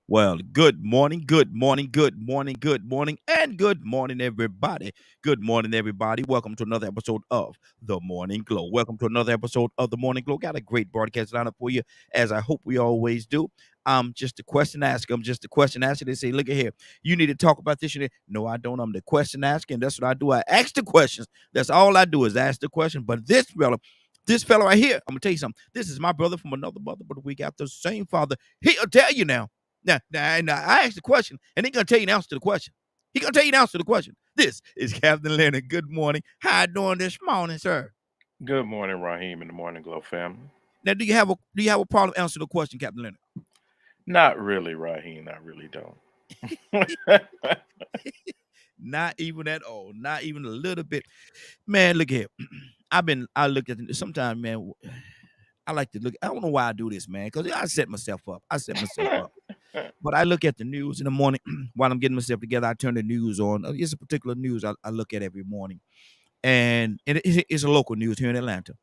Well, good morning, good morning, good morning, good morning, and good morning, everybody. Good morning, everybody. Welcome to another episode of The Morning Glow. Welcome to another episode of The Morning Glow. Got a great broadcast lineup for you, as I hope we always do. I'm just a question asker. I'm just a question asker. They say, look at here, you need to talk about this. No, I don't. I'm the question asker, and that's what I do. I ask the questions. That's all I do is ask the question. But this fellow right here, I'm gonna tell you something. This is my brother from another mother, but we got the same father. He'll tell you now. Now, I asked the question, and he's gonna tell you the answer to the question. He gonna tell you the answer to the question. This is Captain Leonard. Good morning. How you doing this morning, sir? Good morning, Raheem, and the Morning Glow family. Now, do you have a problem answering the question, Captain Leonard? Not really, Raheem. I really don't. Not even at all. Not even a little bit. Man, look here. I look at sometimes, man. I like to look. I don't know why I do this, man, because I set myself up. But I look at the news in the morning while I'm getting myself together. I turn the news on. It's a particular news I look at every morning, and it's a local news here in Atlanta.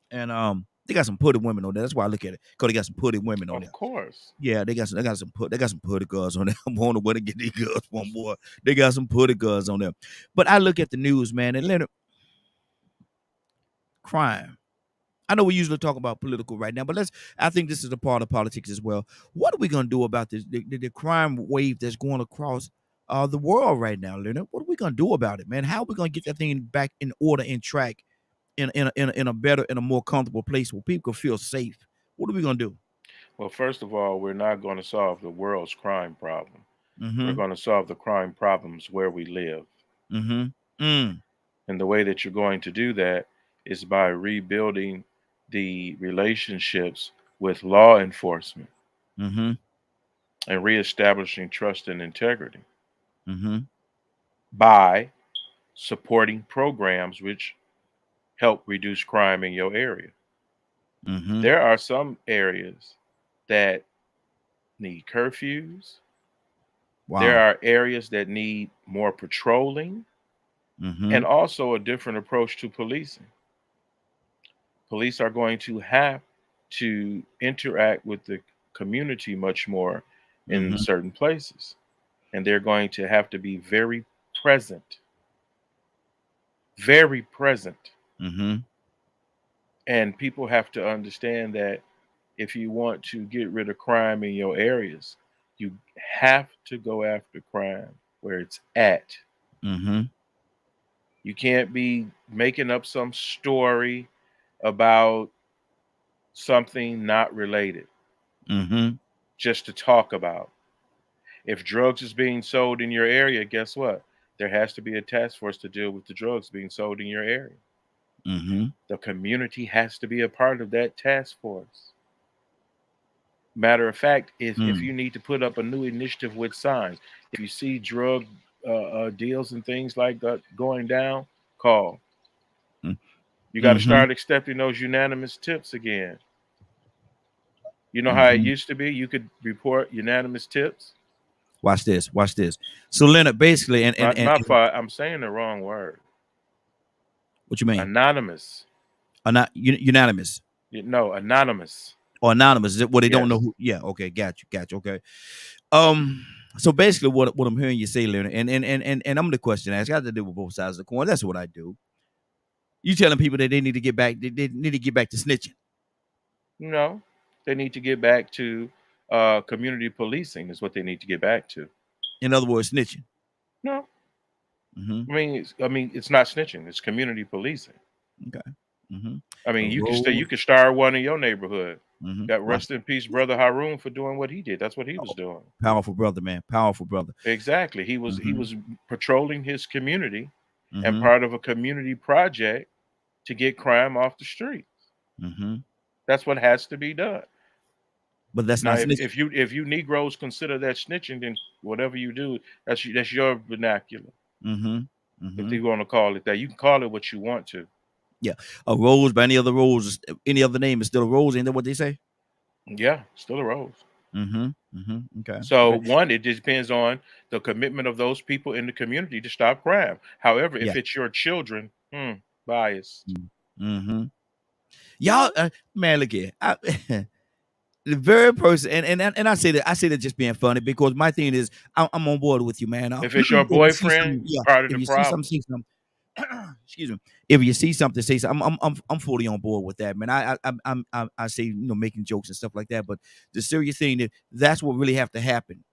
And they got some pretty women on there. That's why I look at it, because they got some pretty women on there. Of course. Yeah, they got some pretty girls on there. I'm wondering where to get these girls from, boy. They got some pretty girls on there. But I look at the news, man, and Leonard, crime. I know we usually talk about political right now, but I think this is a part of politics as well. What are we gonna do about this the crime wave that's going across the world right now, Leonard? What are we gonna do about it, man? How are we gonna get that thing back in order and track in a better, in a more comfortable place where people can feel safe? What are we gonna do? Well, first of all, we're not going to solve the world's crime problem. We're Mm-hmm. going to solve the crime problems where we live. Mm-hmm. Mm. And the way that you're going to do that is by rebuilding the relationships with law enforcement Mm-hmm. and reestablishing trust and integrity Mm-hmm. by supporting programs which help reduce crime in your area. Mm-hmm. There are some areas that need curfews. There Wow. are areas that need more patrolling Mm-hmm. and also a different approach to policing. Police are going to have to interact with the community much more in Mm-hmm. certain places, and they're going to have to be present, very present. Mm-hmm. And people have to understand that if you want to get rid of crime in your areas, you have to go after crime where it's at. Mm-hmm. You can't be making up some story about something not related Mm-hmm. just to talk about. If drugs is being sold in your area, guess what? There has to be a task force to deal with the drugs being sold in your area. Mm-hmm. The community has to be a part of that task force. Matter of fact, if Mm. you need to put up a new initiative with signs, if you see drug deals and things like that going down, call. You got to Mm-hmm. start accepting those unanimous tips again. You know how it Mm-hmm. used to be? You could report unanimous tips. Watch this. Watch this. So Leonard, basically, and and, Not and, not and for I'm saying the wrong word. what you mean? Anonymous. Not unanimous No, anonymous. or anonymous? Is it what they don't know Yes. who? Yeah. Okay. Got you. Okay. Um. So basically, what I'm hearing you say, Leonard, and I'm the question ask. I have to do with both sides of the coin. That's what I do. You telling people that they need to get back. They need to get back to snitching. No, they need to get back to community policing is what they need to get back to. In other words, snitching. No, Mm-hmm. it's not snitching. It's community policing. Okay. Mm-hmm. I The mean, you road. could start one in your neighborhood. Mm-hmm. Got Watch. rest in peace, brother Haroon, for doing what he did. That's what he was Oh, doing. powerful brother, man. Powerful brother. Exactly. He Mm-hmm. was patrolling his community and Mm-hmm. part of a community project to get crime off the streets. Mm-hmm. That's what has to be done. But that's Now, not if, snitching. if you Negroes consider that snitching, then whatever you do, that's your vernacular. Mm-hmm. If Mm-hmm. you want to call it that, you can call it what you want to. Yeah. A rose by any other rose, any other name is still a rose. Ain't that what they say? Yeah, still a rose. Mm-hmm. Mm-hmm. Okay. So Okay. one, it just depends on the commitment of those people in the community to stop crime. However, Yeah. if it's your children, bias. Mm-hmm. Y'all, man, look here. The very person, and I say that just being funny because my thing is I'm on board with you, man. If it's your If you see boyfriend, something, you yeah. part of If the you see problem. something, see something. Excuse me. If you see something, say something. I'm fully on board with that, man. I say making jokes and stuff like that, but the serious thing that's what really have to happen.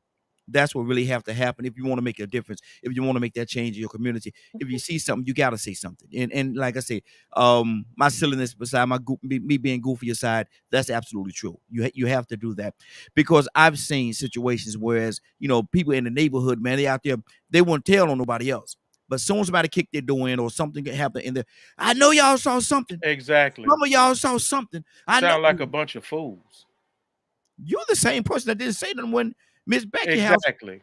That's what really have to happen if you want to make a difference. If you want to make that change in your community, if you see something, you gotta say something. And like I say, my silliness beside me being goofy aside, that's absolutely true. You have to do that because I've seen situations whereas people in the neighborhood, man, they out there they won't tell on nobody else. But as soon as somebody kicked their door in or something happened in there, I know y'all saw something. Exactly. Some of y'all saw something. I know Sound like a bunch of fools. you're the same person that didn't say nothing when Miss Becky house. Exactly.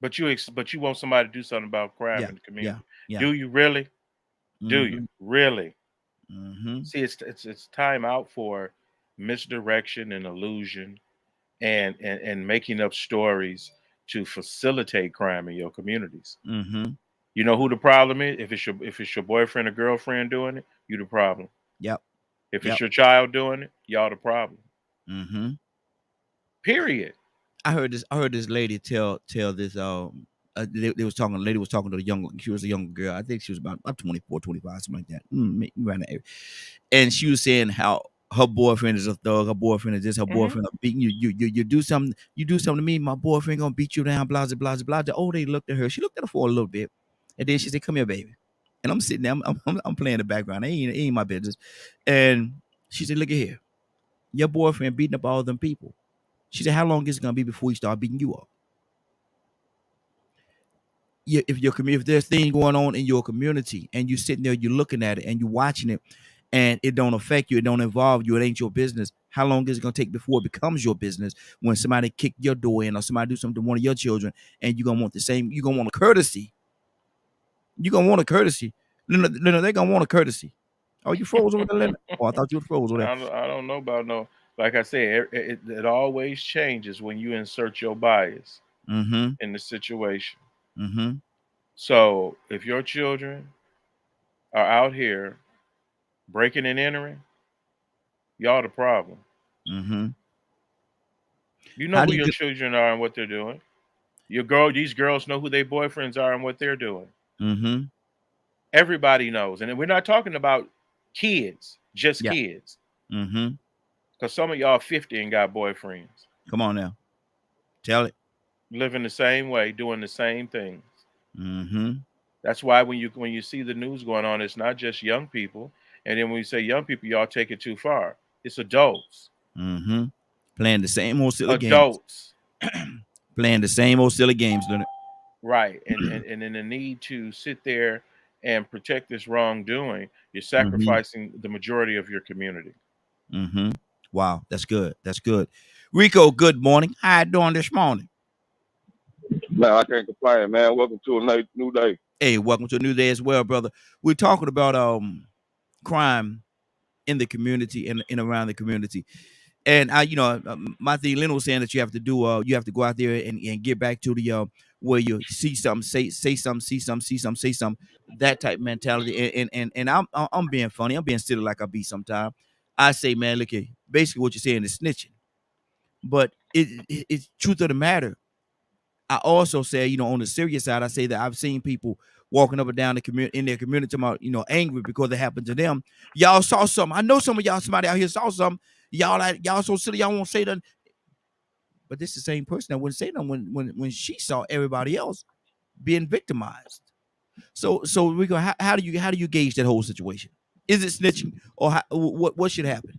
But you want somebody to do something about crime Yeah, in the yeah, community. yeah. Do you really? Do you Mm-hmm. really? Mm-hmm. See, it's time out for misdirection and illusion and making up stories to facilitate crime in your communities. Mm-hmm. You know who the problem is? If it's your boyfriend or girlfriend doing it, you the problem. Yep. If it's Yep. your child doing it, y'all the problem. Mm-hmm. Period. I heard this lady tell this they was talking. The lady was talking to the young. She was a young girl. I think she was about 24, 25, something like that. Around that area. And she was saying how her boyfriend is a thug. Her boyfriend is this. Her Hmm. boyfriend beating you. You do something. You do something to me. My boyfriend gonna beat you down. Blah blah blah blah. The old lady looked at her. She looked at her for a little bit, and then she said, "Come here, baby." And I'm sitting there. I'm playing the background. It ain't my business. And she said, "Look at here. Your boyfriend beating up all them people." She said, "How long is it gonna be before he start beating you up?" If there's things going on in your community and you sitting there, you're looking at it and you're watching it, and it don't affect you, it don't involve you, it ain't your business. How long is it gonna take before it becomes your business when somebody kick your door in or somebody do something to one of your children and you're gonna want the same, you're gonna want a courtesy. You're gonna want a courtesy. Leonard, they're gonna want a courtesy. Oh, you froze over there, Leonard? Oh, I thought you were froze over there. I don't know about no. Like I said, it always changes when you insert your bias Mm-hmm. in the situation. Mm-hmm. So if your children are out here breaking and entering, y'all the problem. Mm-hmm. You know How who do you your get children are and what they're doing. These girls know who their boyfriends are and what they're doing. mm-hmm. Everybody knows, and we're not talking about kids, just Yeah. kids, Mm-hmm. because some of y'all 50 and got boyfriends, Come on now. Tell it. living the same way, doing the same things. Mm-hmm. That's why when you see the news going on, it's not just young people. And then when you say young people, y'all take it too far. It's adults. Mm-hmm. Playing the same old silly games. Adults. Playing the same old silly games, Leonard. Right. And in the need to sit there and protect this wrongdoing, you're Mm-hmm. sacrificing the majority of your community. Mm-hmm. Wow, that's good. That's good. Rico, good morning. How you doing this morning? Man, I can't complain, man. Welcome to a new day. Hey, welcome to a new day as well, brother. We're talking about crime in the community and around the community. And my thing, Lynn was saying that you have to go out there and get back to the where you see something, say something, see something, see something, say something, that type mentality. And I'm being funny, I'm being silly like I be sometimes. I say, man, look at basically what you're saying is snitching, but it's truth of the matter. I also say, on the serious side, I say that I've seen people walking up and down the community in their community, angry because it happened to them. Y'all saw something. I know some of y'all, somebody out here saw something. Y'all so silly, y'all won't say that. But this is the same person that wouldn't say that when she saw everybody else being victimized. So Rico, how do you gauge that whole situation? Is it snitching or what should happen?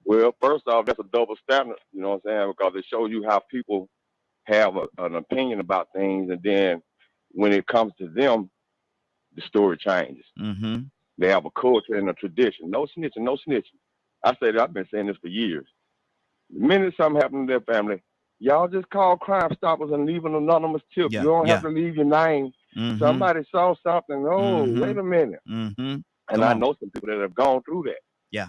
Well, first off, that's a double standard, you know what I'm saying? Because it shows you how people have an opinion about things, and then when it comes to them, the story changes. Mm-hmm. They have a culture and a tradition. No snitching, no snitching. I say that I've been saying this for years. The minute something happens to their family, y'all just call Crime Stoppers and leave an anonymous tip. Yeah. You don't have Yeah. to leave your name. Mm-hmm. Somebody saw something. Oh, Mm-hmm. wait a minute. Mm-hmm. And Come I on. know some people that have gone through that. Yeah.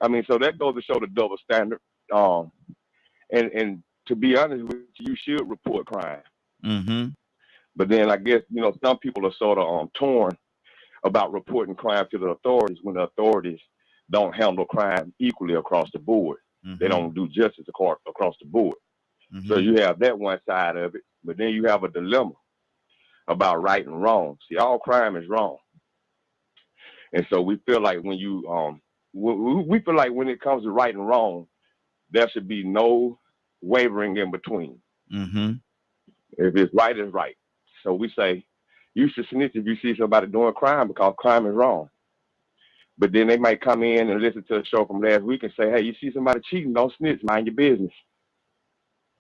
I mean, so that goes to show the double standard. And to be honest with you, you should report crime. Mm-hmm. But then I guess, some people are sort of torn about reporting crime to the authorities when the authorities don't handle crime equally across the board. They Mm-hmm. don't do justice across the board. So Mm-hmm. you have that one side of it, but then you have a dilemma about right and wrong. See, all crime is wrong, and so we feel like when you we feel like when it comes to right and wrong, there should be no wavering in between. Mm-hmm. If it's right, it's right. So we say you should snitch if you see somebody doing crime because crime is wrong. But then they might come in and listen to a show from last week and say, hey, you see somebody cheating, don't snitch, mind your business.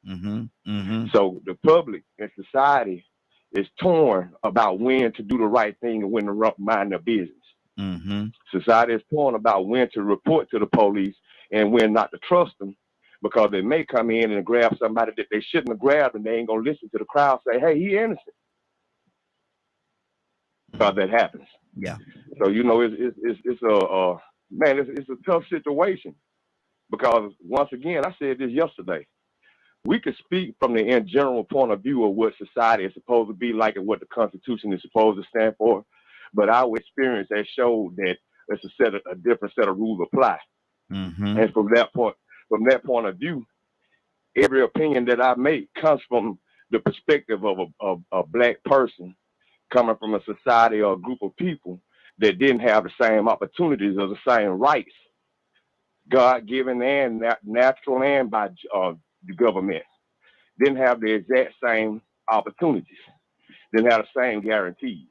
Mm-hmm. Mm-hmm. So the public and society is torn about when to do the right thing and when to mind their business. Mm-hmm. Society is torn about when to report to the police and when not to trust them because they may come in and grab somebody that they shouldn't have grabbed and they ain't going to listen to the crowd say, hey, he innocent. Because that happens. Yeah. So, it's a tough situation because once again, I said this yesterday. We could speak from the in general point of view of what society is supposed to be like and what the Constitution is supposed to stand for, but our experience has showed that it's a different set of rules apply. Mm-hmm. And from that point of view, every opinion that I make comes from the perspective of a black person coming from a society or a group of people that didn't have the same opportunities or the same rights, God-given and natural and by the government. Didn't have the exact same opportunities, didn't have the same guarantees.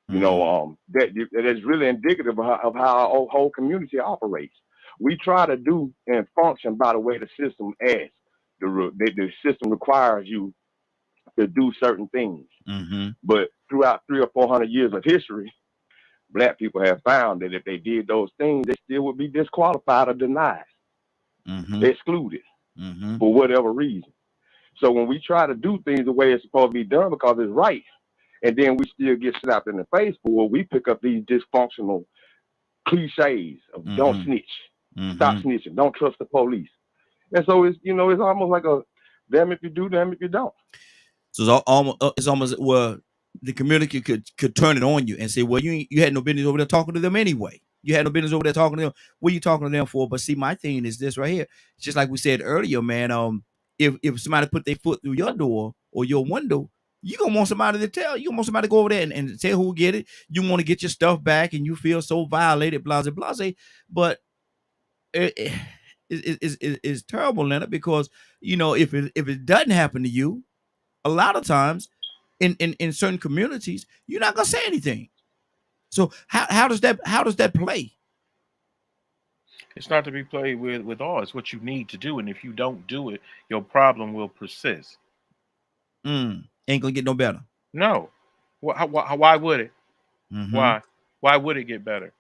That is really indicative of how our whole community operates. We try to do and function by the way the system asks. The system requires you to do certain things. Mm-hmm. But throughout 300 or 400 years of history, black people have found that if they did those things, they still would be disqualified or denied, Mm-hmm. excluded Mm-hmm. for whatever reason. So when we try to do things the way it's supposed to be done because it's right, and then we still get slapped in the face for it, we pick up these dysfunctional cliches of don't Mm-hmm. snitch, stop Mm-hmm. snitching, don't trust the police. And so it's almost like a damn if you do, damn if you don't. So it's almost well, the community could turn it on you and say, well, you had no business over there talking to them anyway. You had no business over there talking to them. What are you talking to them for? But see, my thing is this right here. It's just like we said earlier, man. If somebody put their foot through your door or your window, you gonna want somebody to tell. You want somebody to go over there and tell who get it. You want to get your stuff back, and you feel so violated, blase, blase. But it's terrible, Leonard, because if it doesn't happen to you, a lot of times in certain communities, you're not gonna say anything. So how does that play? It's not to be played with all. It's what you need to do, and if you don't do it, your problem will persist. Ain't gonna get no better. No, why would it? Mm-hmm. Why would it get better?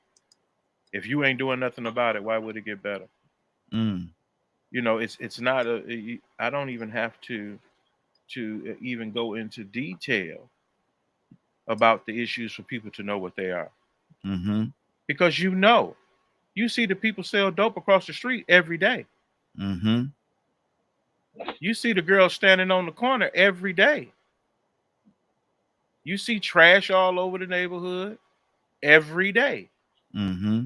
If you ain't doing nothing about it, why would it get better? It's not I don't even have to even go into detail about the issues for people to know what they are. Mm-hmm. Because you see the people sell dope across the street every day. Mm-hmm. You see the girls standing on the corner every day. You see trash all over the neighborhood every day. Mm-hmm.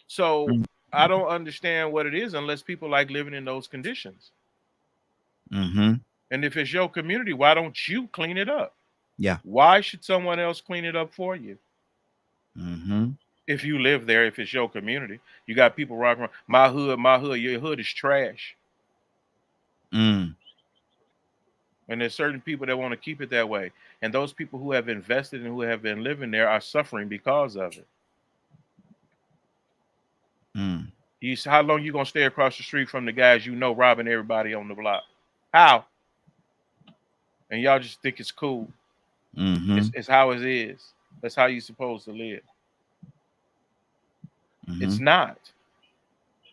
So I don't understand what it is unless people like living in those conditions. Mm-hmm. And if it's your community, why don't you clean it up? Yeah. Why should someone else clean it up for you? Mm-hmm. If you live there, if it's your community, you got people rocking around. My hood, your hood is trash. Mm. And there's certain people that want to keep it that way. And those people who have invested and who have been living there are suffering because of it. Mm. How long you gonna stay across the street from the guys robbing everybody on the block? How? and y'all just think it's cool. Mm-hmm. It's how it is. That's how you're supposed to live. Mm-hmm. It's not.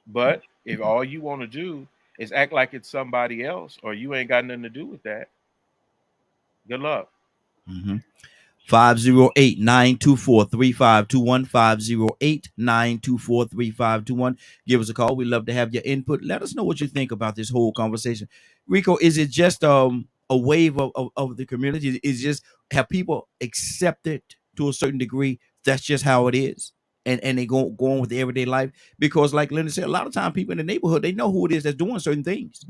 But if all you want to do is act like it's somebody else, or you ain't got nothing to do with that, good luck. Mm-hmm. 508-924-3521, 508-924-3521. Give us a call. We'd love to have your input. Let us know what you think about this whole conversation. Rico, is it just a wave of the community? Is just have people accepted to a certain degree? That's just how it is. And they go on with their everyday life. Because like Leonard said, a lot of time people in the neighborhood, they know who it is that's doing certain things,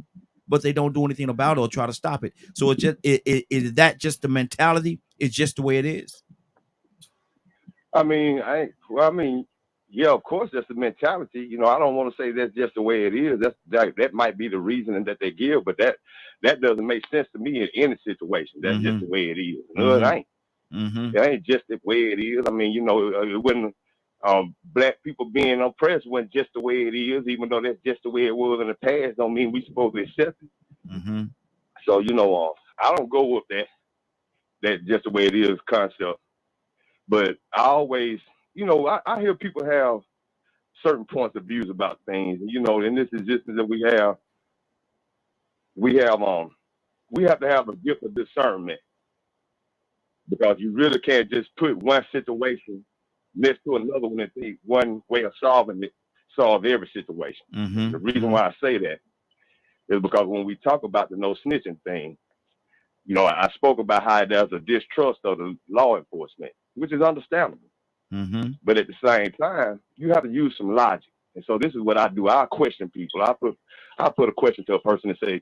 but they don't do anything about it or try to stop it. So it just is that just the mentality? It's just the way it is. I mean, yeah, of course that's the mentality. You know, I don't want to say that's just the way it is. That might be the reasoning that they give, but that doesn't make sense to me in any situation. That's just the way it is. No, it ain't. It ain't just the way it is. I mean, you know, it wasn't black people being oppressed wasn't just the way it is. Even though that's just the way it was in the past, don't mean we supposed to accept it. So you know, I don't go with that just the way it is concept. But I always, you know, I hear people have certain points of views about things, you know, and this is just that we have to have a gift of discernment because you really can't just put one situation next to another one and think one way of solving it solve every situation. The reason why I say that is because when we talk about the no snitching thing, you know, I spoke about how there's a distrust of the law enforcement, which is understandable. But at the same time, you have to use some logic. And so this is what I do. I question people. I put a question to a person and say,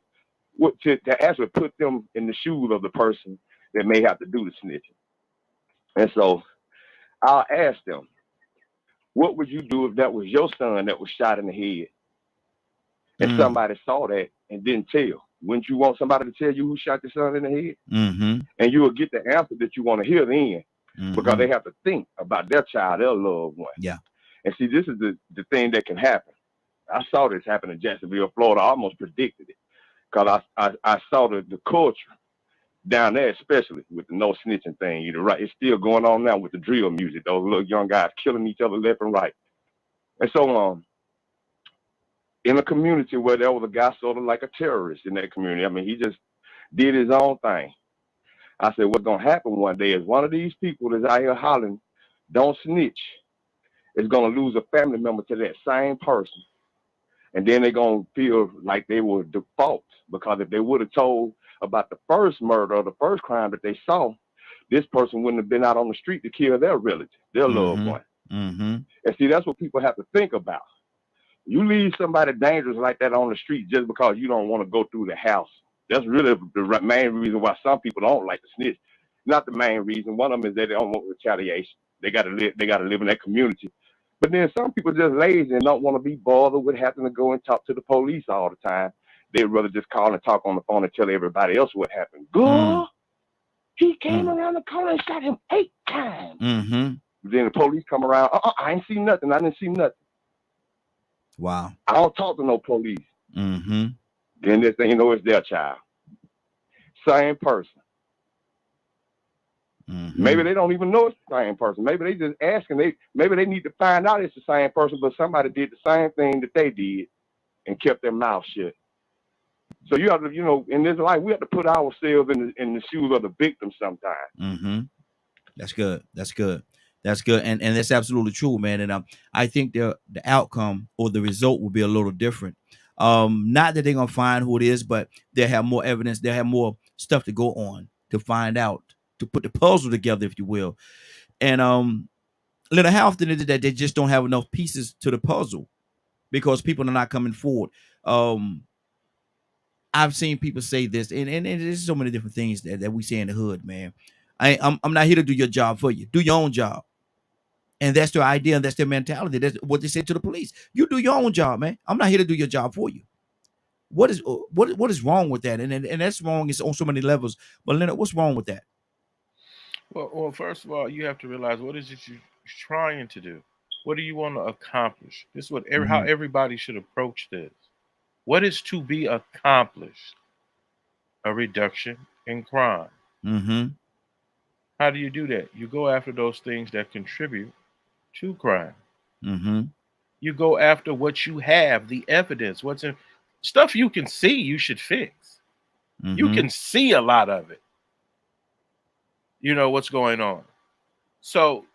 what to actually put them in the shoes of the person that may have to do the snitching. And so I'll ask them, what would you do if that was your son that was shot in the head and somebody saw that and didn't tell? Wouldn't you want somebody to tell you who shot your son in the head? And you will get the answer that you want to hear then. Because they have to think about their child, their loved one. Yeah. And see, this is the thing that can happen. I saw this happen in Jacksonville, Florida. I almost predicted it because I saw the culture down there, especially with the no snitching thing. You're right. It's still going on now with the drill music. Those little young guys killing each other left and right. And so, in a community where there was a guy sort of like a terrorist in that community, I mean, he just did his own thing. I said, what's going to happen one day is one of these people that's out here hollering, don't snitch, is going to lose a family member to that same person. And then they're going to feel like they were default because if they would have told about the first murder or the first crime that they saw, this person wouldn't have been out on the street to kill their relative, their loved one. And see, that's what people have to think about. You leave somebody dangerous like that on the street just because you don't want to go through the house. That's really the main reason why some people don't like to snitch. Not the main reason. One of them is that they don't want retaliation. They got to live in that community. But then some people just lazy and don't want to be bothered with having to go and talk to the police all the time. They'd rather just call and talk on the phone and tell everybody else what happened. Girl, he came around the corner and shot him 8 times. Then the police come around. I ain't seen nothing. I didn't see nothing. Wow. I don't talk to no police. Then this thing, you know, it's their child. Same person. Maybe they don't even know it's the same person. Maybe they just asking. Maybe they need to find out it's the same person, but somebody did the same thing that they did and kept their mouth shut. So you have to, you know, in this life, we have to put ourselves in the shoes of the victim sometimes. That's good. That's good. That's good. And that's absolutely true, man. And I think the outcome or the result will be a little different. Not that they're gonna find who it is, but they'll have more evidence, they'll have more stuff to go on to find out, to put the puzzle together, if you will. And Leonard, how often is it that they just don't have enough pieces to the puzzle because people are not coming forward? I've seen people say this, and there's so many different things that we say in the hood, man. I'm not here to do your job for you. Do your own job. And that's their idea, and that's their mentality. That's what they said to the police. You do your own job, man. I'm not here to do your job for you. What is wrong with that? And that's wrong. It's on so many levels. But Leonard, what's wrong with that? Well, first of all, you have to realize what is it you're trying to do. What do you want to accomplish? This is what how everybody should approach this. What is to be accomplished? A reduction in crime. Mm-hmm. How do you do that? You go after those things that contribute to crime. Mm-hmm. You go after what you have, the evidence, what's in stuff you can see, you should fix. You Mm-hmm. can see a lot of it. You know what's going on. So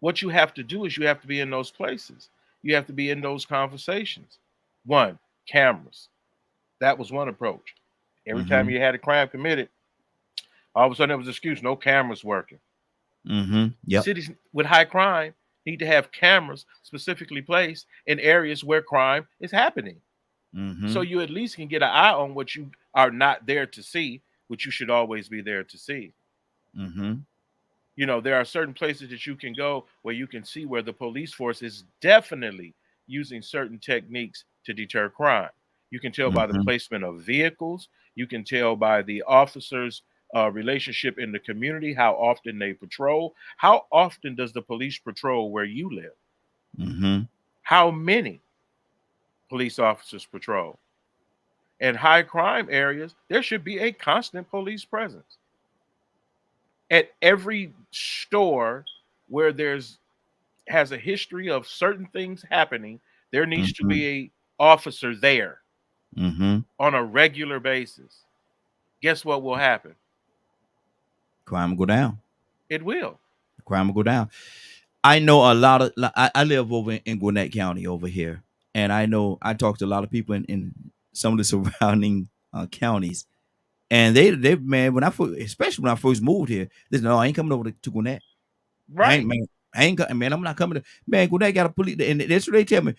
what you have to do is you have to be in those places. You have to be in those conversations. One, cameras. That was one approach. Every time Mm-hmm. you had a crime committed, all of a sudden there was an excuse, no cameras working. Mm-hmm. Yep. Cities with high crime need to have cameras specifically placed in areas where crime is happening. Mm-hmm. So you at least can get an eye on what you are not there to see, which you should always be there to see. Mm-hmm. You know, there are certain places that you can go where you can see where the police force is definitely using certain techniques to deter crime. You can tell by the Mm-hmm. placement of vehicles. You can tell by the officers' relationship in the community, how often they patrol. How often does the police patrol where you live? Mm-hmm. How many police officers patrol? In high crime areas, there should be a constant police presence. At every store where there's has a history of certain things happening, there needs to Mm-hmm. be a officer there Mm-hmm. on a regular basis. Guess what will happen? Crime will go down. It will. Crime will go down. I know a lot of. I live over in Gwinnett County over here, and I know I talk to a lot of people in some of the surrounding counties, and they man when I first, especially when I first moved here, they said, "No, I ain't coming over to Gwinnett. I ain't Right. man. I ain't man. I'm not coming to man. Gwinnett got a police, and that's what they tell me.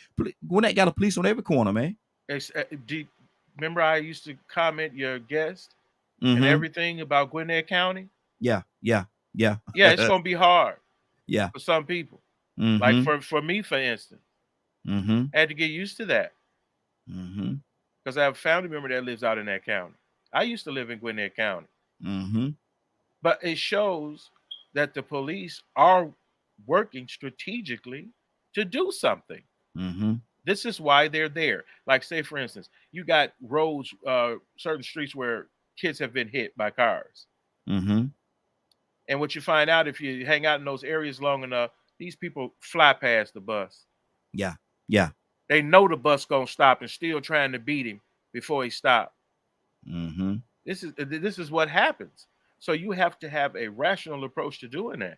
Gwinnett got a police on every corner, man. Remember I used to comment your guest and Mm-hmm. everything about Gwinnett County? Yeah. Yeah. Yeah. Yeah, it's gonna be hard Yeah. for some people. Like Mm-hmm. for me, for instance, Mm-hmm. I had to get used to that Mm-hmm. because I have a family member that lives out in that county. I used to live in Gwinnett County. Mm-hmm. But it shows that the police are working strategically to do something. Mm-hmm. This is why they're there. Like, say, for instance, you got roads, certain streets where kids have been hit by cars. Mm-hmm. And what you find out if you hang out in those areas long enough, these people fly past the bus. Yeah. Yeah. They know the bus gonna stop and still trying to beat him before he stops. Mm-hmm. This is what happens. So you have to have a rational approach to doing that.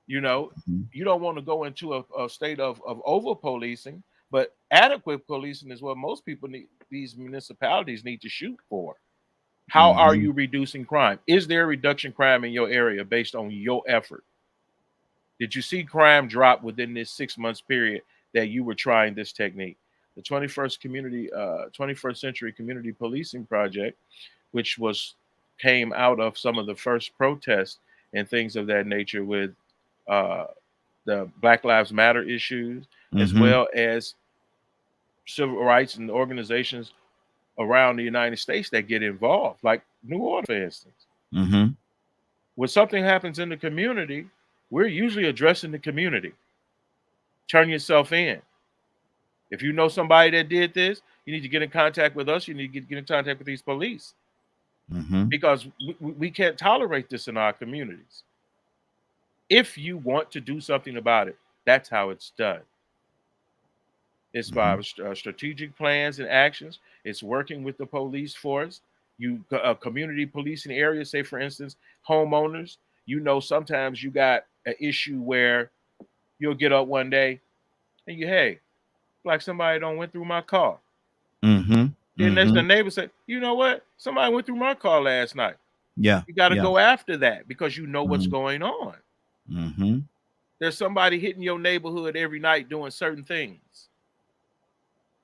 You know, Mm-hmm. you don't want to go into a state of over policing, but adequate policing is what most people need. These municipalities need to shoot for. How are Mm-hmm. you reducing crime? Is there a reduction crime in your area based on your effort? Did you see crime drop within this 6 months period that you were trying this technique? The 21st century community policing project, which came out of some of the first protests and things of that nature with the Black Lives Matter issues, as Mm-hmm. well as civil rights and organizations around the United States that get involved, like New Order, for instance. Mm-hmm. When something happens in the community, we're usually addressing the community. Turn yourself in. If you know somebody that did this, you need to get in contact with us. You need to get in contact with these police Mm-hmm. because we can't tolerate this in our communities. If you want to do something about it, that's how it's done. It's by strategic plans and actions. It's working with the police force. You community policing areas, say for instance, homeowners. You know, sometimes you got an issue where you'll get up one day and hey, like somebody don't went through my car. Mm-hmm. Then there's the Mm-hmm. neighbor say, you know what? Somebody went through my car last night. Yeah. You got to Yeah. go after that because you know what's Mm-hmm. going on. Mm-hmm. There's somebody hitting your neighborhood every night doing certain things.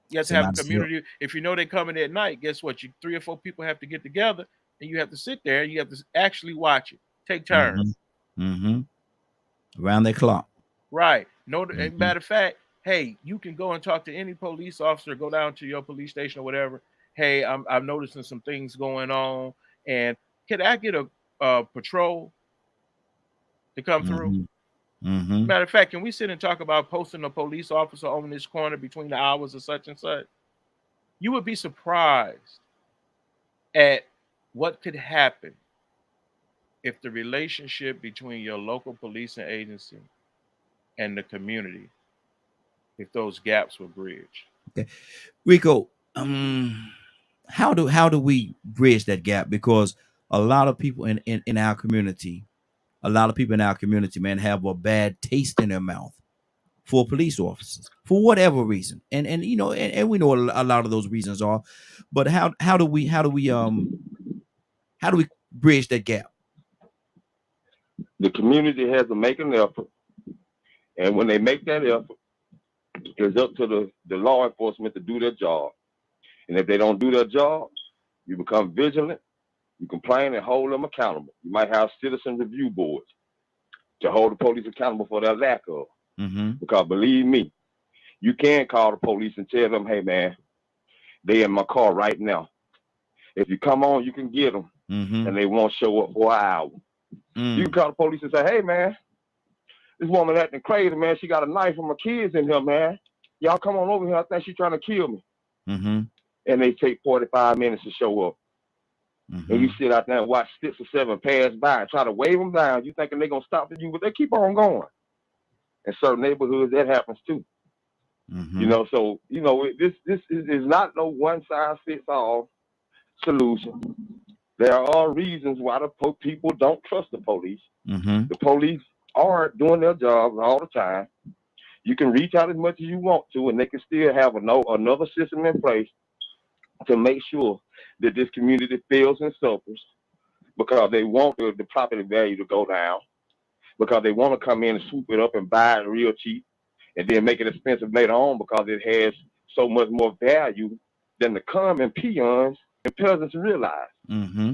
You have to have a Somebody still. community. If you know they're coming at night, guess what? 3 or 4 people have to get together and you have to sit there and you have to actually watch it. Take turns. Mm-hmm. Mm-hmm. Around the clock. Right. No, Mm-hmm. matter of fact, hey, you can go and talk to any police officer, go down to your police station or whatever. Hey, I'm noticing some things going on. And can I get a patrol to come through? Mm-hmm. Mm-hmm. Matter of fact, can we sit and talk about posting a police officer on this corner between the hours of such and such? You would be surprised at what could happen if the relationship between your local policing agency and the community, if those gaps were bridged? Okay, Rico, how do we bridge that gap? Because a lot of people in our community, man, have a bad taste in their mouth for police officers for whatever reason, and you know, and we know a lot of those reasons are, but how do we bridge that gap? The community has to make an effort, and when they make that effort, it's up to the law enforcement to do their job. And if they don't do their job, you become vigilant, you complain and hold them accountable. You might have citizen review boards to hold the police accountable for their lack of. Mm-hmm. Because believe me, you can call the police and tell them, hey man, they in my car right now. If you come on, you can get them, Mm-hmm. and they won't show up for an hour. You can call the police and say, hey man, this woman acting crazy, man. She got a knife from my kids in here, man. Y'all come on over here. I think she's trying to kill me. Mm-hmm. And they take 45 minutes to show up. Mm-hmm. And you sit out there and watch 6 or 7 pass by and try to wave them down. You thinking they're going to stop for you, but they keep on going. In certain neighborhoods, that happens too. Mm-hmm. You know, so, you know, this is not no one-size-fits-all solution. There are reasons why the people don't trust the police. Mm-hmm. The police aren't doing their jobs all the time. You can reach out as much as you want to, and they can still have another system in place to make sure that this community fails and suffers, because they want the property value to go down, because they want to come in and swoop it up and buy it real cheap and then make it expensive later on because it has so much more value than the common peons and peasants realize. Mm-hmm.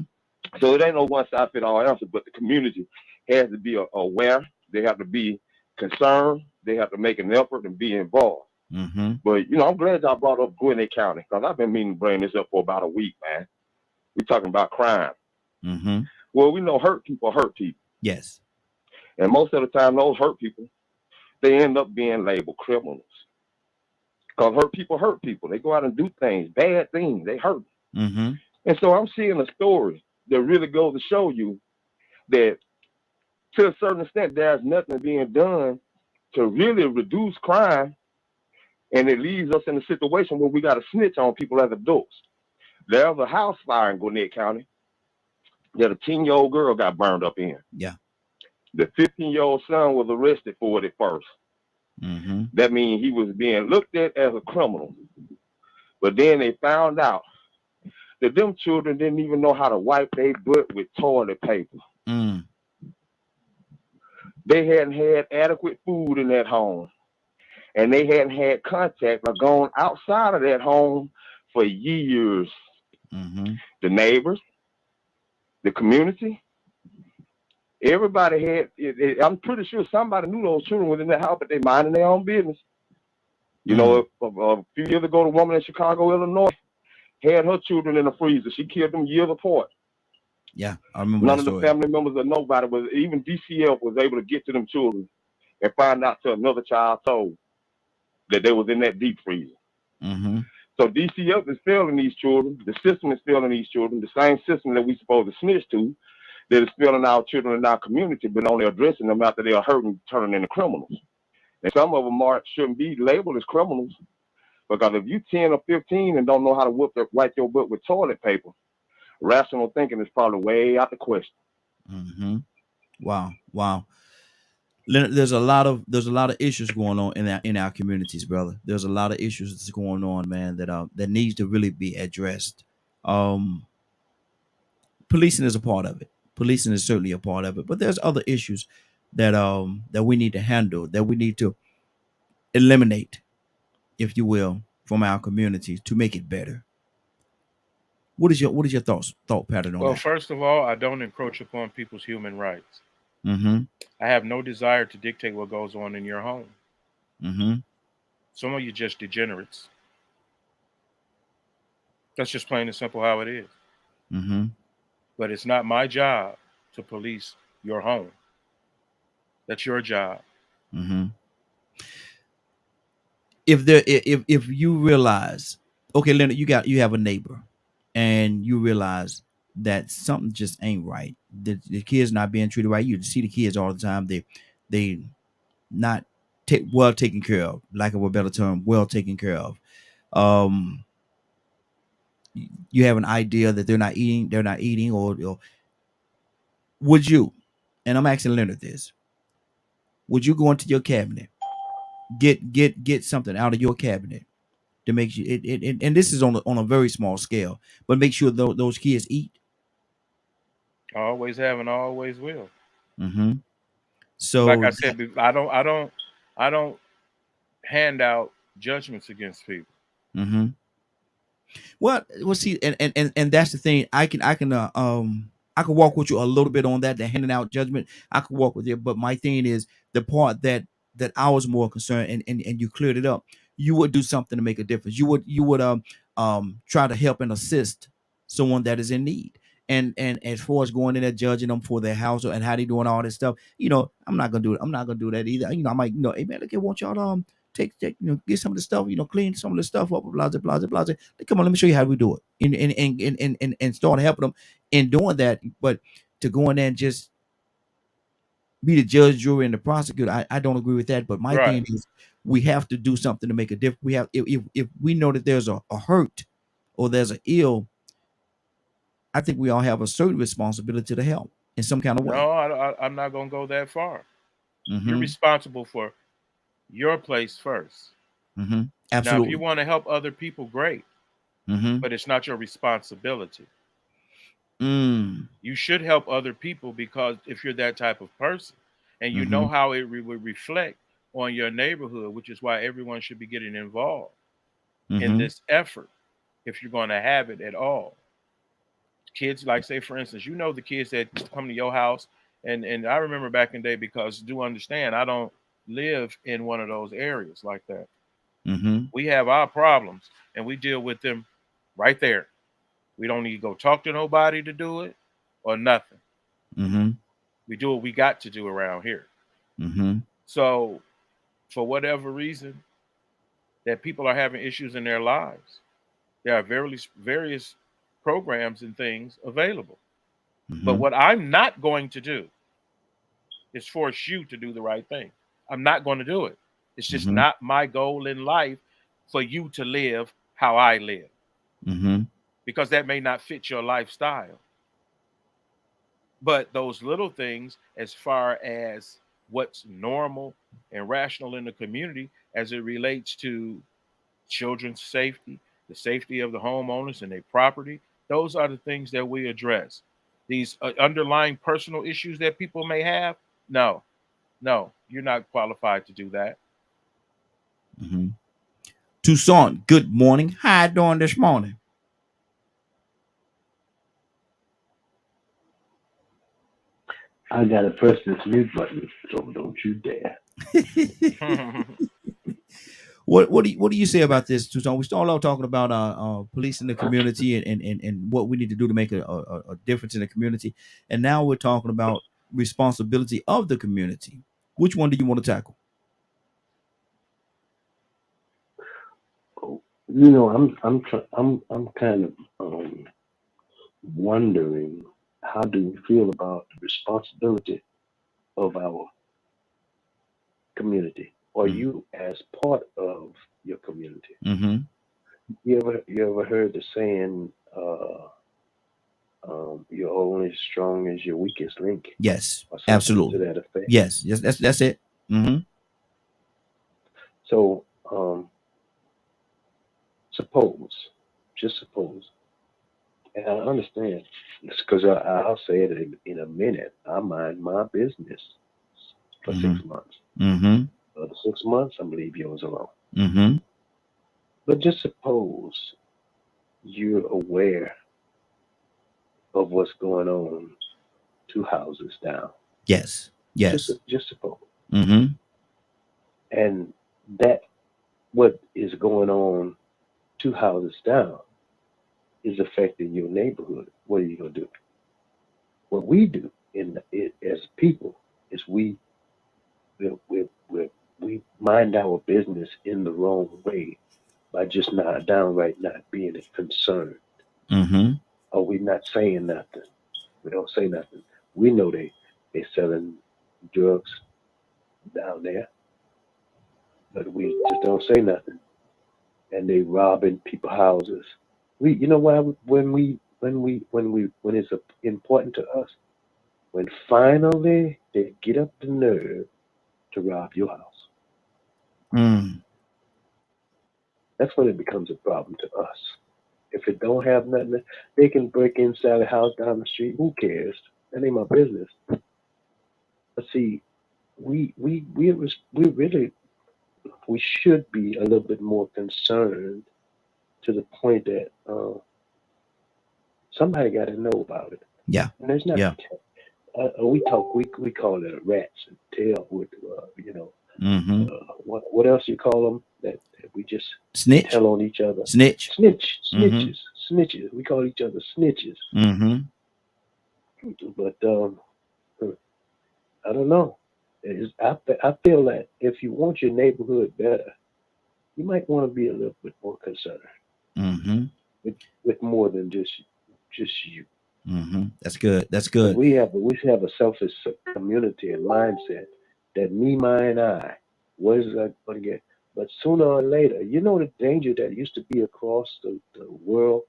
So it ain't no one-size-fits-all answer, but the community has to be aware. They have to be concerned. They have to make an effort and be involved. Mm-hmm. But, you know, I'm glad y'all brought up Gwinnett County, because I've been meaning to bring this up for about a week, man. We're talking about crime. Mm-hmm. Well, we know hurt people. Yes. And most of the time, those hurt people, they end up being labeled criminals. Because hurt people. They go out and do things, bad things. They hurt. Mm-hmm. And so I'm seeing a story that really goes to show you that, to a certain extent, there's nothing being done to really reduce crime. And it leaves us in a situation where we got to snitch on people as adults. There was a house fire in Gwinnett County that a 10-year-old girl got burned up in. Yeah. The 15-year-old son was arrested for it at first. Mm-hmm. That means he was being looked at as a criminal. But then they found out that them children didn't even know how to wipe their butt with toilet paper. Mm. They hadn't had adequate food in that home. And they hadn't had contact or gone outside of that home for years. Mm-hmm. The neighbors, the community, everybody had, I'm pretty sure somebody knew those children was in the house, but they minding their own business. You know, a few years ago, the woman in Chicago, Illinois, had her children in the freezer. She killed them years apart. Yeah, I remember None that of story. the family members or nobody was, even DCF was able to get to them children and find out till another child told that they was in that deep freezer. Mm-hmm. So DCF is failing these children. The system is failing these children. The same system that we supposed to snitch to, that is failing our children in our community, but only addressing them after they are hurting, turning into criminals. And some of them shouldn't be labeled as criminals, because if you 10 or 15 and don't know how to wipe your butt with toilet paper, rational thinking is probably way out the question. Mm-hmm. Wow. Leonard, there's a lot of issues going on in our communities, brother. There's a lot of issues that's going on, man, that needs to really be addressed. Policing is a part of it. Policing is certainly a part of it, but there's other issues that we need to handle, that we need to eliminate, if you will, from our communities to make it better. What is your thought pattern on Well, that? first of all, I don't encroach upon people's human rights. Mm-hmm. I have no desire to dictate what goes on in your home. Mm-hmm. Some of you just degenerates. That's just plain and simple how it is. Mm-hmm. But it's not my job to police your home. That's your job. Mm-hmm. If you realize, okay, Leonard, you have a neighbor, and you realize that something just ain't right. The kids not being treated right. You see the kids all the time. They not well taken care of, lack of a better term, well taken care of. Um, you have an idea that they're not eating, or would you? And I'm asking Leonard this: would you go into your cabinet, get something out of your cabinet to make you and this is on a very small scale, but make sure those kids eat? Always have and always will. Mm-hmm. Like So I said, I don't hand out judgments against people. mm-hmm. Well, see, and that's the thing. I can walk with you a little bit on that. The handing out judgment, I can walk with you. But my thing is the part that I was more concerned, and you cleared it up. You would do something to make a difference. You would try to help and assist someone that is in need. And as far as going in there judging them for their house and how they doing all this stuff, I'm not gonna do it. I'm not gonna do that either. I might, hey man, look, I want y'all to take, get some of the stuff, clean some of the stuff up, blah, blah, blah, blah. Come on, let me show you how we do it. And start helping them in doing that. But to go in there and just be the judge, jury, and the prosecutor, I don't agree with that. But my Right. thing is we have to do something to make a difference. We have if we know that there's a hurt or there's an ill, I think we all have a certain responsibility to help in some kind of way. No, I'm not gonna go that far. You're Mm-hmm. responsible for your place first. Mm-hmm. Now, if you Absolutely. want to help other people, great, Mm-hmm. but it's not your responsibility. Mm. You should help other people because if you're that type of person and you Mm-hmm. know how it would reflect on your neighborhood, which is why everyone should be getting involved in Mm-hmm. this effort if you're going to have it at all. Kids, like say for instance, the kids that come to your house, and I remember back in the day, because do understand, I don't live in one of those areas like that. Mm-hmm. We have our problems and we deal with them right there. We don't need to go talk to nobody to do it or nothing. Mm-hmm. We do what we got to do around here. Mm-hmm. So for whatever reason that people are having issues in their lives, there are various programs and things available. But Mm-hmm. what I'm not going to do is force you to do the right thing. I'm not going to do it. It's just Mm-hmm. not my goal in life for you to live how I live, Mm-hmm. because that may not fit your lifestyle. But those little things, as far as what's normal and rational in the community as it relates to children's safety, the safety of the homeowners and their property, those are the things that we address. These underlying personal issues that people may have, no, you're not qualified to do that. Mm-hmm. Toussaint, good morning. How you doing this morning? I gotta press this mute button, so don't you dare. What do you say about this, Toussaint? We started off talking about police in the community and what we need to do to make a difference in the community, and now we're talking about responsibility of the community. Which one do you want to tackle? Oh, I'm kind of wondering, how do we feel about the responsibility of our community, or you as part of your community? Mm-hmm. You ever heard the saying, "You're only as strong as your weakest link," Yes, or something to absolutely. that effect? Yes, that's it. Mm-hmm. So, suppose, just suppose, and I understand, because I'll say it in a minute. I mind my business for Mm-hmm. 6 months. Mm-hmm. For the 6 months, I'm gonna leave yours alone. Mm-hmm. But just suppose you're aware of what's going on 2 houses down. Yes. Just Yes. just suppose, Mm-hmm. and that what is going on 2 houses down is affecting your neighborhood. What are you gonna do? What we do as people is we, we, we, we mind our business in the wrong way by just not downright not being concerned. Mm-hmm. Or we're not saying nothing. We don't say nothing. We know they selling drugs down there, but we just don't say nothing. And they robbing people houses. You know why? When it's important to us, when finally they get up the nerve to rob your house, Mm. that's when it becomes a problem to us. If it don't have nothing, they can break inside a house down the street. Who cares? That ain't my business. But see, we really we should be a little bit more concerned to the point that somebody got to know about it. Yeah. And there's not. Yeah. We call it a rat's tail with Mm-hmm. what else you call them that we just Snitch. tell on each other. Snitch. Snitches. We call each other snitches. Mm-hmm. But I don't know. I feel that if you want your neighborhood better, you might want to be a little bit more concerned Mm-hmm. with more than just you. Mm-hmm. That's good. That's good. We have a selfish community and mindset that me, mine, I. What is that going to get? But sooner or later, you know the danger that used to be across the world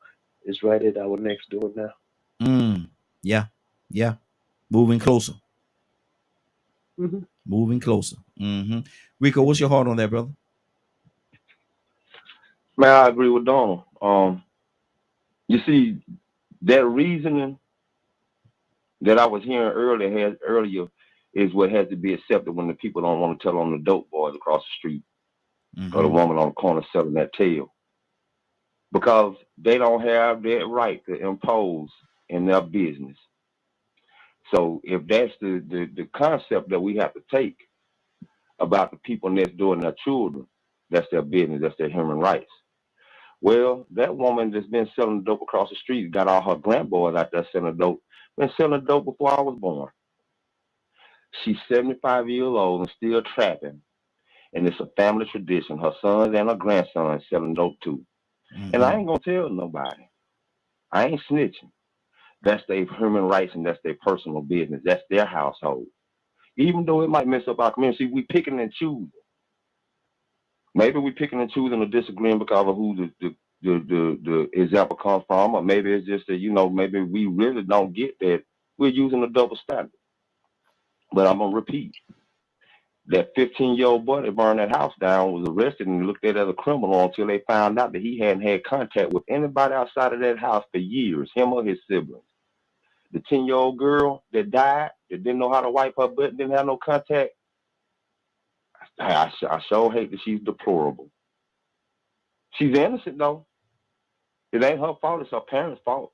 is right at our next door now. Mm. Yeah. Yeah. Moving closer. Hmm. Moving closer. Mm-hmm. Rico, what's your heart on that, brother? Man, I agree with Donald. You see, that reasoning that I was hearing earlier is what has to be accepted when the people don't want to tell on the dope boys across the street or the Mm-hmm. woman on the corner selling that tail, because they don't have that right to impose in their business. So if that's the concept that we have to take about the people next door and their children, that's their business, that's their human rights. Well, that woman that's been selling dope across the street got all her grandboys out there selling dope. Been selling dope before I was born. She's 75 years old and still trapping. And it's a family tradition. Her sons and her grandsons selling dope too. And I Mm-hmm. ain't gonna tell nobody. I ain't snitching. That's their human rights and that's their personal business. That's their household. Even though it might mess up our community, we picking and choosing. Maybe we picking and choosing or disagreeing because of who the example comes from, or maybe it's just that, maybe we really don't get that we're using a double standard. But I'm gonna repeat. That 15-year-old boy that burned that house down was arrested and looked at as a criminal until they found out that he hadn't had contact with anybody outside of that house for years, him or his siblings. The 10-year-old girl that died, that didn't know how to wipe her butt, didn't have no contact, I sure hate that she's deplorable. She's innocent, though. It ain't her fault. It's her parents' fault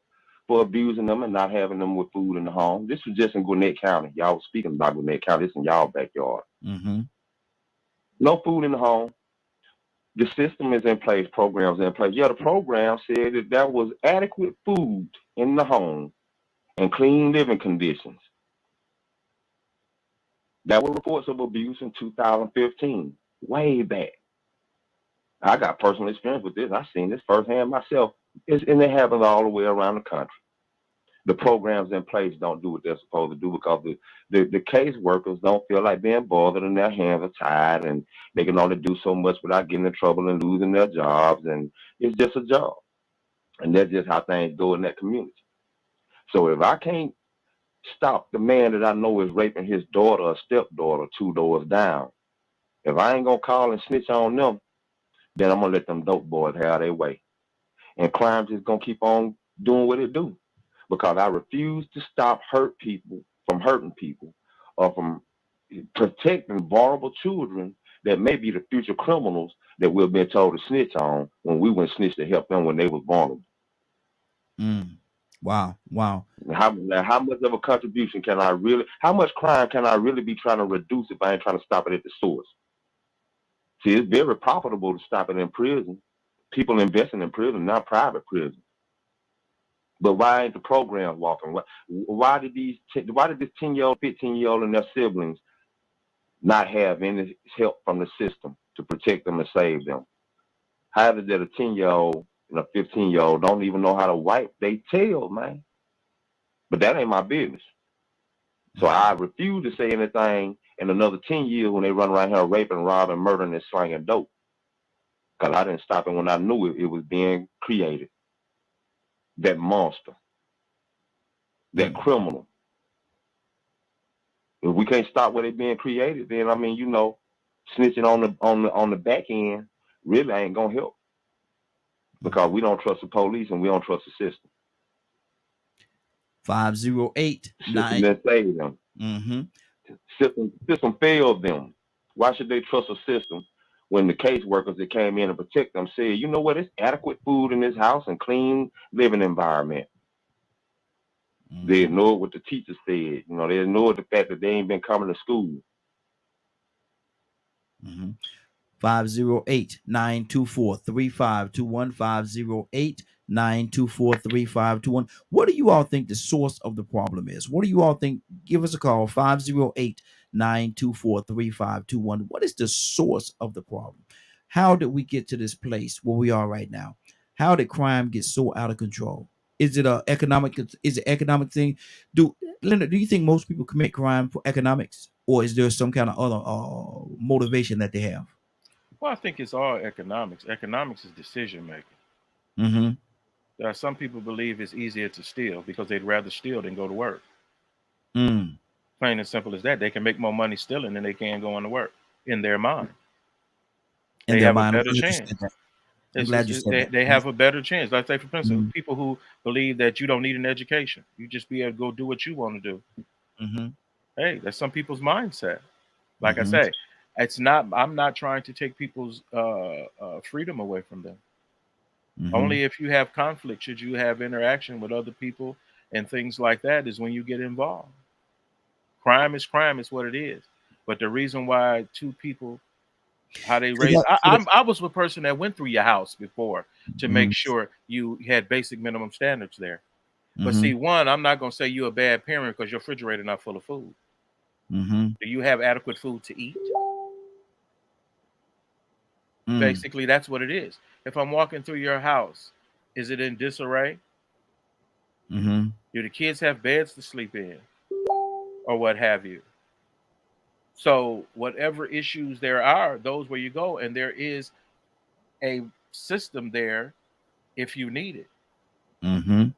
for abusing them and not having them with food in the home. This was just in Gwinnett County. Y'all was speaking about Gwinnett County. This in y'all backyard. Mm-hmm. No food in the home. The system is in place, programs in place. Yeah, the program said that there was adequate food in the home and clean living conditions. There were reports of abuse in 2015, way back. I got personal experience with this. I've seen this firsthand myself. And it happens all the way around the country. The programs in place don't do what they're supposed to do because the case workers don't feel like being bothered and their hands are tied and they can only do so much without getting in trouble and losing their jobs. And it's just a job. And that's just how things go in that community. So if I can't stop the man that I know is raping his daughter or stepdaughter 2 doors down, if I ain't going to call and snitch on them, then I'm going to let them dope boys have their way. And crime just going to keep on doing what it do. Because I refuse to stop from hurting people or from protecting vulnerable children that may be the future criminals that we've been told to snitch on when we went snitch to help them when they was vulnerable. Mm. Wow. How much of a contribution how much crime can I really be trying to reduce if I ain't trying to stop it at the source? See, it's very profitable to stop it in prison. People investing in prison, not private prison. But why ain't the program walking? Why did this 10-year-old, 15-year-old and their siblings not have any help from the system to protect them and save them? How is it that a 10-year-old and a 15-year-old don't even know how to wipe their tail, man. But that ain't my business. So I refuse to say anything in another 10 years when they run around here raping, robbing, murdering, and slanging dope. Because I didn't stop it when I knew it was being created. That monster. That criminal. If we can't stop what it being created, then I mean, you know, snitching on the back end really ain't gonna help. Because we don't trust the police and we don't trust the system. 508 System that saved them. System failed them. Why should they trust a system when the caseworkers that came in and protect them said, you know what, it's adequate food in this house and clean living environment. They ignored what the teachers said. You know, they ignored the fact that they ain't been coming to school. 508-924-3521. 508-924-3521. What do you all think the source of the problem is? What do you all think? Give us a call. 508-924-3521. What is the source of the problem? How did we get to this place where we are right now? How did crime get so out of control? Is it a economic? Is it economic thing? Leonard, do you think most people commit crime for economics, or is there some kind of other motivation that they have? Well, I think it's all economics. Economics is decision making. There are some people believe it's easier to steal because they'd rather steal than go to work. Plain and simple as that. They can make more money stealing than they can going to work in their mind. They have a better chance. I'm glad you said that. They have a better chance. Like, say, for instance, people who believe that you don't need an education. You just be able to go do what you want to do. Hey, that's some people's mindset. Like I say, I'm not trying to take people's freedom away from them. Only if you have conflict, should you have interaction with other people and things like that, is when you get involved. Crime is what it is. But the reason why two people, how they raise, I was a person that went through your house before to make sure you had basic minimum standards there. But see, one, I'm not going to say you're a bad parent because your refrigerator not full of food. Do you have adequate food to eat? Basically, that's what it is. If I'm walking through your house, is it in disarray? Do the kids have beds to sleep in, or what have you? So whatever issues there are, those where you go, and there is a system there if you need it.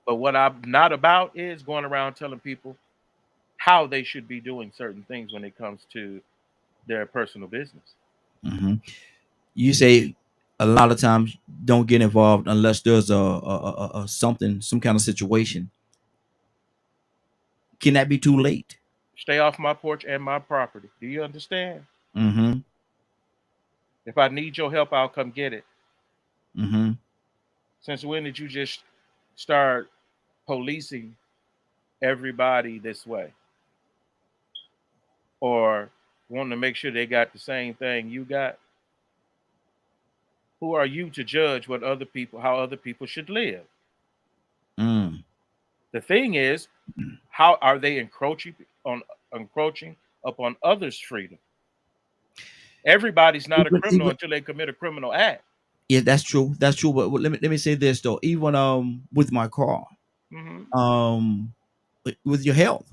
But what I'm not about is going around telling people how they should be doing certain things when it comes to their personal business. You say a lot of times don't get involved unless there's a something, some kind of situation. Can that be too late? Stay off my porch and my property. Do you understand? If I need your help, I'll come get it. Since when did you just start policing everybody this way? Or wanting to make sure they got the same thing you got? Who are you to judge how other people should live? The thing is, how are they encroaching upon others' freedom? Everybody's not a criminal until they commit a criminal act. Yeah, that's true. That's true. But let me say this though. Even with my car, with your health,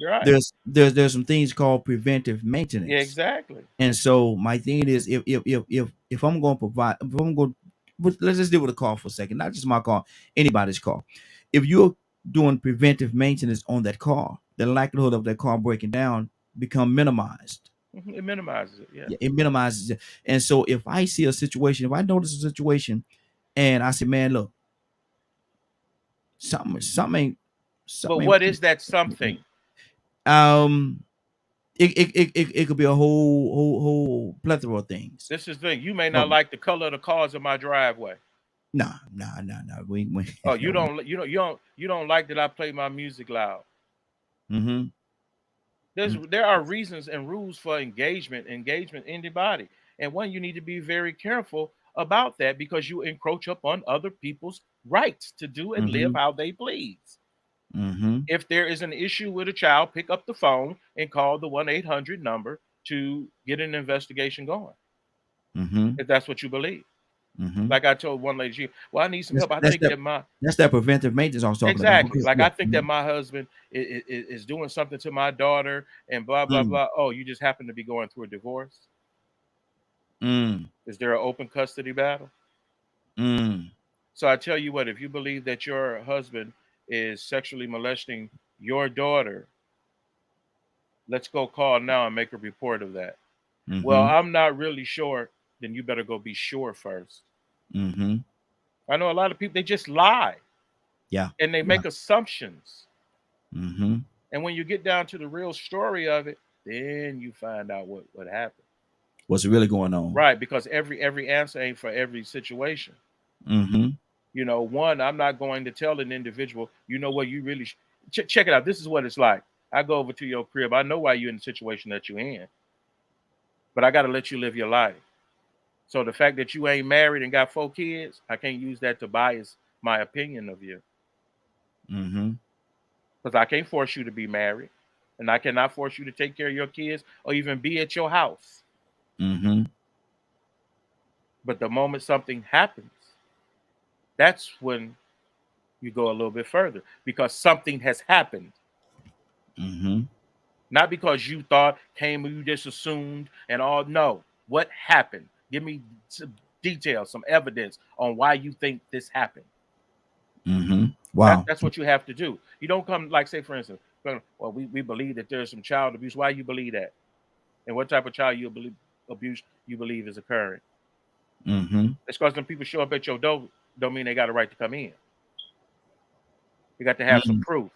right, there's some things called preventive maintenance. Yeah, exactly. And so my thing is, if I'm going to provide, if I'm going, let's just deal with a car for a second, not just my car, anybody's car. If you're doing preventive maintenance on that car, the likelihood of that car breaking down become minimized. It minimizes it. Yeah, it minimizes it. And so if I see a situation, if I notice a situation, and I say, man, look, something. But what is that something? It could be a whole plethora of things. This is the thing. You may not like the color of the cars in my driveway. Nah. We oh, you don't like that I play my music loud. There are reasons and rules for engagement anybody. And one, you need to be very careful about that because you encroach upon other people's rights to do and live how they please. If there is an issue with a child, pick up the phone and call the 1-800 number to get an investigation going. If that's what you believe. Mm-hmm. Like I told one lady, well, I need some That's, help. I that's think that. that my That's that preventive maintenance I was talking about. exactly Okay. like Yeah. I think that my husband is doing something to my daughter and blah blah Mm, blah. Oh, you just happen to be going through a divorce. mm, Is there an open custody battle? mm. So I tell you what, if you believe that your husband is sexually molesting your daughter, let's go call now and make a report of that. Well, Mm-hmm. I'm not really sure. Then you better go be sure first. Mm-hmm. I know a lot of people, they just lie Yeah. and they Yeah. make assumptions. Mm-hmm. And when you get down to the real story of it, then you find out what happened. What's really going on? Right, because every answer ain't for every situation. Mm-hmm. You know, one, I'm not going to tell an individual, you know what, you really check it out. This is what it's like. I go over to your crib. I know why you're in the situation that you're in, but I got to let you live your life. So the fact that you ain't married and got 4 kids, I can't use that to bias my opinion of you. Mm-hmm. Because I can't force you to be married, and I cannot force you to take care of your kids or even be at your house. Mm-hmm. But the moment something happens, that's when you go a little bit further because something has happened. Mm-hmm. Not because you thought, you just assumed and all. No, what happened? Give me some details, some evidence on why you think this happened. Mm-hmm. Wow. That's what you have to do. You don't come like, say, for instance, well, we believe that there's some child abuse. Why you believe that? And what type of child abuse you believe is occurring? Mm-hmm. It's because when people show up at your door, don't mean they got a right to come in. You got to have some proof.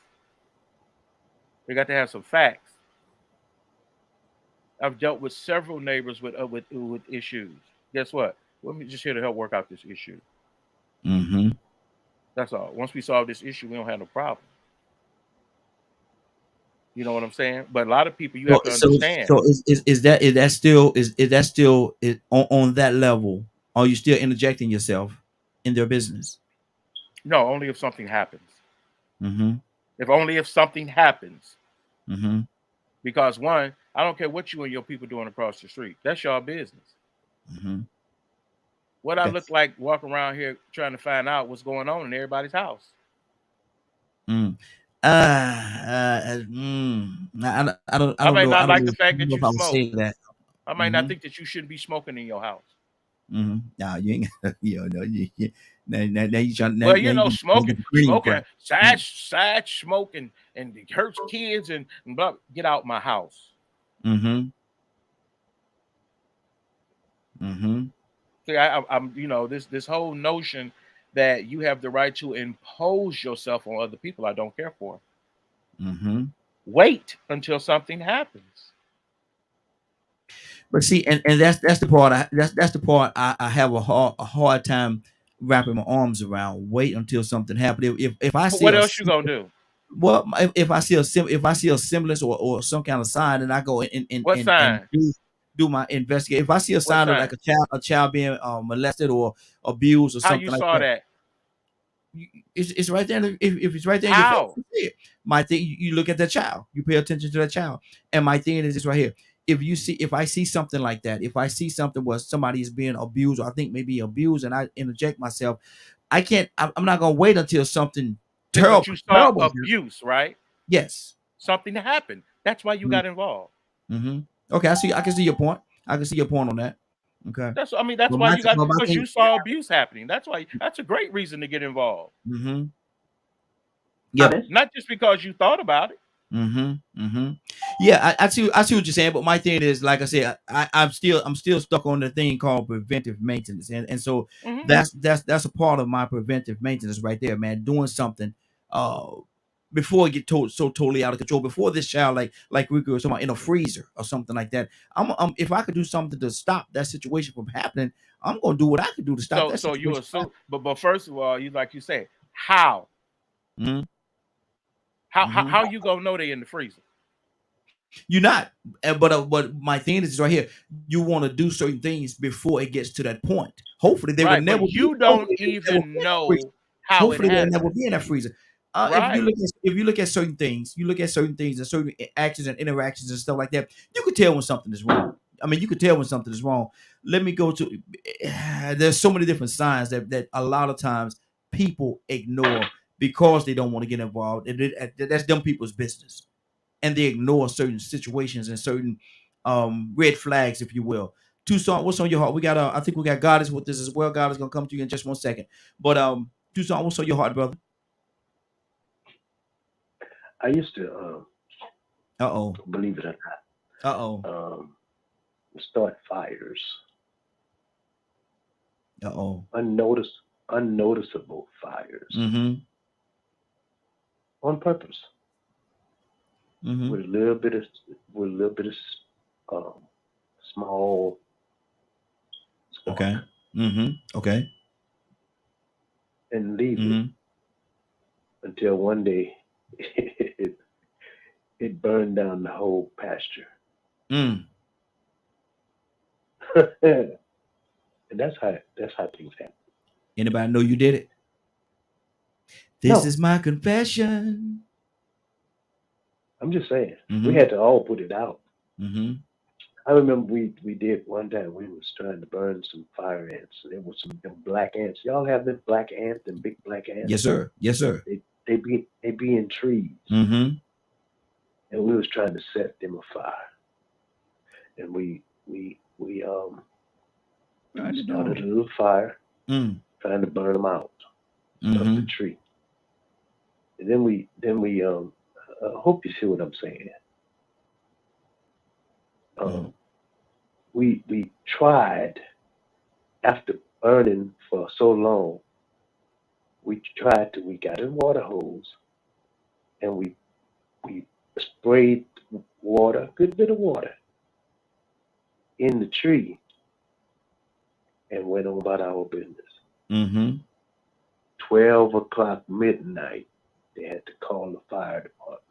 You got to have some facts. I've dealt with several neighbors with issues. Guess what? We're just here to help work out this issue. Mm-hmm. That's all. Once we solve this issue, we don't have no problem. You know what I'm saying? But a lot of people, you have to understand. So is that still on that level? Are you still interjecting yourself in their business? No, only if something happens. Mm-hmm. If something happens. Mm-hmm. Because one, I don't care what you and your people doing across the street. That's your business. Mm-hmm. What I look like walking around here trying to find out what's going on in everybody's house. Mm. I don't may know. not I don't like know the fact that if you I would smoke. say that. I might not think that you shouldn't be smoking in your house. Mm-hmm. Nah, you ain't. You know, now you trying. Well, you know, smoking, side smoking, and it hurts kids and blah. Get out my house. Mm-hmm. Mm-hmm. See, I'm, you know, this whole notion that you have the right to impose yourself on other people, I don't care for. Mm-hmm. Wait until something happens. But see, and that's the part. That's the part I have a hard time wrapping my arms around. Wait until something happens. If I see what else you gonna do? Well, if I see a semblance or some kind of sign, and I go What sign? and do my investigate. If I see a sign of like a child being molested or abused or How something you like saw that, it's right there. If it's right there, how? In your face, my thing, you look at that child, you pay attention to that child, and my thing is this right here. If I see something like that, if I see something where somebody is being abused, or I think maybe abused, and I interject myself, I can't. I'm not gonna wait until something terrible. But you saw abuse, right? Yes. Something happened. That's why you got involved. Mm-hmm. Okay, I can see your point. I can see your point on that. Okay. That's why you got, because you saw abuse happening. That's why. That's a great reason to get involved. Mm-hmm. Yeah. Not just because you thought about it. Mm-hmm. Mm-hmm. Yeah, I see what you're saying, but my thing is, like I said, I'm still stuck on the thing called preventive maintenance, and so that's a part of my preventive maintenance right there, man. Doing something before it get so totally out of control. Before this child, like we were talking about, in a freezer or something like that. If I could do something to stop that situation from happening, I'm gonna do what I could do to stop that. So you assume, but first of all, like you say, how? Mm-hmm. How you gonna know they in the freezer? You're not, but my thing is right here. You want to do certain things before it gets to that point. Hopefully, they will never. You don't even know how. Hopefully, they'll never be in that freezer. Right. If you look at certain things, and certain actions and interactions and stuff like that, you can tell when something is wrong. I mean, you could tell when something is wrong. Let me go to. There's so many different signs that a lot of times people ignore because they don't want to get involved. That's them people's business, and they ignore certain situations and certain red flags, if you will. Tucson, what's on your heart? We got I think we got Goddess with this as well. God is gonna come to you in just 1 second. But Tucson, what's on your heart, brother? I used to, Uh-oh. believe it or Uh-oh. not, start fires, Uh-oh. unnoticeable fires Mm-hmm. on purpose Mm-hmm. with a little bit of um, small spark Okay. Mm-hmm. Okay. and leave it Mm-hmm. until one day it burned down the whole pasture. Mm. And that's how things happen. Anybody know you did it? This No, is my confession. I'm just saying Mm-hmm. we had to all put it out. Mm-hmm. I remember we did one time. We was trying to burn some fire ants. There was them black ants. Y'all have them black ants, them big black ants. Yes, sir. Yes, sir. They be in trees, Mm-hmm. and we was trying to set them afire. And we started a little fire, trying to burn them out of the tree. And then we hope you see what I'm saying. We tried, after burning for so long, we got a water hose, and we sprayed water, a good bit of water, in the tree, and went on about our business. Mm-hmm. 12 o'clock midnight, they had to call the fire department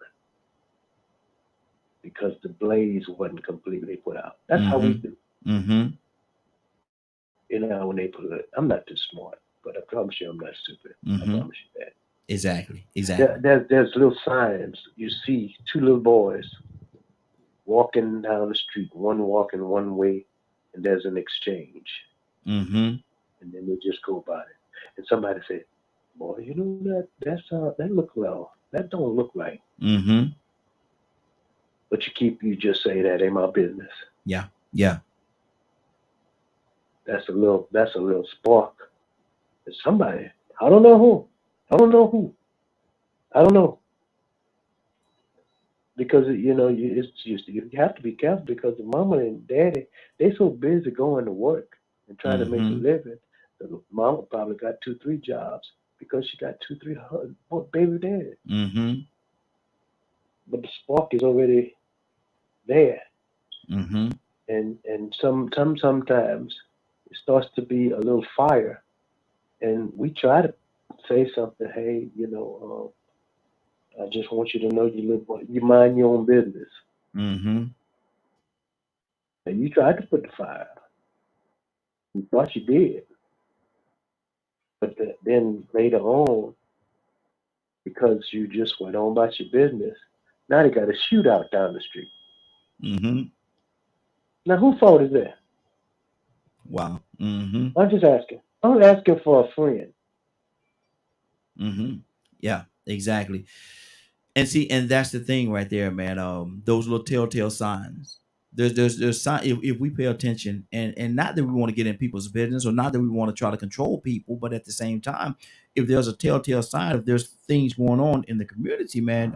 because the blaze wasn't completely put out. That's how we do Mm-hmm. in our neighborhood. I'm not too smart, but I promise you I'm not stupid. I promise you that. Exactly. There's little signs. You see two little boys walking down the street, one walking one way, and there's an exchange. Mm-hmm. And then they just go about it. And somebody said, "Boy, you know that look low. That don't look right." Mm-hmm. But you just say that ain't my business. Yeah. That's a little spark. And somebody, I don't know who. I don't know. Because it's just you have to be careful because the mama and daddy, they so busy going to work and trying to make a living. The mama probably got 2-3 jobs because she got 2-3 baby daddy. Mm-hmm. But the spark is already there. Mm-hmm. And sometimes it starts to be a little fire, and we try to say something. Hey, I just want you to know you mind your own business. Mm-hmm. And you tried to put the fire out. You thought you did, but then later on, because you just went on about your business, now they got a shootout down the street. Mm-hmm. Now, whose fault is that? Wow. Mm-hmm. I'm just asking. I'm asking for a friend. Mm-hmm. Yeah, exactly. And see, and that's the thing right there, man. Those little telltale signs. There's sign if we pay attention, and not that we want to get in people's business or not that we want to try to control people, but at the same time, if there's a telltale sign, if there's things going on in the community, man,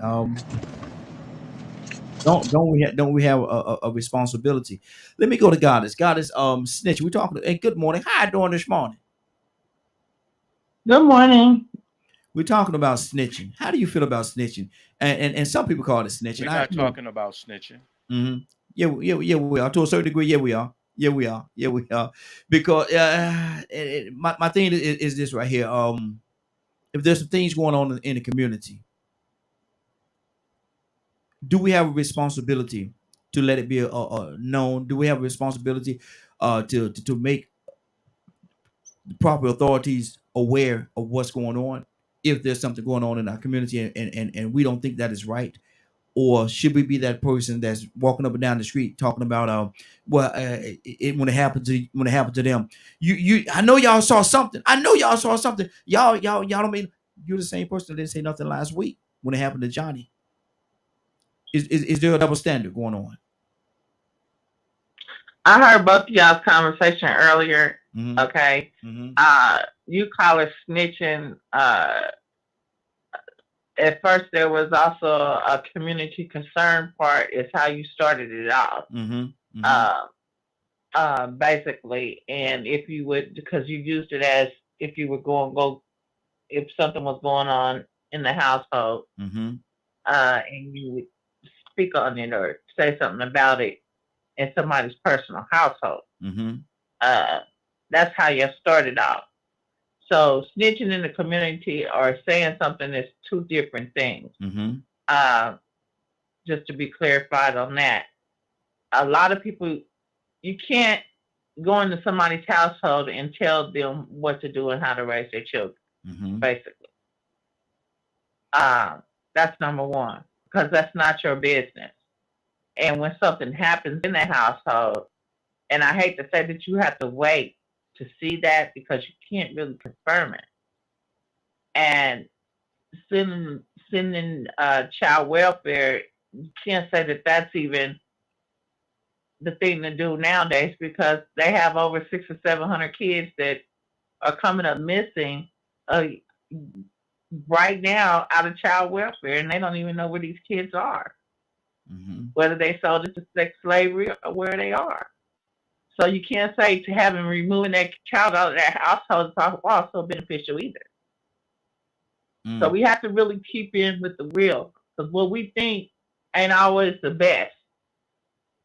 don't we have a responsibility? Let me go to Goddess. Goddess, snitch. We talking. Hey, good morning. How you doing this morning? Good morning. We're talking about snitching. How do you feel about snitching? And some people call it snitching. We're not talking about snitching. Mm-hmm. Yeah, we are to a certain degree. Yeah, we are. Because my thing is this right here. If there's some things going on in the community, do we have a responsibility to let it be known? Do we have a responsibility to make the proper authorities aware of what's going on if there's something going on in our community and we don't think that is right? or should we be that person that's walking up and down the street talking about when it happened to them? I know y'all saw something. I know y'all saw something. Y'all don't mean you're the same person that didn't say nothing last week when it happened to Johnny. Is there a double standard going on? I heard both of y'all's conversation earlier. Mhm. Okay. Mhm. You call it snitching. At first, there was also a community concern part. Is how you started it off. Mhm. Mhm. Basically, and if you would, because you used it as if you were if something was going on in the household, Mhm. and you would speak on it or say something about it in somebody's personal household. Mhm. That's how you started off. So snitching in the community or saying something is two different things. Mhm. Just to be clarified on that. A lot of people, you can't go into somebody's household and tell them what to do and how to raise their children, Mhm. basically. That's number one, because that's not your business. And when something happens in the household, and I hate to say that you have to wait to see that because you can't really confirm it. And sending child welfare, you can't say that that's even the thing to do nowadays because they have over 600 or 700 kids that are coming up missing right now out of child welfare, and they don't even know where these kids are, whether they sold into sex slavery or where they are. So you can't say to having removing that child out of that household is also beneficial either. So we have to really keep in with the real, because what we think ain't always the best.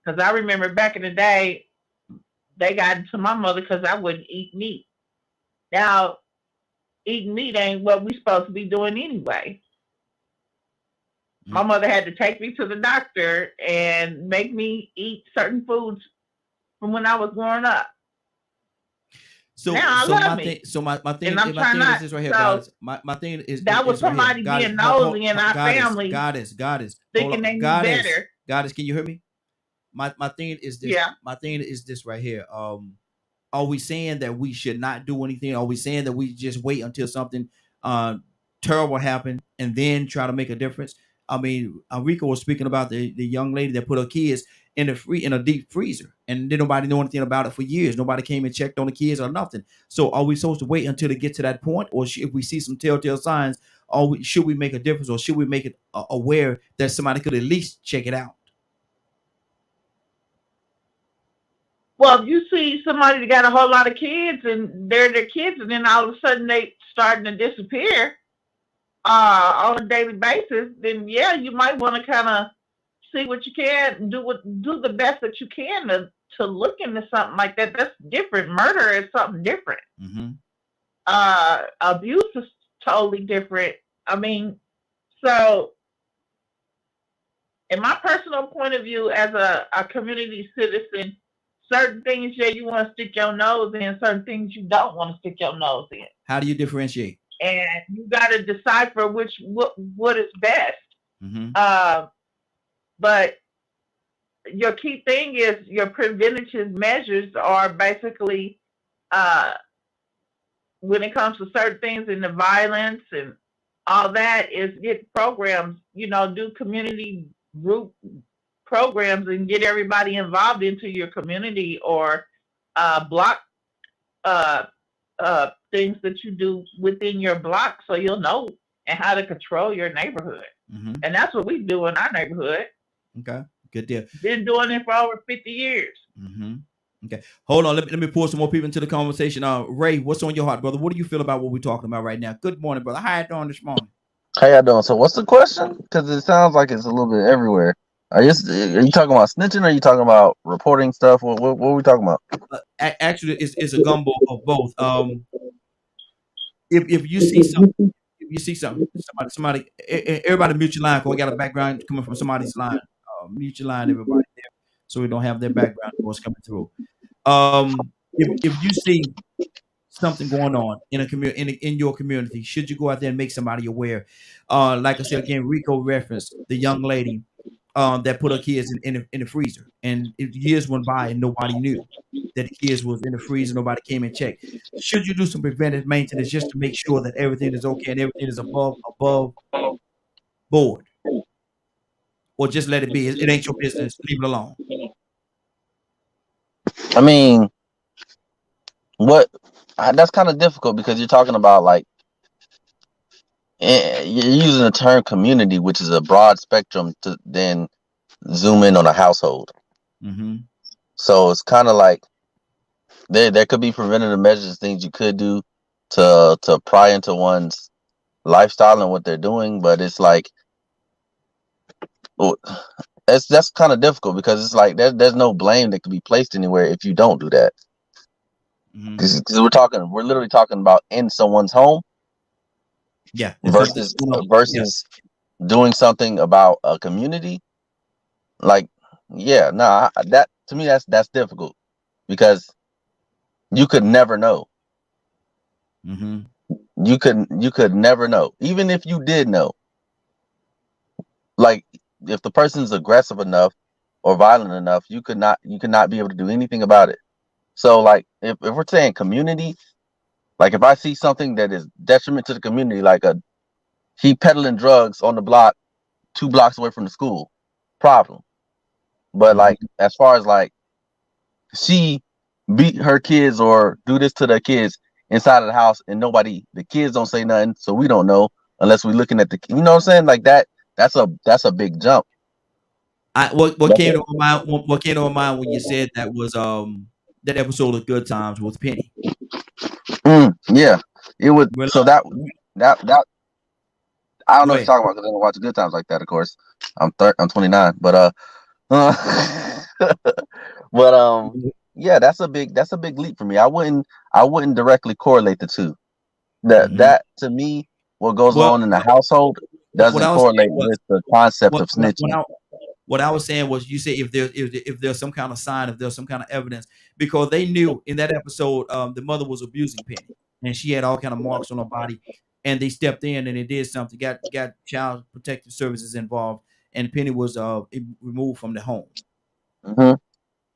Because I remember back in the day, they got into my mother because I wouldn't eat meat. Now, eating meat ain't what we supposed to be doing anyway. My mother had to take me to the doctor and make me eat certain foods from when I was growing up. So, now I so love my me. thing, so my thing, And I'm my trying thing not. is this right here, So guys. My thing is that was is right here. somebody Goddess, being nosy in our Goddess, family, Goddess, hold thinking they on, knew Goddess, better. Goddess, can you hear me? My thing is this. Yeah. My thing is this right here. Are we saying that we should not do anything? Are we saying that we just wait until something terrible happen and then try to make a difference? I mean, Rico was speaking about the young lady that put her kids in a deep freezer, and did nobody know anything about it for years. Nobody came and checked on the kids or nothing. So, are we supposed to wait until they get to that point, or if we see some telltale signs, should we make a difference, or should we make it aware that somebody could at least check it out? Well, if you see somebody that got a whole lot of kids and they're their kids, and then all of a sudden they starting to disappear on a daily basis, then yeah, you might want to kind of see what you can do the best that you can to look into something like that. That's different. Murder is something different. Abuse is totally different. I mean, so in my personal point of view, as a community citizen, certain things you want to stick your nose in, certain things you don't want to stick your nose in. How do you differentiate? And you got to decipher what is best. But your key thing is your preventative measures are basically when it comes to certain things in the violence and all that is get programs, do community group programs and get everybody involved into your community, or block things that you do within your block so you'll know and how to control your neighborhood. And that's what we do in our neighborhood. Okay, good deal. Been doing it for over 50 years. Okay, hold on. Let me pull some more people into the conversation. Ray, what's on your heart, brother? What do you feel about what we're talking about right now? Good morning, brother. How you doing this morning? How y'all doing? So, what's the question? Because it sounds like it's a little bit everywhere. Are you talking about snitching? Or are you talking about reporting stuff? What are we talking about? Actually, it's a gumbo of both. If you see something, somebody, everybody mute your line. Cause we got a background coming from somebody's line. Mute your line, everybody, there, so we don't have their background noise coming through. If you see something going on in a community, in your community, should you go out there and make somebody aware? Like I said again, Rico referenced the young lady that put her kids in the freezer, and years went by and nobody knew that the kids was in the freezer. Nobody came and checked. Should you do some preventive maintenance just to make sure that everything is okay and everything is above board, or just let it be? It ain't your business. Leave it alone. I mean, that's kind of difficult because you're talking about like you're using the term community, which is a broad spectrum, to then zoom in on a household. Mm-hmm. So it's kind of like there could be preventative measures, things you could do to pry into one's lifestyle and what they're doing, but it's like that's kind of difficult because it's like there's no blame that can be placed anywhere if you don't do that. Because we're literally talking about in someone's home, versus doing something about a community. Like, that to me that's difficult because you could never know. Mm-hmm. You could never know, even if you did know. Like, if the person's aggressive enough or violent enough, you could not be able to do anything about it. So, like, if we're saying community, like if I see something that is detriment to the community, like he peddling drugs on the block 2 blocks away from the school, problem. But like, as far as like she beat her kids or do this to their kids inside of the house and the kids don't say nothing, so we don't know unless we're looking at you know what I'm saying? Like that's a big jump. What came to my mind? What came to my mind when you said that was that episode of Good Times with Penny. Yeah, it would. So that I don't know what you're talking about because I don't watch Good Times like that. Of course, I'm 29, but yeah, that's a big leap for me. I wouldn't directly correlate the two. That to me, what goes on in the household doesn't correlate with the concept of snitching. What I was saying was, you say if there's some kind of sign, if there's some kind of evidence, because they knew in that episode the mother was abusing Penny and she had all kind of marks on her body, and they stepped in and they did something, got child protective services involved, and Penny was removed from the home.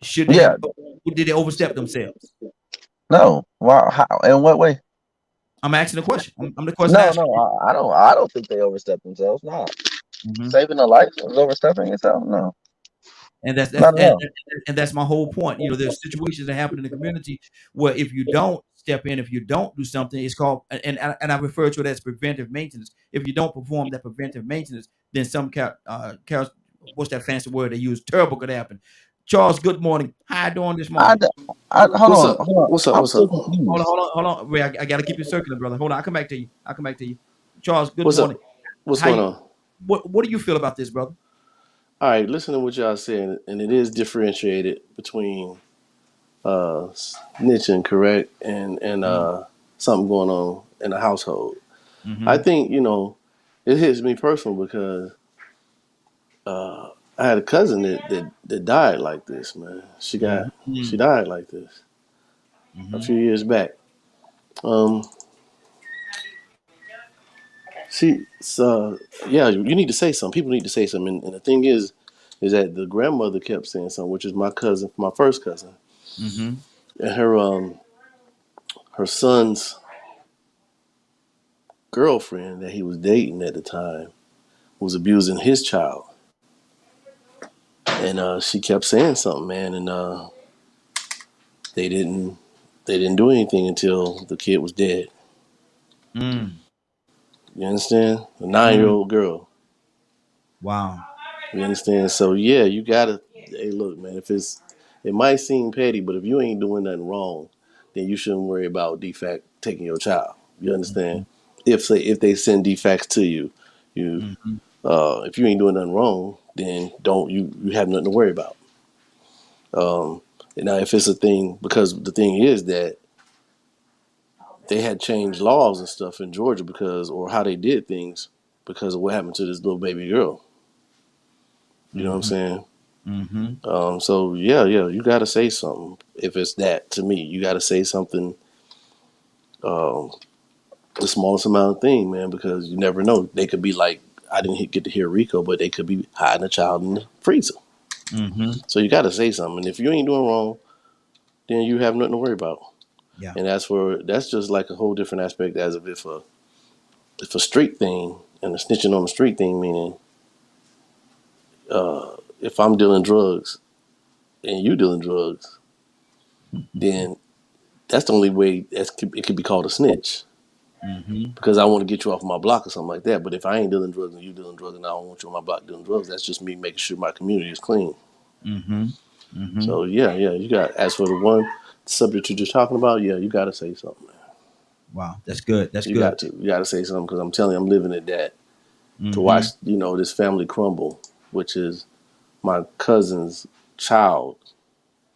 Should they did they overstep themselves? No. Wow. How? In what way? I'm asking the question. I'm the question. No. I don't think they overstepped themselves. No. Saving a life is overstepping yourself. No. And that's my whole point. You know, there's situations that happen in the community where if you don't step in, if you don't do something, it's called, and I refer to it as preventive maintenance. If you don't perform that preventive maintenance, then some what's that fancy word they use? Terrible could happen. Charles, good morning. How you doing this morning? What's up? Hold on. Ray, I got to keep you circling, brother. Hold on. I'll come back to you. Charles, good morning. What's going on? What do you feel about this, brother? All right, listen to what y'all saying, and it is differentiated between snitching, correct, and something going on in the household. I think, it hits me personal because I had a cousin that died like this, man. She died like this a few years back. You need to say something. People need to say something. And the thing is that the grandmother kept saying something, which is my first cousin. And her son's girlfriend that he was dating at the time was abusing his child. And she kept saying something, man, and they didn't do anything until the kid was dead. You understand? A 9-year-old girl. Wow. You understand? So yeah, you gotta. Hey, look, man. It might seem petty, but if you ain't doing nothing wrong, then you shouldn't worry about DFAC taking your child. You understand? If they send DFACs to you, if you ain't doing nothing wrong, then you have nothing to worry about. Now, if it's a thing, because the thing is that they had changed laws and stuff in Georgia or how they did things because of what happened to this little baby girl. You know what I'm saying? So yeah, you got to say something. If it's that, to me, you got to say something. The smallest amount of thing, man, because you never know. They could be like I didn't get to hear RICO, but they could be hiding a child in the freezer. Mm-hmm. So you got to say something. And if you ain't doing wrong, then you have nothing to worry about. Yeah. And that's just like a whole different aspect as if a street thing and a snitching on the street thing, meaning if I'm dealing drugs and you dealing drugs, then that's the only way it could be called a snitch. Mm-hmm. Because I want to get you off my block or something like that. But if I ain't dealing drugs and you dealing drugs and I don't want you on my block dealing drugs, that's just me making sure my community is clean. Mm-hmm. Mm-hmm. So yeah, you got. As for the subject you're just talking about, yeah, you got to say something. Wow, that's good. That's you good. You got to say something because I'm telling you, I'm living at that. Mm-hmm. To watch, this family crumble, which is my cousin's child.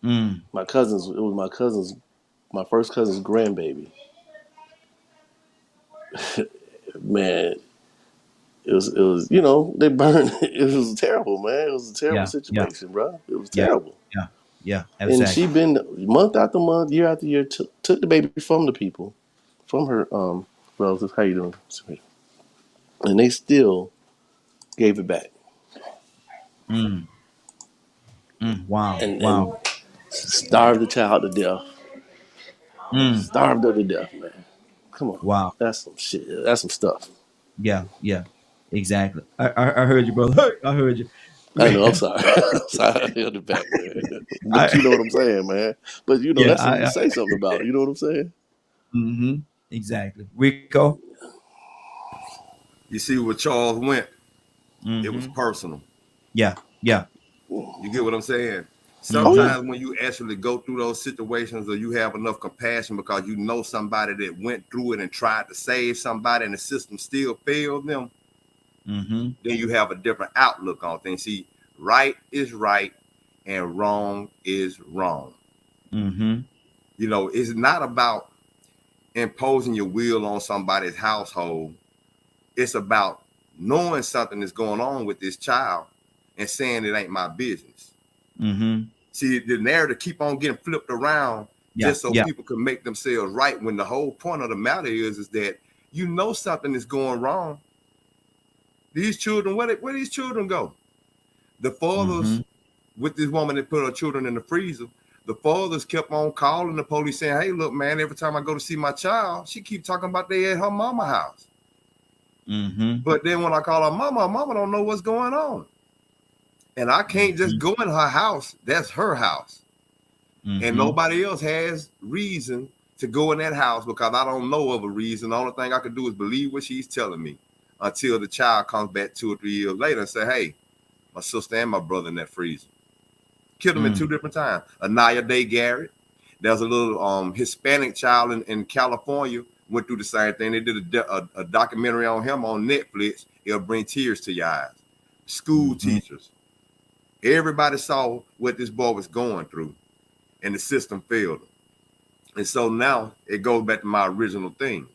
Mm. It was my first cousin's grandbaby. Man, it was they burned. It was terrible, man. It was a terrible situation, bro. It was terrible. Yeah. Exactly. And she been month after month, year after year, took the baby from the people, from her relatives. How you doing? And they still gave it back. Wow. And starved the child to death. Starved her to death, man. Come on. Wow. That's some shit. That's some stuff. Yeah. Exactly. I heard you, brother. I heard you. I know. I'm sorry. I'm sorry. I held it back, man. But you know what I'm saying, man. But that's something to say something about. You know what I'm saying? Mm-hmm. Exactly. Rico. You see where Charles went? Mm-hmm. It was personal. Yeah. You get what I'm saying? Sometimes when you actually go through those situations or you have enough compassion because you know somebody that went through it and tried to save somebody and the system still failed them, then you have a different outlook on things. See, right is right and wrong is wrong. It's not about imposing your will on somebody's household. It's about knowing something is going on with this child and saying it ain't my business. See, the narrative keep on getting flipped around just so people can make themselves right, when the whole point of the matter is that something is going wrong. These children, where these children go? The fathers with this woman that put her children in the freezer, the fathers kept on calling the police saying, hey, look, man, every time I go to see my child, she keep talking about they at her mama house. But then when I call her mama don't know what's going on. And I can't just go in her house. That's her house. And nobody else has reason to go in that house because I don't know of a reason. The only thing I can do is believe what she's telling me until the child comes back 2 or 3 years later and say, hey, my sister and my brother in that freezer. Killed them in 2 different times. Anaya Day Garrett. There's a little Hispanic child in California went through the same thing. They did a documentary on him on Netflix. It'll bring tears to your eyes. School teachers. Everybody saw what this boy was going through, and the system failed him. And so now it goes back to my original thing.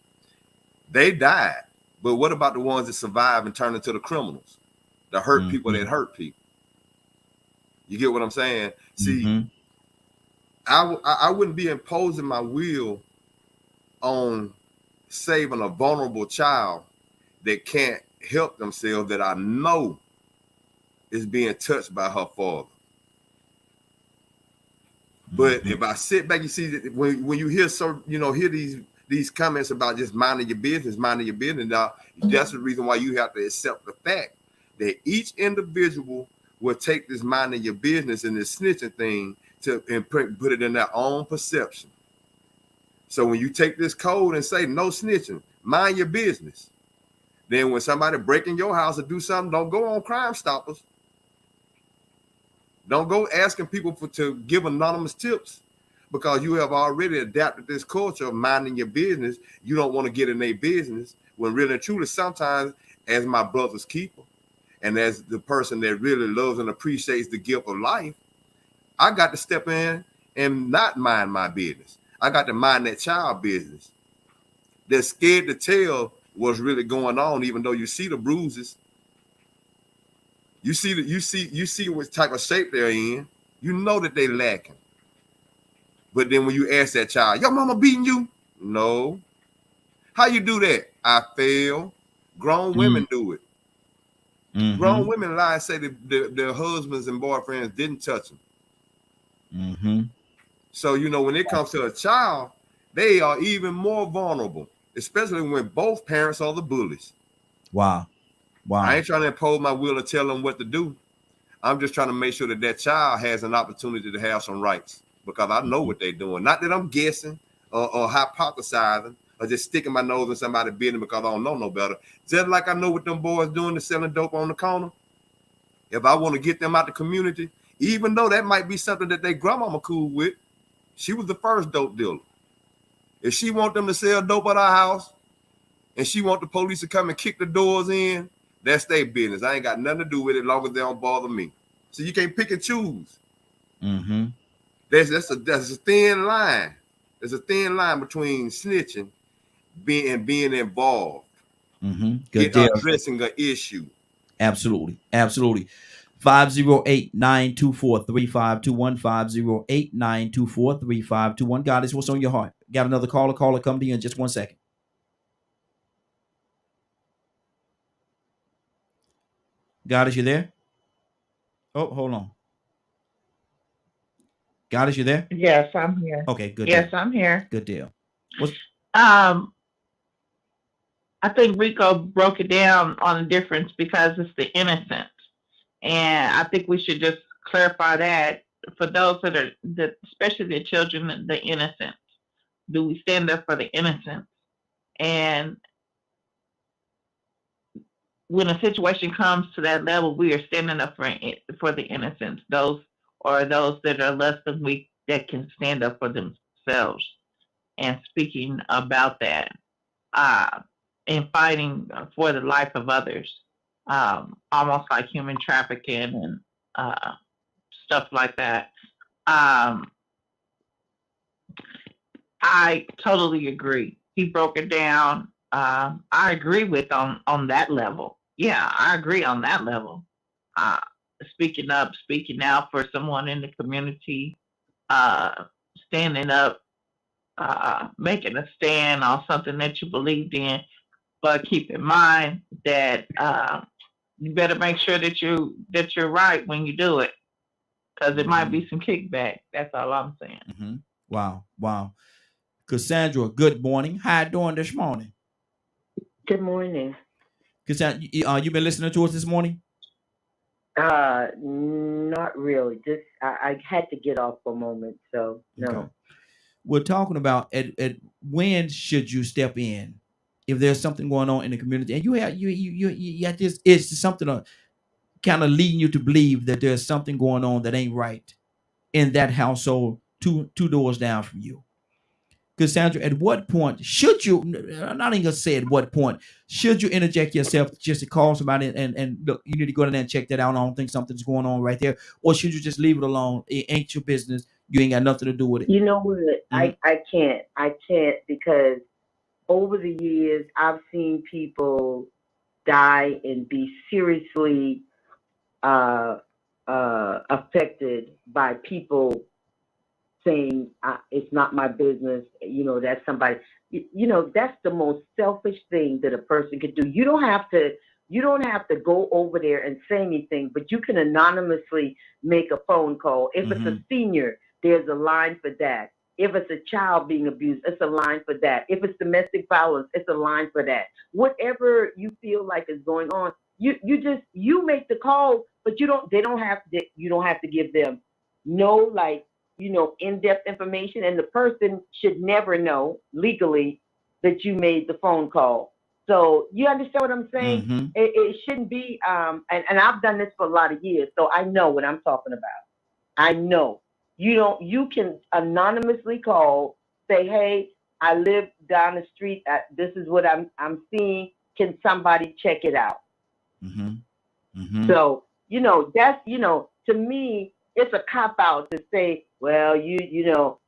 They died, but what about the ones that survived and turned into the criminals? The hurt people that hurt people. You get what I'm saying? See, I wouldn't be imposing my will on saving a vulnerable child that can't help themselves, that I know is being touched by her father. But if I sit back, you see that when you hear hear these comments about just minding your business, now that's the reason why you have to accept the fact that each individual will take this minding your business and this snitching thing and put it in their own perception. So when you take this code and say no snitching, mind your business, then when somebody break in your house or do something, don't go on Crime Stoppers. Don't go asking people to give anonymous tips because you have already adapted this culture of minding your business. You don't want to get in their business when really and truly sometimes, as my brother's keeper and as the person that really loves and appreciates the gift of life, I got to step in and not mind my business. I got to mind that child business. They're scared to tell what's really going on, even though you see the bruises. You see what type of shape they're in. You know that they lacking. But then when you ask that child, your mama beating you? No. How you do that? I fail. Grown women do it. Grown women lie and say that their husbands and boyfriends didn't touch them. So, you know, when it comes to a child, they are even more vulnerable, especially when both parents are the bullies. Wow. I ain't trying to impose my will or tell them what to do. I'm just trying to make sure that that child has an opportunity to have some rights, because I know what they're doing. Not that I'm guessing or hypothesizing or just sticking my nose in somebody's business because I don't know no better. Just like I know what them boys doing to selling dope on the corner. If I want to get them out the community, even though that might be something that their grandmama cool with, she was the first dope dealer. If she want them to sell dope at our house and she want the police to come and kick the doors in, that's their business. I ain't got nothing to do with it as long as they don't bother me. So you can't pick and choose. That's a thin line. There's a thin line between snitching and being involved. Addressing an issue. Absolutely. 508-924-3521. 508-924-3521. Goddess, what's on your heart? Got another caller come to you in just 1 second. Goddess, you there? Oh, hold on. Goddess, you there? Yes, I'm here. Okay, good. Yes, deal. I'm here. Good deal. I think Rico broke it down on the difference because it's the innocent. And I think we should just clarify that for those that are, especially the children, the innocent. Do we stand up for the innocent? And when a situation comes to that level, we are standing up for the innocents, those that are less than weak that can stand up for themselves and speaking about that. And fighting for the life of others, almost like human trafficking and stuff like that. I totally agree. He broke it down. I agree with on that level. Yeah, I agree on that level. Speaking up, speaking out for someone in the community, standing up, making a stand on something that you believed in. But keep in mind that you better make sure that you're right when you do it, because it might be some kickback. That's all I'm saying. Wow. Cassandra, good morning. How you doing this morning? Good morning. Cassandra, you been listening to us this morning? Not really. Just I had to get off for a moment, so no. Okay. We're talking about at when should you step in if there's something going on in the community, and you have this, it's something kind of leading you to believe that there's something going on that ain't right in that household two doors down from you. Cassandra, at what point should you, I'm not even gonna say at what point, should you interject yourself just to call somebody and look, you need to go in there and check that out. I don't think something's going on right there. Or should you just leave it alone? It ain't your business. You ain't got nothing to do with it. You know what? I can't because over the years I've seen people die and be seriously affected by people saying it's not my business. You know, that's somebody. You know, that's the most selfish thing that a person could do. You don't have to go over there and say anything, but you can anonymously make a phone call. If it's a senior, there's a line for that. If it's a child being abused, it's a line for that. If it's domestic violence, it's a line for that. Whatever you feel like is going on, you make the call, but you don't have to give them no in-depth information, and the person should never know legally that you made the phone call. So you understand what I'm saying? It shouldn't be and I've done this for a lot of years, so I know what I'm talking about. I know. You can anonymously call, say, hey, I live down the street. This is what I'm seeing. Can somebody check it out? So, that's, to me, it's a cop-out to say, well,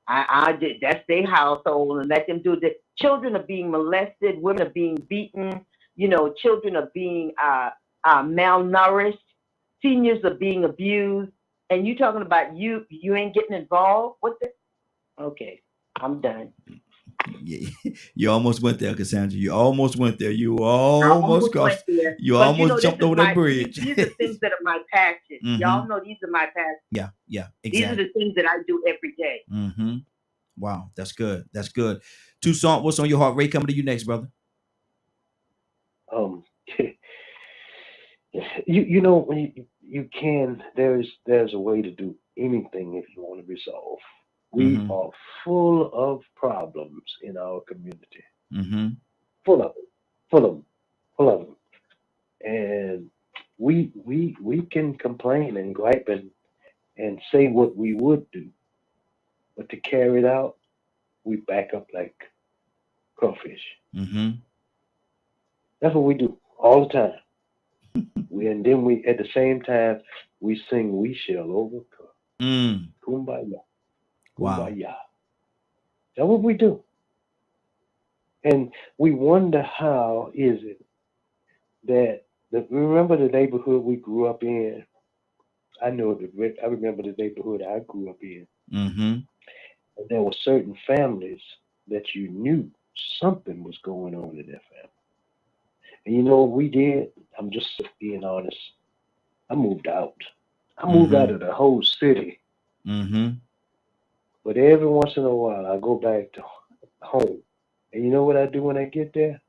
I did, that's their household and let them do it. Children are being molested. Women are being beaten. Children are being malnourished. Seniors are being abused. And you talking about you ain't getting involved? Okay, I'm done. You almost went there, Cassandra. You almost went there. You I almost almost went crossed. there. You But you know, almost this jumped is over that bridge. these are things that are my passion. Mhm. Y'all know these are my passions. Yeah, These are exactly. the things that I do every day. Mm-hmm. Wow, that's good. That's good. Toussaint, what's on your heart? Ray, coming to you next, brother. You know, you can. There's a way to do anything if you want to resolve. We Mhm. are full of problems in our community. Mm-hmm. Full of them. Full of them. Full of them. And we can complain and gripe and say what we would do, but to carry it out, we back up like crawfish. Mm-hmm. That's what we do all the time. And then we, at the same time, we sing "We Shall Overcome." Mm. Kumbaya, Wow. kumbaya. That's what we do. And we wonder how is it that remember the neighborhood we grew up in. I remember the neighborhood I grew up in. Mm-hmm. And there were certain families that you knew something was going on in their family. And you know what we did? I'm just being honest. I moved out. I moved out of the whole city. Mm-hmm. But every once in a while, I go back to home. And you know what I do when I get there?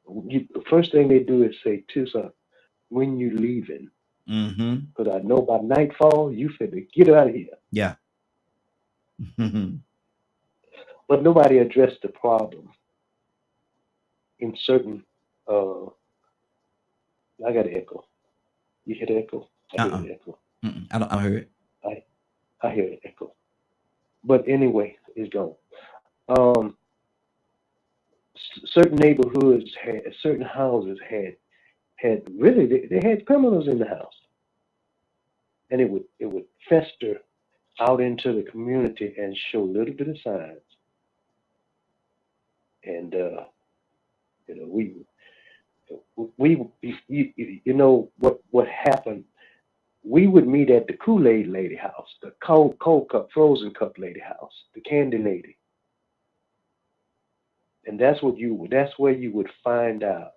The first thing they do is say, "Toussaint, when you leaving?" Mm-hmm. Because I know by nightfall, you finna get out of here. Yeah. But nobody addressed the problem in certain. I got an echo. You hear the echo? I hear the echo. I heard it. I hear the echo. But anyway, it's gone. Certain neighborhoods certain houses had really they had criminals in the house, and it would fester out into the community and show a little bit of signs. And you know you know what happened. We would meet at the Kool-Aid lady house, the cold cup, frozen cup lady house, the candy lady. And that's where you would find out.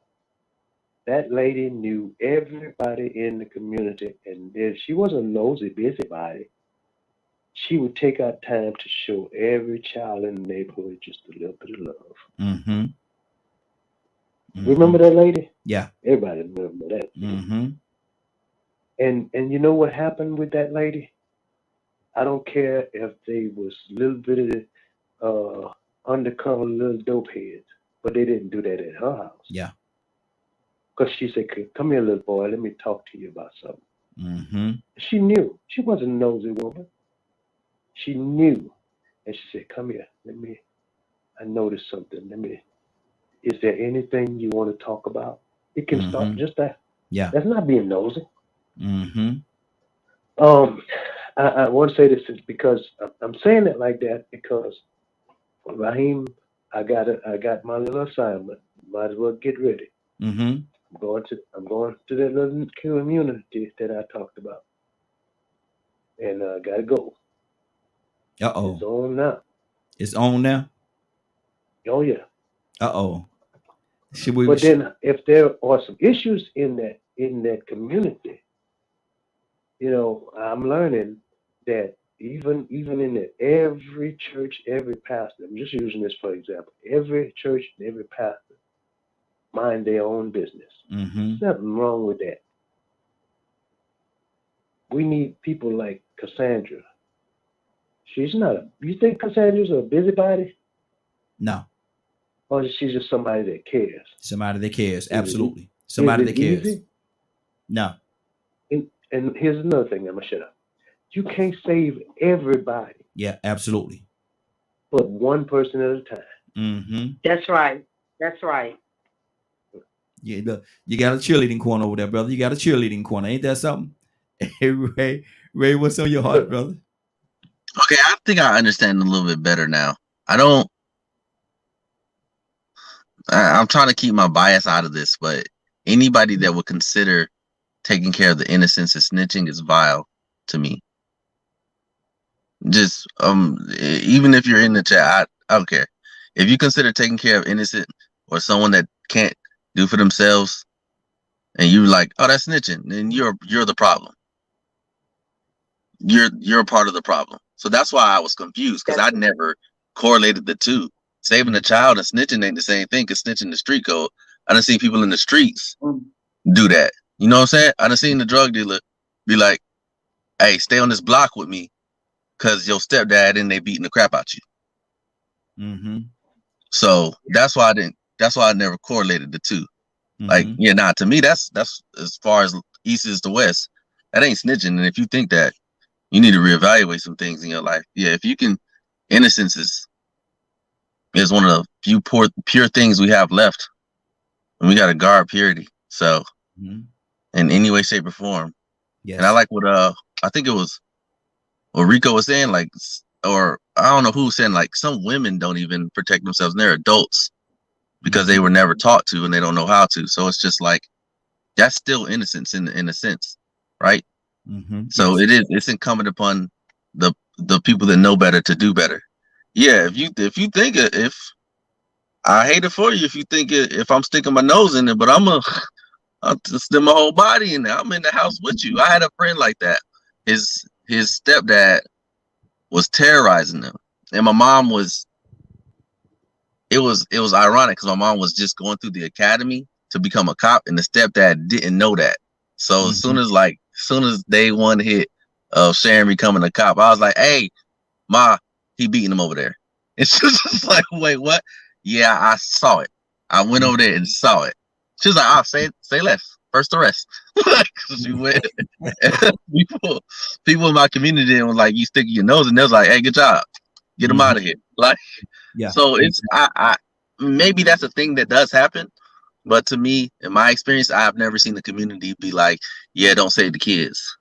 That lady knew everybody in the community, and if she wasn't a nosy busybody, she would take out time to show every child in the neighborhood just a little bit of love. Mm-hmm. Mm-hmm. Remember that lady? Yeah. Everybody remember that. Mm-hmm. And you know what happened with that lady? I don't care if they was a little bit of undercover little dope heads, but they didn't do that at her house. Yeah. Because she said, "Come here, little boy, let me talk to you about something." Mm-hmm. She knew. She wasn't a nosy woman. She knew. And she said, "Come here, I noticed something. Is there anything you want to talk about?" It can start just that. Yeah. That's not being nosy. Mm-hmm. I want to say this is because I'm saying it like that because Raheem, I got my little assignment. Might as well get ready. Mm-hmm. I'm going to that little community that I talked about, and I gotta go. Uh-oh. It's on now. It's on now. Oh yeah. Uh-oh. But then, if there are some issues in that community, you know, I'm learning that even in every church, every pastor. I'm just using this for example. Every church, every pastor mind their own business. Mm-hmm. There's nothing wrong with that. We need people like Cassandra. She's not. You think Cassandra's a busybody? No. Or she's just somebody that cares? Somebody that cares. Absolutely. Somebody that cares. Easy? No. And here's another thing. I'm gonna shut up. You can't save everybody. Yeah, absolutely. But one person at a time. Mm-hmm. That's right. That's right. Yeah, look, you got a cheerleading corner over there, brother. You got a cheerleading corner. Ain't that something? Hey, Ray, what's on your heart, brother? Okay, I think I understand a little bit better now. I'm trying to keep my bias out of this, but anybody that would consider taking care of the innocents and snitching is vile to me. Just even if you're in the chat, I don't care. if you consider taking care of innocent or someone that can't do for themselves, and you like, oh, that's snitching, then you're the problem. You're a part of the problem. So that's why I was confused, because I never correlated the two. Saving a child and snitching ain't the same thing, because snitching the street code. I done seen people in the streets do that. You know what I'm saying? I done seen the drug dealer be like, hey, stay on this block with me, because your stepdad and they beating the crap out you. So that's why I never correlated the two. Like, to me, that's as far as east is to west. That ain't snitching. And if you think that, you need to reevaluate some things in your life. Yeah, if you can, innocence is one of the few pure things we have left, and we got to guard purity. So, in any way, shape, or form. Yes. And I like what I think it was what Rico was saying, like, or I don't know who was saying, like, some women don't even protect themselves, and they're adults because they were never taught to, and they don't know how to. So it's just like, that's still innocence in a sense, right? So it's incumbent upon the people that know better to do better. Yeah, if you think if I hate it for you, if you think if I'm sticking my nose in it, but I'll stick my whole body in there. I'm in the house with you. I had a friend like that. His stepdad was terrorizing them, and my mom was. It was ironic because my mom was just going through the academy to become a cop, and the stepdad didn't know that. So as soon as day one hit of Sharon becoming a cop, I was like, "Hey, Ma, he beating him over there." And she was just like, "Wait, what?" Yeah, I saw it. I went over there and saw it. She was like, "Oh, say less. First arrest." She went. People in my community was like, "You stick your nose," and they was like, "Hey, good job. Get him out of here." Like, so it's I maybe that's a thing that does happen. But to me, in my experience, I've never seen the community be like, "Yeah, don't save the kids."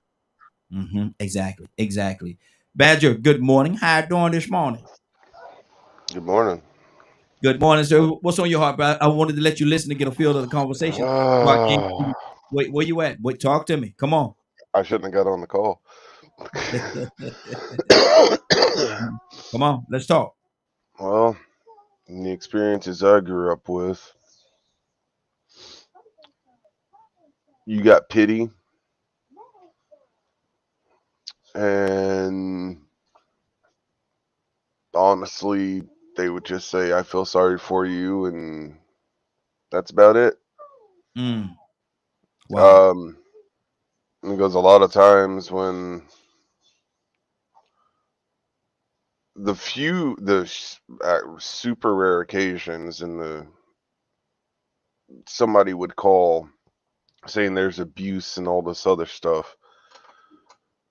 Exactly. Badger, good morning. How you doing this morning? Good morning. Good morning, sir. What's on your heart, bro? I wanted to let you listen to get a feel of the conversation. Wait, where you at? Wait, talk to me. Come on. I shouldn't have got on the call. Come on, let's talk. Well, in the experiences I grew up with, you got pity, and honestly, they would just say, "I feel sorry for you," and that's about it. Wow. Because a lot of times when the super rare occasions in somebody would call saying there's abuse and all this other stuff.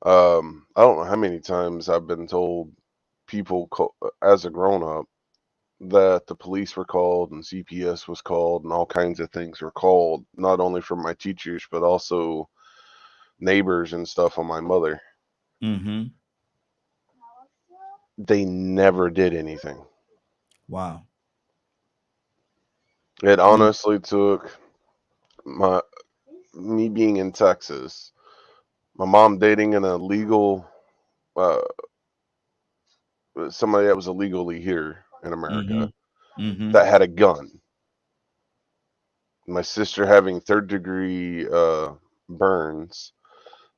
I don't know how many times I've been told as a grown up that the police were called and CPS was called and all kinds of things were called, not only from my teachers but also neighbors and stuff on my mother. They never did anything. Wow. It honestly took me being in Texas, my mom dating an illegal somebody that was illegally here in America that had a gun. My sister having third-degree burns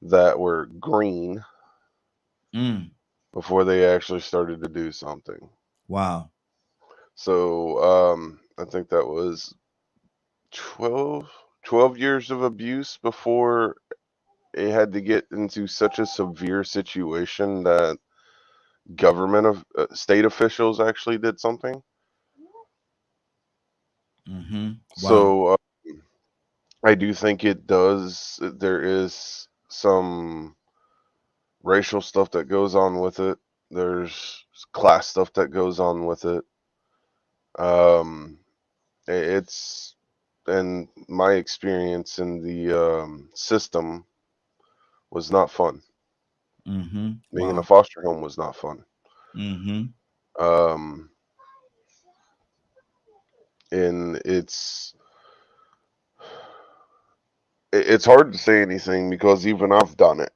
that were green before they actually started to do something. Wow. So I think that was 12 years of abuse before it had to get into such a severe situation that government of state officials actually did something. Wow. So I do think there is some racial stuff that goes on with it. There's class stuff that goes on with it. It's, and my experience in the system was not fun. Being in a foster home was not fun. And it's hard to say anything because even I've done it.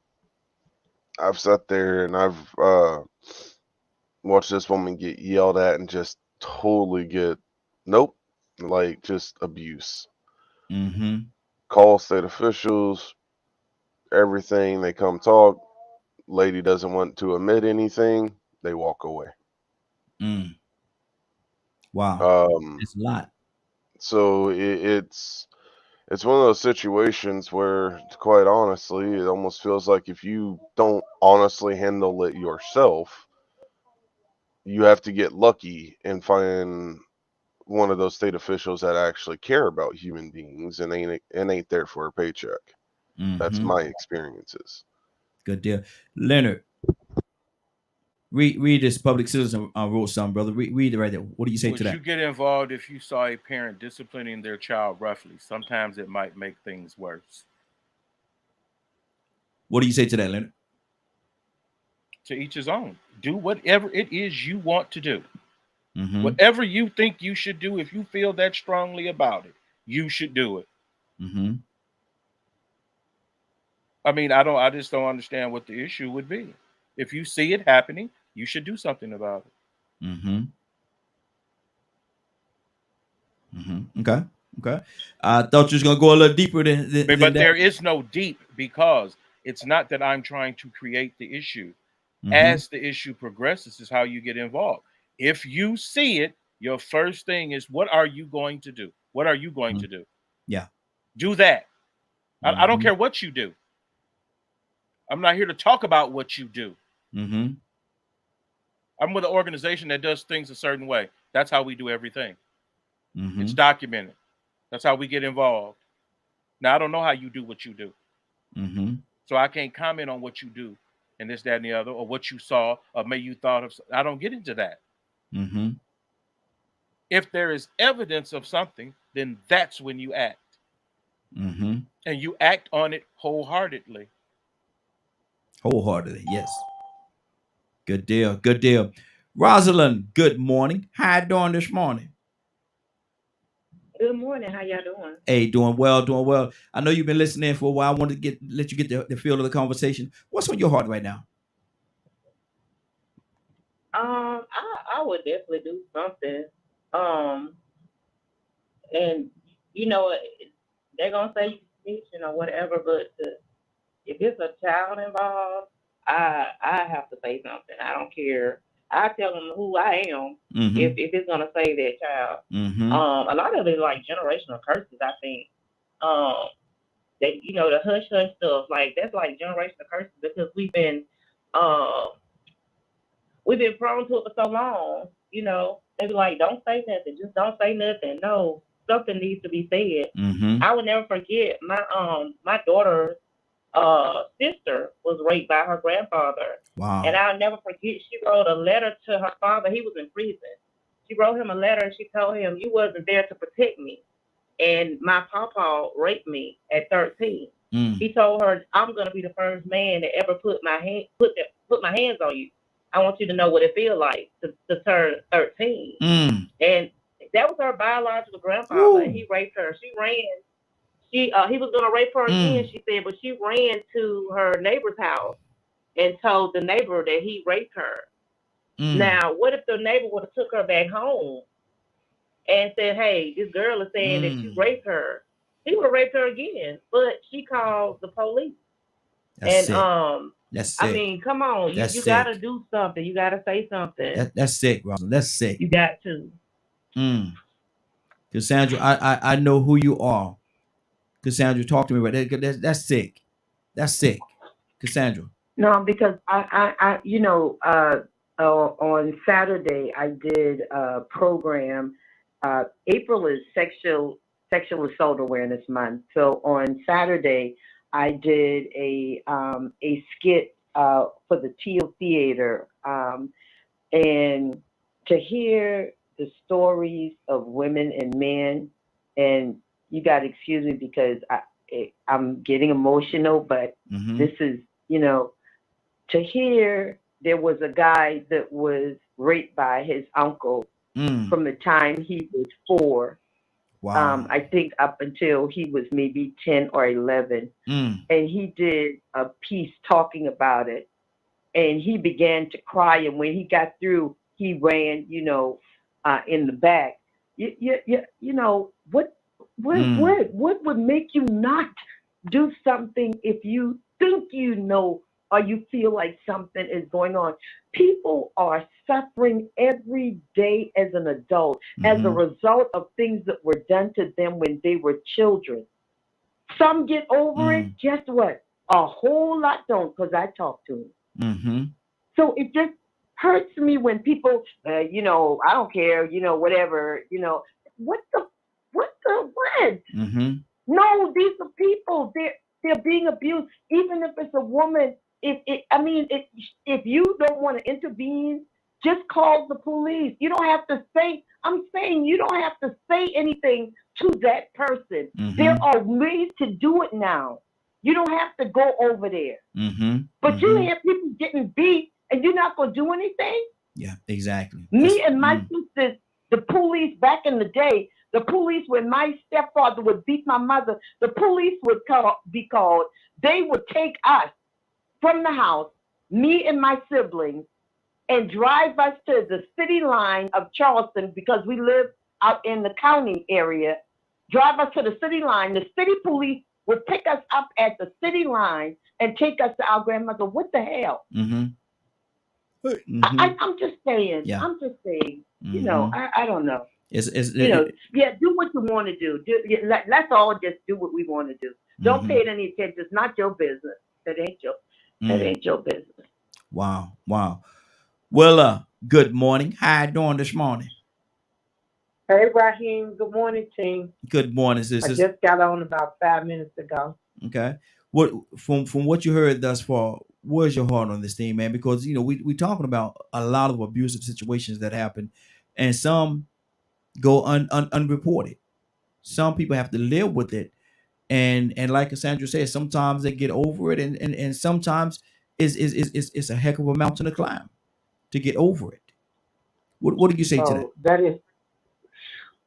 I've sat there and I've watched this woman get yelled at and just totally get nope, like just abuse. Mm-hmm. Call state officials, everything. They come talk. Lady doesn't want to admit anything. They walk away. Mm. Wow. Um, It's a lot. so it's one of those situations where, quite honestly, it almost feels like if you don't honestly handle it yourself, you have to get lucky and find one of those state officials that actually care about human beings and ain't there for a paycheck. That's Mm-hmm. my experiences. Good deal. Leonard, read this public citizen wrote something, brother. Read it right there. What do you say Would to that? you get involved if you saw a parent disciplining their child roughly? Sometimes it might make things worse. What do you say to that, Leonard? To each his own. Do whatever it is you want to do. Mm-hmm. Whatever you think you should do, if you feel that strongly about it, you should do it. Mm-hmm. I mean, I just don't understand what the issue would be. If you see it happening, you should do something about it. Mm-hmm. Mm-hmm. Okay. I thought you was gonna go a little deeper than But that. there is no deep, because it's not that I'm trying to create the issue. Mm-hmm. As the issue progresses is how you get involved. If you see it, your first thing is, what are you going to do? What are you going to do? Yeah. Do that. Mm-hmm. I don't care what you do. I'm not here to talk about what you do. Mm-hmm. I'm with an organization that does things a certain way. That's how we do everything. Mm-hmm. It's documented. That's how we get involved. Now, I don't know how you do what you do. Mm-hmm. So I can't comment on what you do and this, that, and the other, or what you saw, or maybe you thought of. I don't get into that. Mm-hmm. If there is evidence of something, then that's when you act. Mm-hmm. And you act on it wholeheartedly. Wholeheartedly, yes. Good deal. Good deal. Rosalind, good morning. How you doing this morning? Good morning. How y'all doing? Hey, doing well, doing well. I know you've been listening for a while. I wanted to let you get the feel of the conversation. What's on your heart right now? I would definitely do something. And you know, they're gonna say you snitching or whatever, but if it's a child involved, I have to say something. I don't care. I tell them who I am if it's gonna save that child. Mm-hmm. A lot of it is like generational curses. I think that the hush hush stuff, like that's like generational curses, because we've been prone to it for so long. They be like, don't say nothing, just don't say nothing. No, something needs to be said. Mm-hmm. I would never forget my daughter's sister was raped by her grandfather. Wow. And I'll never forget, she wrote a letter to her father. He was in prison. She wrote him a letter and she told him, you wasn't there to protect me. And my papa raped me at 13. He told her, I'm gonna be the first man to ever put my hands on you. I want you to know what it feels like to turn 13. And that was her biological grandfather. And he raped her. She ran. He was gonna rape her again, she said, but she ran to her neighbor's house and told the neighbor that he raped her. Now, what if the neighbor would have took her back home and said, hey, this girl is saying that you raped her? He would have raped her again, but she called the police. That's sick. That's sick. I mean, come on, you gotta do something. You gotta say something. That's sick, Rosalind. That's sick. You got to. Cassandra, I know who you are. Cassandra, talk to me about that. That's sick. That's sick. Cassandra. No, because I on Saturday I did a program. April is sexual assault awareness month. So on Saturday I did a skit for the Teal Theater, and to hear the stories of women and men, and you got to excuse me because I'm getting emotional, but this is, to hear there was a guy that was raped by his uncle from the time he was 4. Wow. I think up until he was maybe 10 or 11. And he did a piece talking about it. And he began to cry. And when he got through, he ran, in the back. You know what would make you not do something if you think you know or you feel like something is going on? People are suffering every day as an adult as a result of things that were done to them when they were children. Some get over it. Guess what? A whole lot don't, because I talk to them. So it just hurts me when people, you know, I don't care, you know, whatever, you know, what? No, these are people. They're being abused. Even if it's a woman, if you don't want to intervene, just call the police. You don't have to say. I'm saying you don't have to say anything to that person. There are ways to do it now. You don't have to go over there. But you hear people getting beat, and you're not going to do anything. Yeah, exactly. Me and my sisters, the police back in the day, the police, when my stepfather would beat my mother, the police would be called. They would take us from the house, me and my siblings, and drive us to the city line of Charleston, because we live out in the county area. Drive us to the city line. The city police would pick us up at the city line and take us to our grandmother. What the hell? I'm just saying. Yeah. I'm just saying. You know, I don't know. It's Do what you want to do. Let's all just do what we want to do. Don't pay it any attention. It's not your business. That ain't your business. Wow. Well, good morning. How you doing this morning? Hey, Raheem. Good morning, team. Good morning, I sisters. just got on about 5 minutes ago. Okay. What from what you heard thus far, where's your heart on this thing, man? Because you know we talking about a lot of abusive situations that happen, and some go unreported. Some people have to live with it, and like Cassandra said, sometimes they get over it, and sometimes it's a heck of a mountain to climb to get over it. What do you say to that? So that is,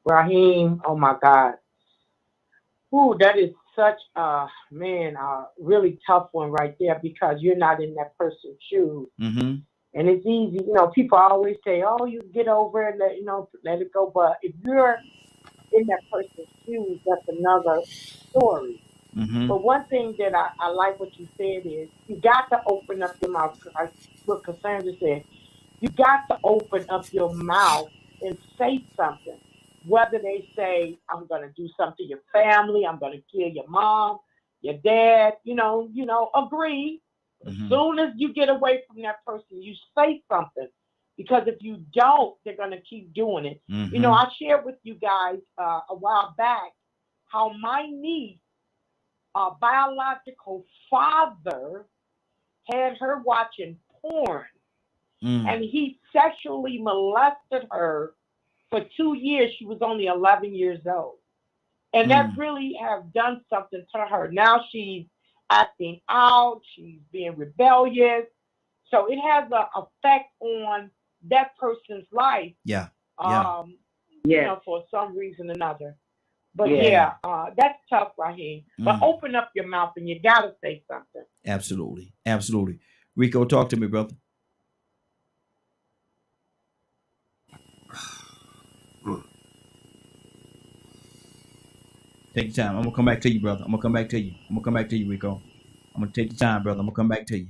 Raheem, oh my God. Ooh, that is such a really tough one right there, because you're not in that person's shoes. And it's easy, you know, people always say, oh, you get over it, let it go. But if you're in that person's shoes, that's another story. But one thing that I like what you said is you got to open up your mouth. Like what Cassandra said, you got to open up your mouth and say something. Whether they say, I'm going to do something to your family, I'm going to kill your mom, your dad, agree. As soon as you get away from that person, you say something. Because if you don't, they're going to keep doing it. You know, I shared with you guys a while back how my niece, biological father, had her watching porn. And he sexually molested her for 2 years. She was only 11 years old. And that really has done something to her. Now she's acting out. She's being rebellious. So it has an effect on that person's life. Yeah. You know, for some reason or another. But that's tough, Raheem. But open up your mouth and you got to say something. Absolutely. Rico, talk to me, brother. Take your time. I'm gonna come back to you, brother. I'm gonna come back to you, Rico. I'm gonna take your time, brother. I'm gonna come back to you.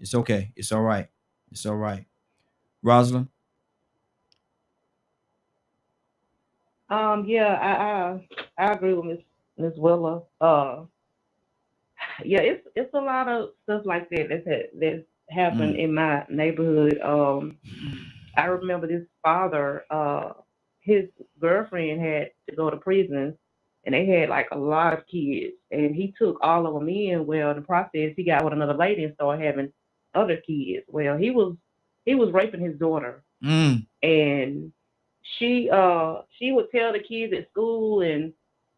It's okay. It's all right. Rosalind? I agree with Miss Willa. It's a lot of stuff like that that's happened in my neighborhood. I remember this father, his girlfriend had to go to prison, and they had like a lot of kids, and he took all of them in. Well, in the process, he got with another lady and started having other kids. Well, he was raping his daughter, and she would tell the kids at school and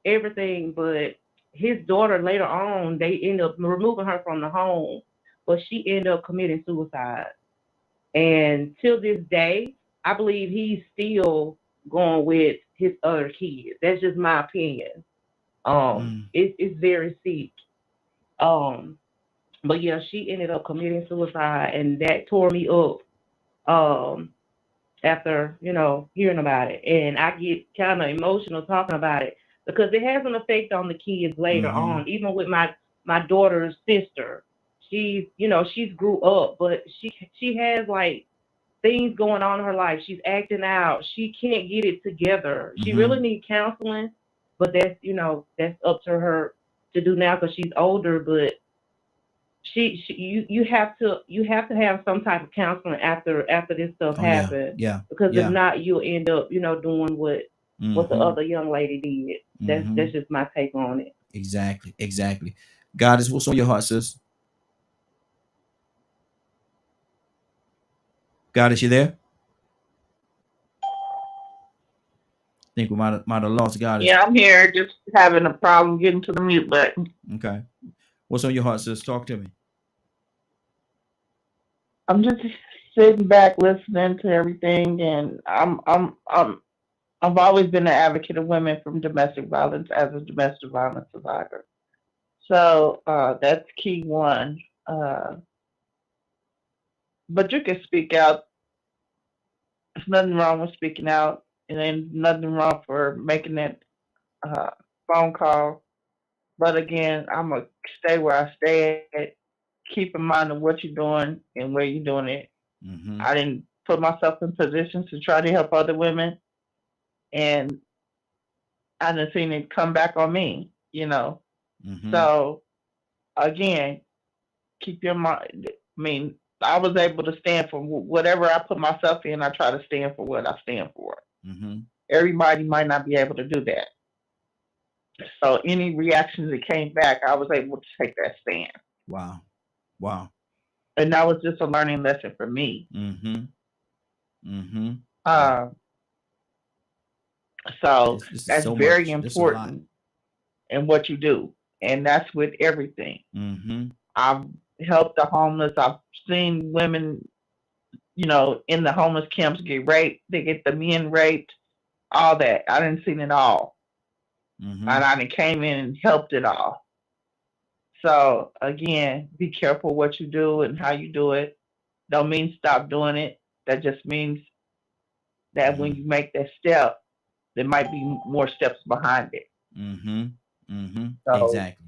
everything, but his daughter later on, they ended up removing her from the home, but she ended up committing suicide. And till this day, I believe he's still going with his other kids. That's just my opinion. It's very sick. But yeah, she ended up committing suicide, and that tore me up. after, hearing about it. And I get kind of emotional talking about it because it has an effect on the kids later on. Even with my daughter's sister, she's grew up, but she has like things going on in her life. She's acting out. She can't get it together. She really needs counseling, but that's up to her to do now because she's older. But you have to have some type of counseling after this stuff happens. Yeah. Because if not, you'll end up doing what the other young lady did. That's just my take on it. Exactly. Goddess, what's on your heart, sis? Goddess, you there? I think we might have lost Goddess. Yeah, I'm here. Just having a problem getting to the mute button. Okay. What's on your heart, sis? Talk to me. I'm just sitting back listening to everything, and I've always been an advocate of women from domestic violence as a domestic violence survivor. So that's key one. But you can speak out. There's nothing wrong with speaking out, and then nothing wrong for making that phone call. But again, I'm going to stay where I stay at. Keep in mind of what you're doing and where you're doing it. I didn't put myself in positions to try to help other women, and I done seen it come back on me, So again, keep your mind. I mean, I was able to stand for whatever I put myself in. I try to stand for what I stand for. Everybody might not be able to do that. So any reactions that came back, I was able to take that stand. Wow. And that was just a learning lesson for me. So that's so very important in what you do. And that's with everything. I've helped the homeless. I've seen women, in the homeless camps get raped. They get the men raped, all that. I didn't see it all. And I done came in and helped it all. So again, be careful what you do and how you do it. Don't mean stop doing it. That just means that when you make that step, there might be more steps behind it. So, exactly.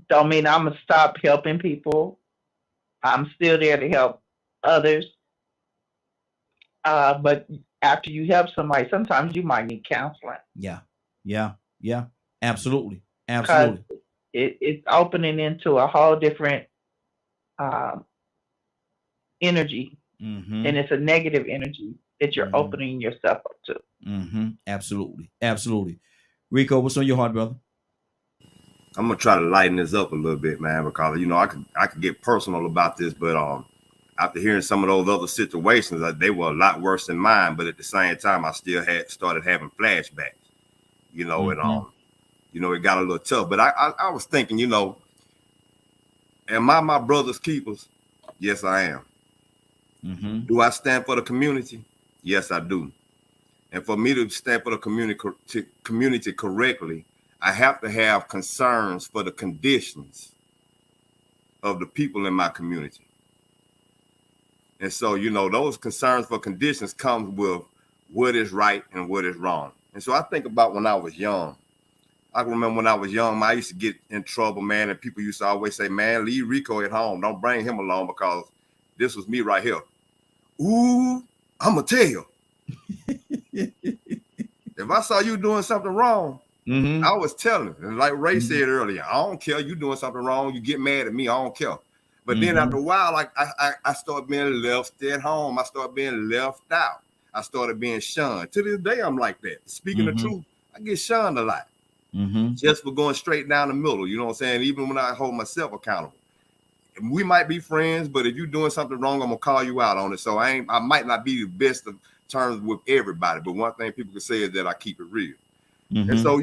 Don't mean I'm gonna stop helping people. I'm still there to help others. But after you help somebody, sometimes you might need counseling. Yeah. Absolutely. It's opening into a whole different energy, and it's a negative energy that you're opening yourself up to. Absolutely. Rico, what's on your heart, brother? I'm gonna try to lighten this up a little bit, man, because I could get personal about this, but after hearing some of those other situations, they were a lot worse than mine. But at the same time, I still started having flashbacks, and it got a little tough. But I was thinking, am I my brother's keepers? Yes, I am. Do I stand for the community? Yes, I do. And for me to stand for the community correctly, I have to have concerns for the conditions of the people in my community. And so, those concerns for conditions come with what is right and what is wrong. And so I think about when I was young. I remember when I was young, I used to get in trouble, man, and people used to always say, man, leave Rico at home. Don't bring him along because this was me right here. Ooh, I'm going to tell you. If I saw you doing something wrong, I was telling. And like Ray said earlier, I don't care. You doing something wrong. You get mad at me. I don't care. But then after a while, like I started being left at home. I started being left out. I started being shunned. To this day, I'm like that. Speaking the truth, I get shunned a lot. Just for going straight down the middle. You know what I'm saying? Even when I hold myself accountable. We might be friends, but if you're doing something wrong, I'm gonna call you out on it. So I might not be the best of terms with everybody, but one thing people can say is that I keep it real. And so,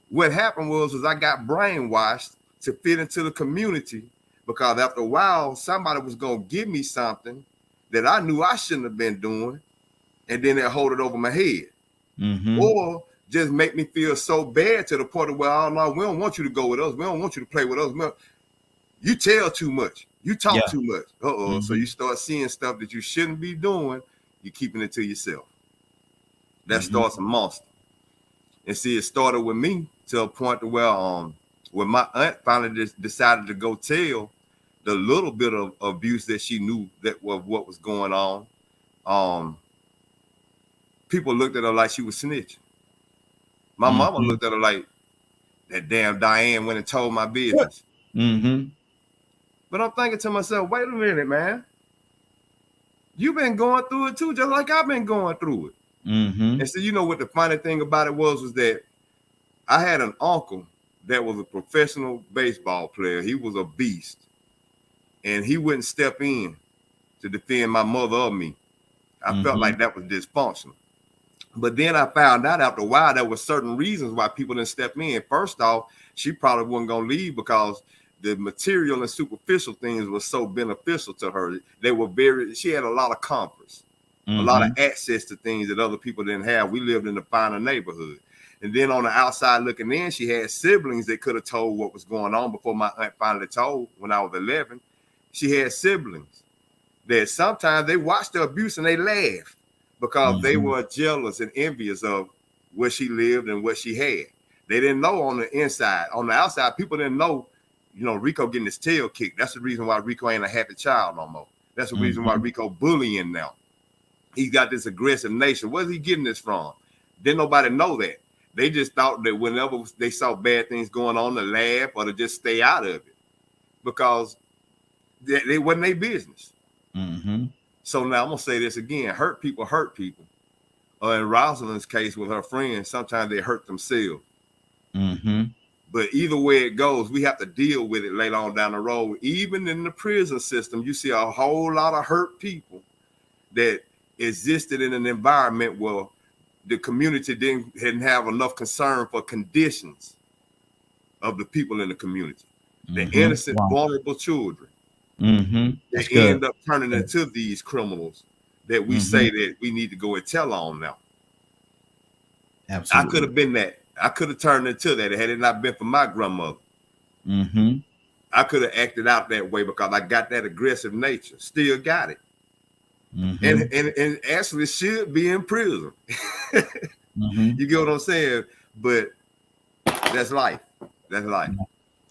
what happened was I got brainwashed to fit into the community because after a while, somebody was going to give me something that I knew I shouldn't have been doing, and then they hold it over my head. Or just make me feel so bad to the point of where, oh, no, we don't want you to go with us. We don't want you to play with us. You tell too much. You talk Yeah. too much. So Mhm. you start seeing stuff that you shouldn't be doing. You're keeping it to yourself. That Mhm. starts a monster. And see, it started with me to a point to where when my aunt finally decided to go tell the little bit of abuse that she knew that was what was going on, people looked at her like she was snitching. My mama Mhm. looked at her like, that damn Diane went and told my Yeah. business. Mhm. But I'm thinking to myself, wait a minute, man. You've been going through it too, just like I've been going through it. Mhm. And so you know what the funny thing about it was that I had an uncle that was a professional baseball player. He was a beast. And he wouldn't step in to defend my mother or me. I felt like that was dysfunctional. But then I found out after a while there were certain reasons why people didn't step in. First off, she probably wasn't going to leave because the material and superficial things were so beneficial to her. They were she had a lot of comforts, a lot of access to things that other people didn't have. We lived in a finer neighborhood. And then on the outside looking in, she had siblings that could have told what was going on before my aunt finally told when I was 11. She had siblings that sometimes they watched the abuse and they laughed because they were jealous and envious of where she lived and what she had. They didn't know on the inside. On the outside, people didn't know, Rico getting his tail kicked. That's the reason why Rico ain't a happy child no more. That's the reason why Rico bullying now. He's got this aggressive nature. Where's he getting this from? Didn't nobody know that. They just thought that whenever they saw bad things going on, to laugh or to just stay out of it because they wasn't their business. So now I'm gonna say this again: hurt people hurt people. In Rosalind's case with her friends, sometimes they hurt themselves. But either way it goes, we have to deal with it later on down the road. Even in the prison system, you see a whole lot of hurt people that existed in an environment where the community didn't have enough concern for conditions of the people in the community. The innocent, vulnerable children. They end up turning into these criminals that we say that we need to go and tell on now. Absolutely. I could have been that. I could have turned into that had it not been for my grandmother. I could have acted out that way because I got that aggressive nature. Still got it. And actually should be in prison. You get what I'm saying? But that's life. That's life.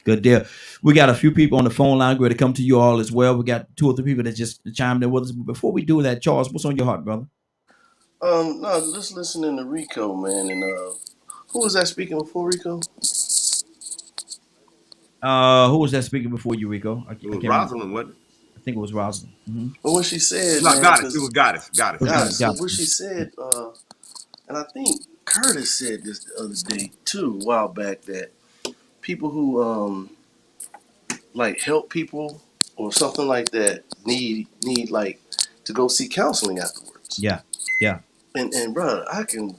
Good deal. We got a few people on the phone line. We're going to come to you all as well. We got 2 or 3 people that just chimed in with us. But before we do that, Charles, what's on your heart, brother? No, just listening to Rico, man, and who was that speaking before Rico? Who was that speaking before you, Rico? It was Rosalind, wasn't it? I think it was Rosalind. But what she said, no, man, Goddess. It was Goddess. Goddess. So what she said, and I think Curtis said this the other day too, a while back, that people who like help people or something like that need like to go see counseling afterwards. Yeah. And bro, I can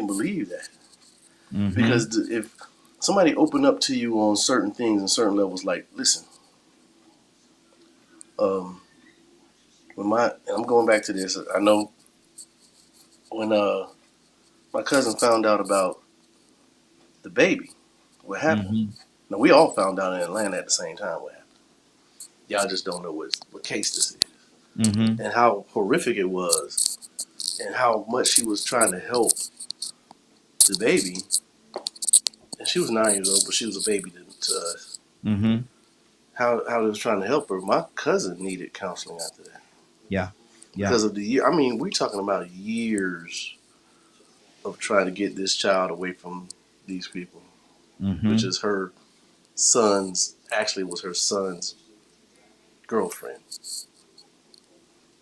believe that. Because if somebody opened up to you on certain things and certain levels, like, listen, when I'm going back to this, I know when my cousin found out about the baby, what happened. Now we all found out in Atlanta at the same time what happened. Y'all just don't know what case this is, and how horrific it was, and how much she was trying to help the baby. And she was 9 years old, but she was a baby to us. How they was trying to help her. My cousin needed counseling after that. Yeah. Because of the year. I mean, we're talking about years of trying to get this child away from these people, which is her son's, actually was her son's girlfriend.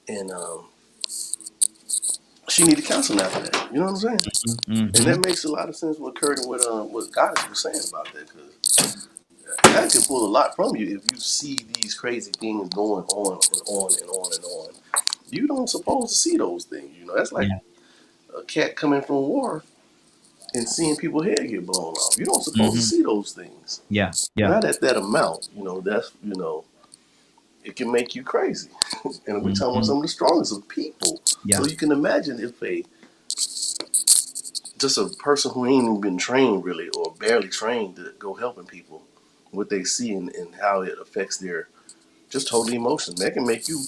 And she needed counseling after that. You know what I'm saying? And that makes a lot of sense what Kurt and what Goddess was saying about that, because that can pull a lot from you if you see these crazy things going on and on and on and on. You don't supposed to see those things. You know, that's like a cat coming from war and seeing people's head get blown off. You don't supposed to see those things. Yeah. Not at that amount. You know, that's, it can make you crazy. And we're talking about some of the strongest of people. So you can imagine if just a person who ain't even been trained really, or barely trained to go helping people, what they see and how it affects their just totally emotions. That can make you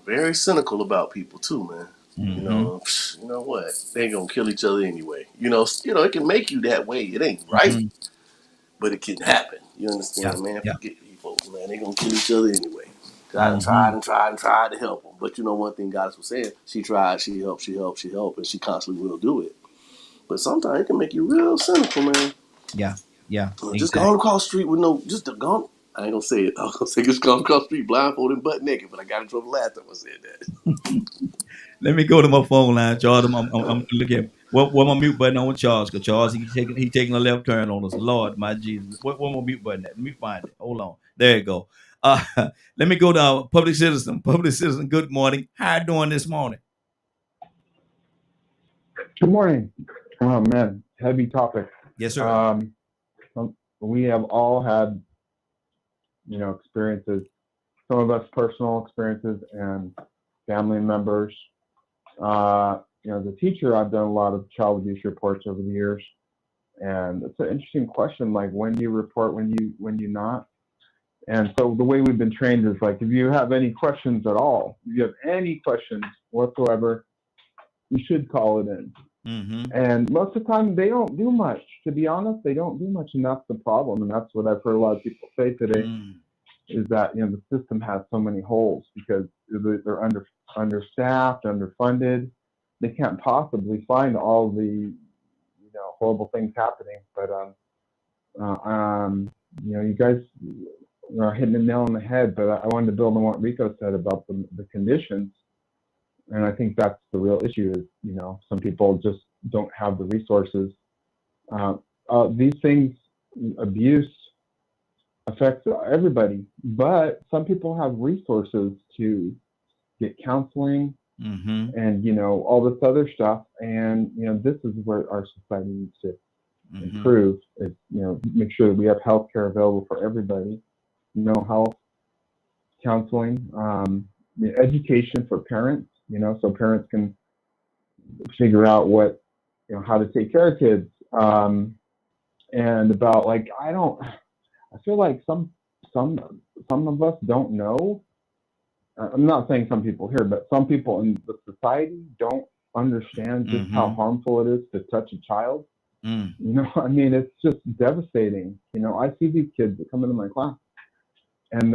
very cynical about people too, man. You know what? They ain't gonna kill each other anyway. You know, it can make you that way. It ain't right, but it can happen. You understand, man? Forget these folks, man. They gonna kill each other anyway. I done tried to help them, but you know one thing Goddess was saying, she tried, she helped, and she constantly will do it. But sometimes it can make you real cynical, man. Yeah. Just going across the street with I ain't gonna say it. I was gonna say just going across the street blindfolded and butt naked, but I got in trouble last time I said that. Let me go to my phone line, Charles. I'm look at what my mute button on Charles, because Charles he taking a left turn on us. Lord, my Jesus, what my mute button at? Let me find it. Hold on, there you go. Let me go to our public citizen. Public citizen, good morning. How you doing this morning? Good morning. Oh man, heavy topic. Yes, sir. We have all had, experiences. Some of us personal experiences and family members. As a teacher, I've done a lot of child abuse reports over the years, and it's an interesting question. Like, when do you report? When you not? And so the way we've been trained is like, if you have any questions at all, if you have any questions whatsoever, you should call it in. And most of the time, they don't do much. To be honest, they don't do much, and that's the problem. And that's what I've heard a lot of people say today, is that the system has so many holes because they're understaffed, underfunded. They can't possibly find all the horrible things happening. But you guys are hitting the nail on the head. But I wanted to build on what Rico said about the conditions. And I think that's the real issue is, some people just don't have the resources. These things, abuse affects everybody, but some people have resources to get counseling and, all this other stuff. And, this is where our society needs to improve is, make sure that we have healthcare available for everybody, health, counseling, education for parents. So parents can figure out what, how to take care of kids. And about I feel like some of us don't know. I'm not saying some people here, but some people in the society don't understand just how harmful it is to touch a child. It's just devastating. I see these kids that come into my class and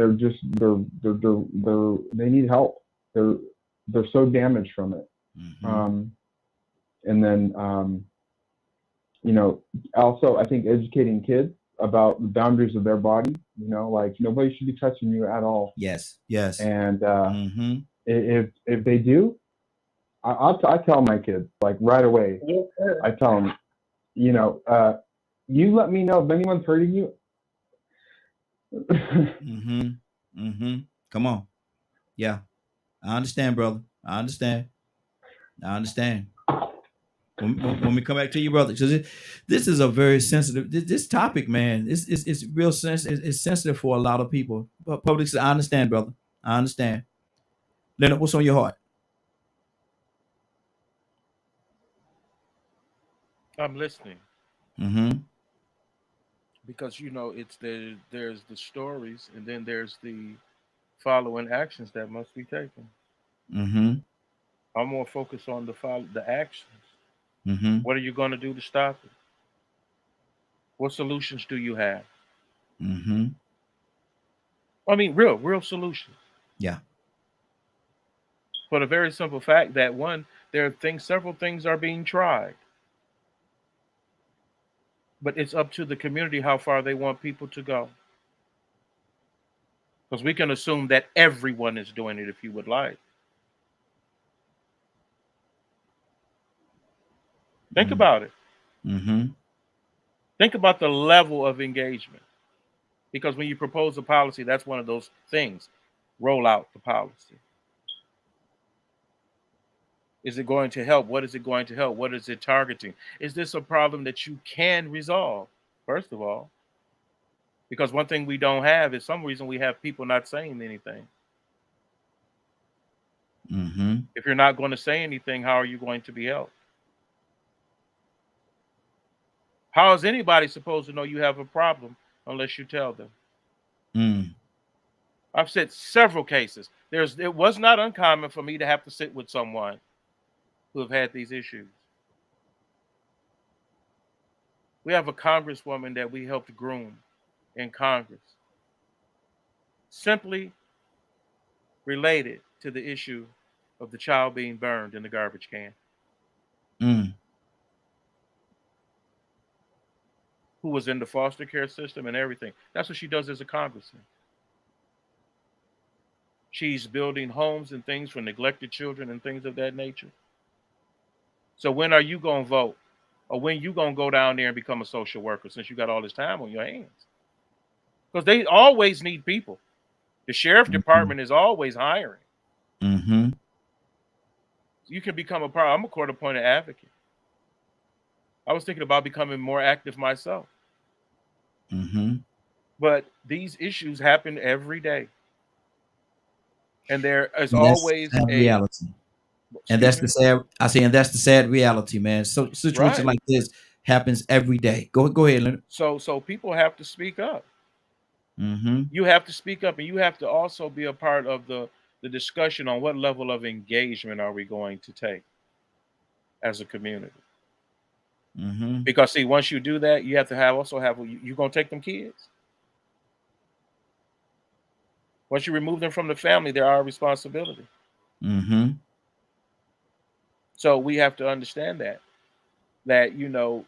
they need help. They're so damaged from it. And then, also I think educating kids about the boundaries of their body, nobody should be touching you at all. Yes. And if they do, I tell my kids right away. Yes, I tell them, you let me know if anyone's hurting you. Come on. Yeah. I understand, brother. I understand. When we come back to you, brother, because this is a very sensitive. This topic, man, it's real sensitive. It's sensitive for a lot of people. But public, I understand, brother. I understand. Leonard, what's on your heart? I'm listening. Because there's the stories, and then there's the following actions that must be taken. I'm more focused on the actions. What are you going to do to stop it? What solutions do you have? Real solutions. Yeah. For the very simple fact that several things are being tried. But it's up to the community how far they want people to go. Because we can assume that everyone is doing it if you would like. Think about it. Think about the level of engagement. Because when you propose a policy, that's one of those things. Roll out the policy. Is it going to help? What is it going to help? What is it targeting? Is this a problem that you can resolve, first of all? Because one thing we don't have is some reason we have people not saying anything. If you're not going to say anything, how are you going to be helped? How is anybody supposed to know you have a problem unless you tell them? I've said several cases. It was not uncommon for me to have to sit with someone who have had these issues. We have a congresswoman that we helped groom in Congress, simply related to the issue of the child being burned in the garbage can. Who was in the foster care system and everything. That's what she does as a congressman. She's building homes and things for neglected children and things of that nature. So when are you going to vote? Or when you going to go down there and become a social worker since you got all this time on your hands? Because they always need people. The sheriff department is always hiring. You can become I'm a court-appointed advocate. I was thinking about becoming more active myself. But these issues happen every day. And there is always a reality. And that's the sad, and that's the sad reality, man. So situations like this happens every day. Go ahead, Leonard. So people have to speak up. You have to speak up, and you have to also be a part of the discussion on what level of engagement are we going to take as a community. Because see, once you do that, you have to you're going to take them kids. Once you remove them from the family, they're our responsibility. So we have to understand that, you know,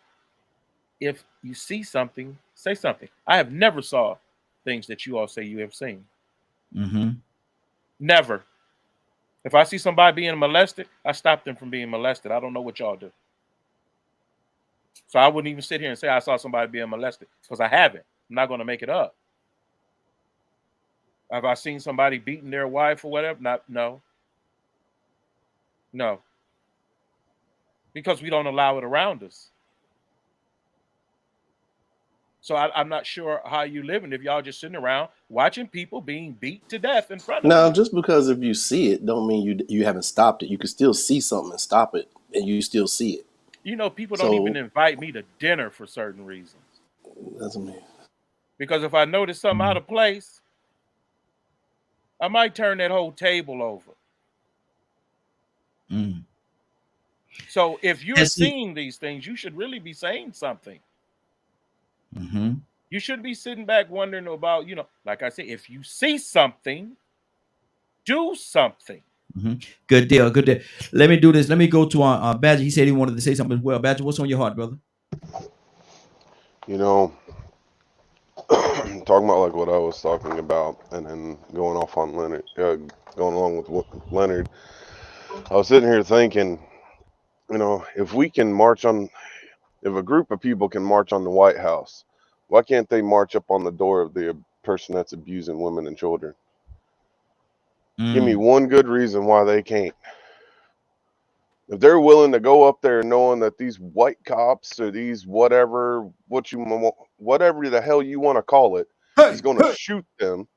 if you see something, say something. I have never saw things that you all say you have seen. Never. If I see somebody being molested, I stop them from being molested. I don't know what y'all do. So I wouldn't even sit here and say I saw somebody being molested because I haven't. I'm not going to make it up. Have I seen somebody beating their wife or whatever? No. Because we don't allow it around us. So I'm not sure how you living if y'all just sitting around watching people being beat to death in front of you. Now, just because if you see it, don't mean you haven't stopped it. You can still see something and stop it, and you still see it. You know, people don't even invite me to dinner for certain reasons. That's me. Because if I notice something out of place, I might turn that whole table over. So if you're seeing these things, you should really be saying something. You shouldn't be sitting back wondering about, you know, like I said, if you see something, do something. Good deal. Let me do this. Let me go to Badger. He said he wanted to say something as well. Badger, what's on your heart, brother? You know, talking about like what I was talking about, and then going off on Leonard, going along with what Leonard. I was sitting here thinking, you know, if a group of people can march on the White House, why can't they march up on the door of the person that's abusing women and children? Give me one good reason why they can't. If they're willing to go up there knowing that these white cops or these whatever the hell you want to call it is going to shoot them,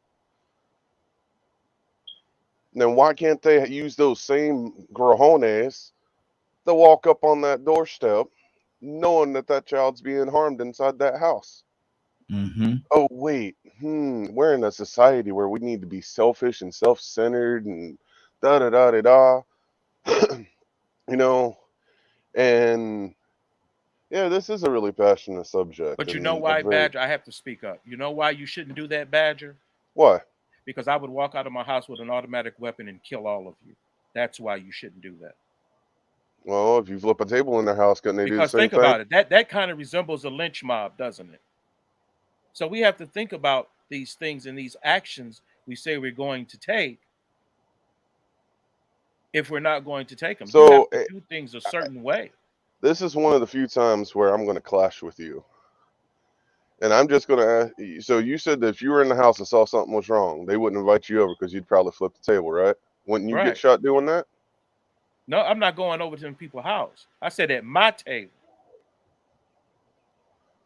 then why can't they use those same cojones to walk up on that doorstep knowing that child's being harmed inside that house? Oh, wait. We're in a society where we need to be selfish and self-centered and da-da-da-da-da. You know, and yeah, this is a really passionate subject. But you know why, Badger? I have to speak up. You know why you shouldn't do that, Badger? Why? Because I would walk out of my house with an automatic weapon and kill all of you. That's why you shouldn't do that. Well, if you flip a table in their house, couldn't they do the same thing? Because think about it. That kind of resembles a lynch mob, doesn't it? So we have to think about these things and these actions we say we're going to take if we're not going to take them. So you have to do things a certain way. This is one of the few times where I'm going to clash with you. And I'm just going to ask you, so you said that if you were in the house and saw something was wrong, they wouldn't invite you over because you'd probably flip the table, right? Wouldn't you get shot doing that? No, I'm not going over to them people's house. I said at my table.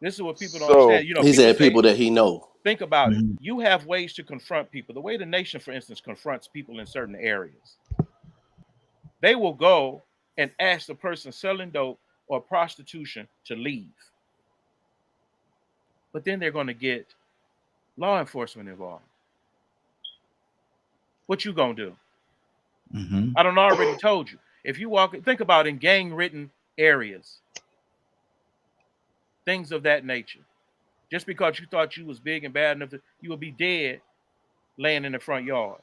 This is what people don't understand. You know, he said people that he know. Think about it. You have ways to confront people. The way the nation, for instance, confronts people in certain areas. They will go and ask the person selling dope or prostitution to leave. But then they're going to get law enforcement involved. what you gonna do? Mm-hmm. I done already told you. If you think about in gang-ridden areas, things of that nature. Just because you thought you was big and bad enough, you will be dead laying in the front yard.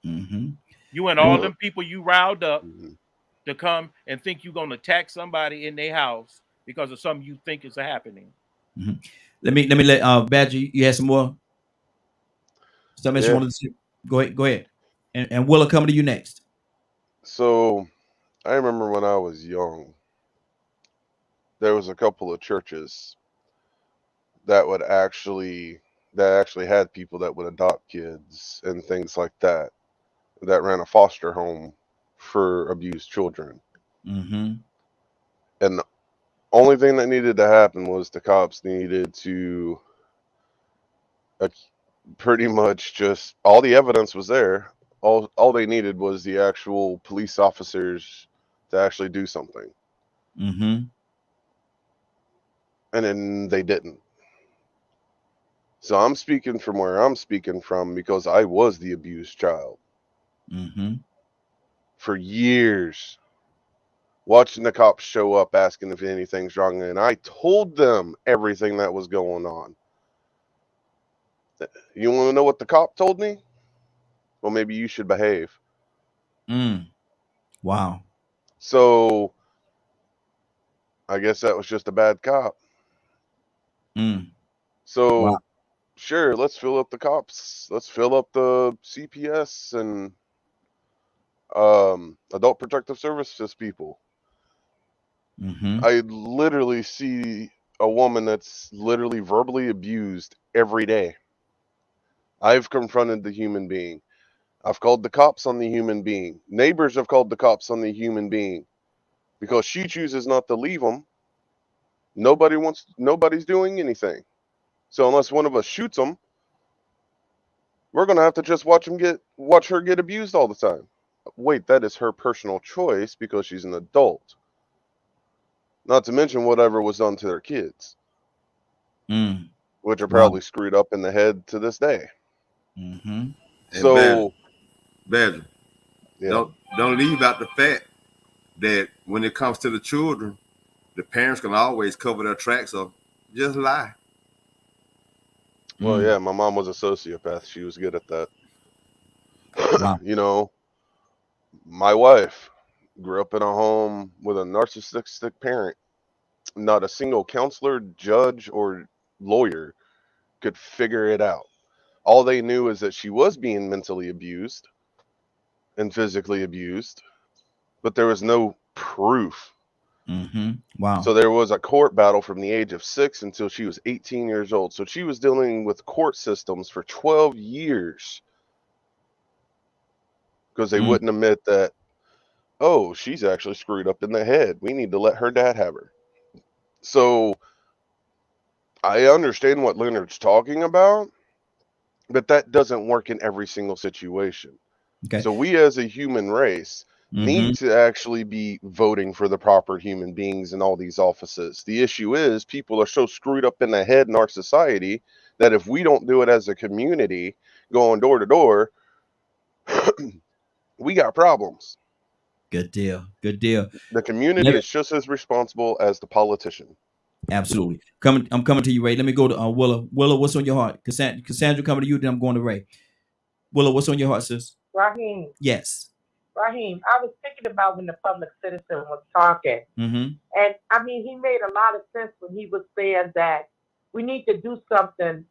Mm-hmm. You and all Well, them people you riled up mhm. to come and think you're gonna attack somebody in their house because of something you think is happening. Mm-hmm. Let me let Badger, you had some more something else you Yeah. wanted to say? Go ahead. And Willa coming to you next. So I remember when I was young, there was a couple of churches that actually had people that would adopt kids and things like that, that ran a foster home for abused children. Mm-hmm. And the only thing that needed to happen was the cops needed to pretty much just, all the evidence was there. All they needed was the actual police officers to actually do something. Mm-hmm. And then they didn't. So I'm speaking from where I'm speaking from because I was the abused child Mm-hmm. for years, watching the cops show up asking if anything's wrong, and I told them everything that was going on. You want to know what the cop told me? Well, maybe you should behave. Wow. So I guess that was just a bad cop. Wow. So sure, let's fill up the cops. Let's fill up the CPS and adult protective services people. Mm-hmm. I literally see a woman that's literally verbally abused every day. I've confronted the human being. I've called the cops on the human being. Neighbors have called the cops on the human being because she chooses not to leave them. Nobody's doing anything. So unless one of us shoots them, we're gonna have to just watch her get abused all the time. Wait, that is her personal choice because she's an adult. Not to mention whatever was done to their kids, which are Wow. probably screwed up in the head to this day. Mm-hmm. And So, Badger, yeah. don't leave out the fact that when it comes to the children, the parents can always cover their tracks up. Just lie. Well, yeah, my mom was a sociopath. She was good at that. Wow. You know, my wife grew up in a home with a narcissistic parent. Not a single counselor, judge, or lawyer could figure it out. All they knew is that she was being mentally abused and physically abused, but there was no proof. Mm-hmm. Wow. So there was a court battle from the age of 6 until she was 18 years old. So she was dealing with court systems for 12 years because they wouldn't admit that, oh, she's actually screwed up in the head. We need to let her dad have her. So I understand what Leonard's talking about, but that doesn't work in every single situation. Okay. So we as a human race need to actually be voting for the proper human beings in all these offices. The issue is people are so screwed up in the head in our society that if we don't do it as a community, going door to door, we got problems. Good deal. Good deal. The community is just as responsible as the politician. Absolutely. I'm coming to you, Ray. Let me go to Willa. Willa, what's on your heart? Cassandra coming to you, then I'm going to Ray. Willa, what's on your heart, sis? Raheem. Yes. Raheem, I was thinking about when the public citizen was talking. And I mean, he made a lot of sense when he was saying that we need to do something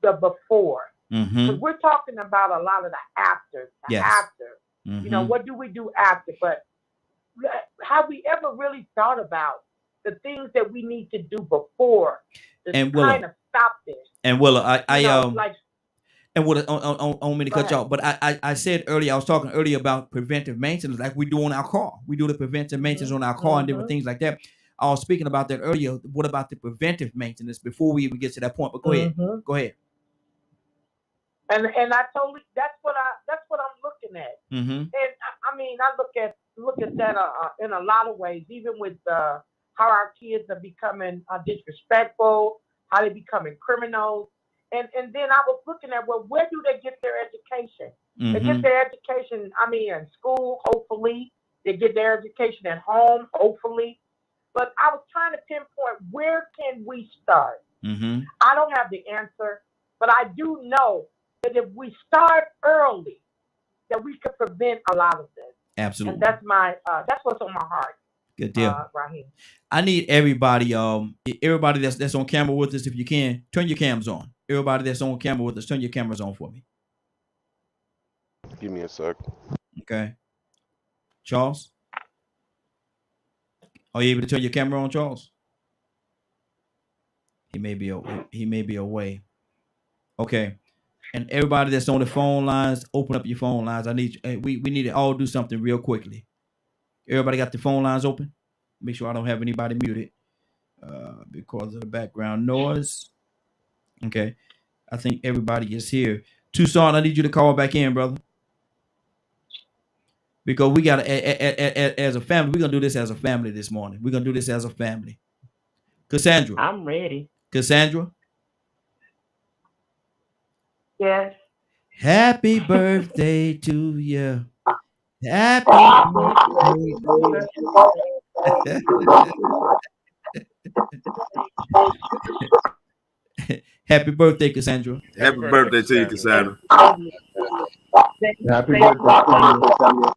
the before. Because we're talking about a lot of the after. You know, what do we do after? But have we ever really thought about the things that we need to do before to kind of stop this? And Willa, and what on me to cut you off, but I said earlier, I was talking earlier about preventive maintenance, like we do on our car. We do the preventive maintenance on our car and different things like that. I was speaking about that earlier. What about the preventive maintenance before we even get to that point? But go ahead. Go ahead. And I totally that's what I'm looking at. And I mean, I look at that in a lot of ways, even with how our kids are becoming disrespectful, how they're becoming criminals. And then I was looking at, well, where do they get their education? They get their education, in school, hopefully. They get their education at home, hopefully. But I was trying to pinpoint, where can we start? I don't have the answer, but I do know that if we start early, that we could prevent a lot of this. Absolutely. And that's what's on my heart. Good deal. Raheem. I need everybody, everybody that's on camera with us, if you can, turn your cams on. Everybody that's on camera with us, turn your cameras on for me. Give me a sec. Okay. Charles? Are you able to turn your camera on, Charles? He may be away. Okay. And everybody that's on the phone lines, open up your phone lines. We need to all do something real quickly. Everybody got the phone lines open? Make sure I don't have anybody muted because of the background noise. Okay. I think everybody is here. Tucson, I need you to call back in, brother. Because we got to, as a family, we're going to do this as a family this morning. We're going to do this as a family. Cassandra. I'm ready. Cassandra. Yes. Happy birthday to you. Happy birthday. Happy birthday, Cassandra. Happy birthday to you, Cassandra. Happy birthday.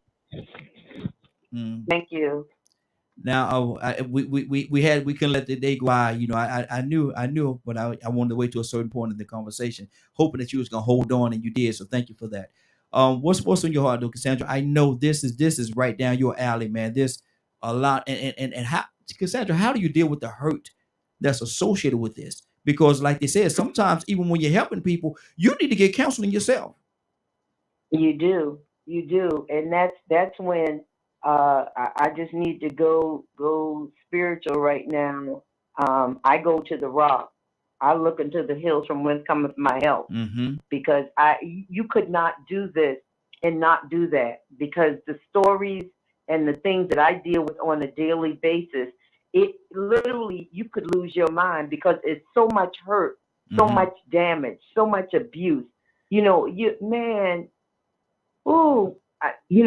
Thank you. Now, we couldn't let the day go by. You know, I knew, but I wanted to wait to a certain point in the conversation, hoping that you was gonna hold on, and you did. So thank you for that. What's on your heart, though, Cassandra? I know this is right down your alley, man. This a lot, and how, Cassandra, how do you deal with the hurt that's associated with this? Because, like they said, sometimes even when you're helping people, you need to get counseling yourself. You do, and that's when I just need to go spiritual right now. I go to the rock. I look into the hills from whence cometh my help, because you could not do this and not do that, because the stories and the things that I deal with on a daily basis, it literally, you could lose your mind because it's so much hurt, so much damage, so much abuse. You know,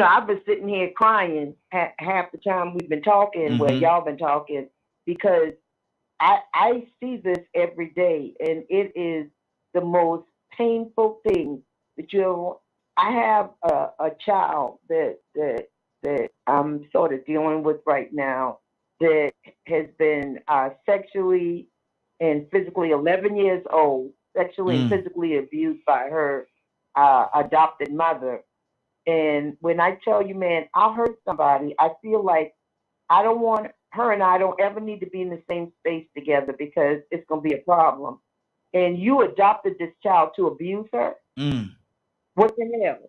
I've been sitting here crying half the time we've been talking, where y'all been talking, because I see this every day, and it is the most painful thing that I have a child that I'm sort of dealing with right now that has been sexually and physically 11 years old, sexually and physically abused by her adopted mother. And when I tell you, man, I'll hurt somebody, I feel like I don't want her and I don't ever need to be in the same space together, because it's going to be a problem. And you adopted this child to abuse her? What the hell?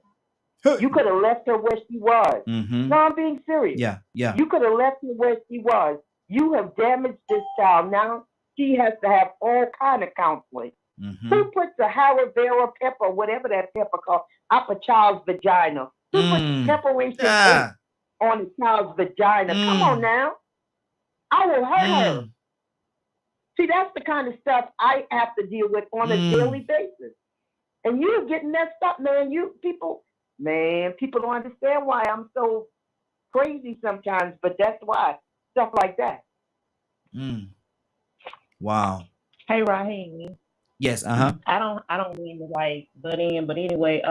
You could have left her where she was. No, I'm being serious. Yeah. You could have left her where she was. You have damaged this child. Now she has to have all kind of counseling. Who puts a Haravera pepper, whatever that pepper called, up a child's vagina? Who puts preparation on a child's vagina? Come on now. I will hurt her. See, that's the kind of stuff I have to deal with on a daily basis. And you're getting messed up, man. People don't understand why I'm so crazy sometimes, but that's why. Stuff like that. Wow. Hey, Raheem. Yes, I don't mean to butt in, but anyway,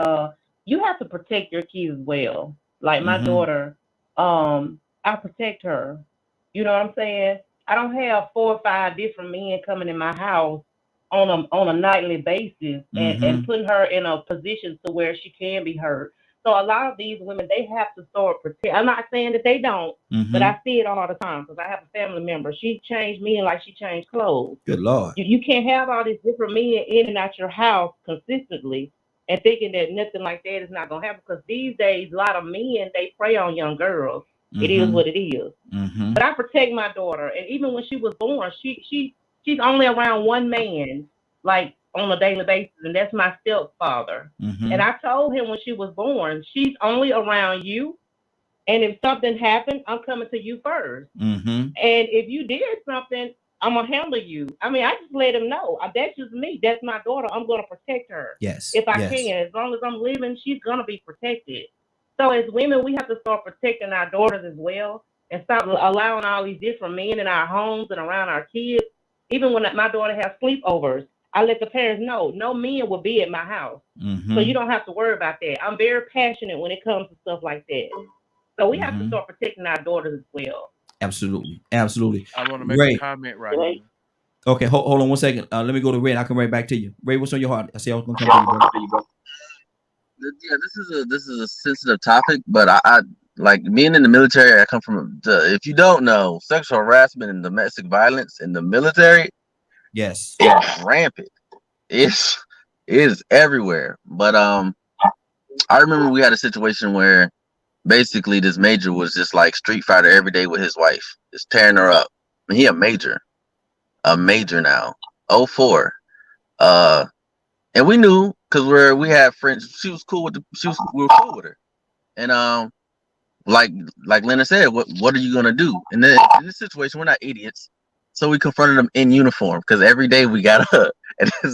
you have to protect your kids well. Like my daughter, I protect her. You know what I'm saying? I don't have 4 or 5 different men coming in my house on a nightly basis and putting her in a position to where she can be hurt. So a lot of these women, they have to start protect. I'm not saying that they don't, but I see it all the time because I have a family member. She changed men like she changed clothes. Good Lord. You can't have all these different men in and out your house consistently and thinking that nothing like that is not going to happen, because these days, a lot of men, they prey on young girls. It is what it is. But I protect my daughter. And even when she was born, she's only around one man, like on a daily basis, and that's my stepfather. And I told him when she was born, she's only around you, and if something happened, I'm coming to you first. And if you did something, I'm gonna handle you. I mean, I just let him know. That's just me. That's my daughter. I'm gonna protect her. Yes. If I Yes. can, as long as I'm living, she's gonna be protected. So as women, we have to start protecting our daughters as well, and stop allowing all these different men in our homes and around our kids. Even when my daughter has sleepovers, I let the parents know no men will be at my house, so you don't have to worry about that. I'm very passionate when it comes to stuff like that. So we have to start protecting our daughters as well. Absolutely. Absolutely. I want to make Ray. a comment right now. Okay, hold on 1 second. Let me go to Ray. I can write back to you. Ray, what's on your heart? I say I was gonna come to you, bro. Yeah, this is a sensitive topic, but I like being in the military. I come from if you don't know, sexual harassment and domestic violence in the military, yes, it's rampant. It is everywhere. But I remember we had a situation where basically this major was just like Street Fighter every day with his wife, just tearing her up. I mean, he a major now, 04. And we knew because we had friends. We were cool with her. And like Leonard said, what are you gonna do? And then in this situation, we're not idiots, so we confronted them in uniform because every day we got up, and we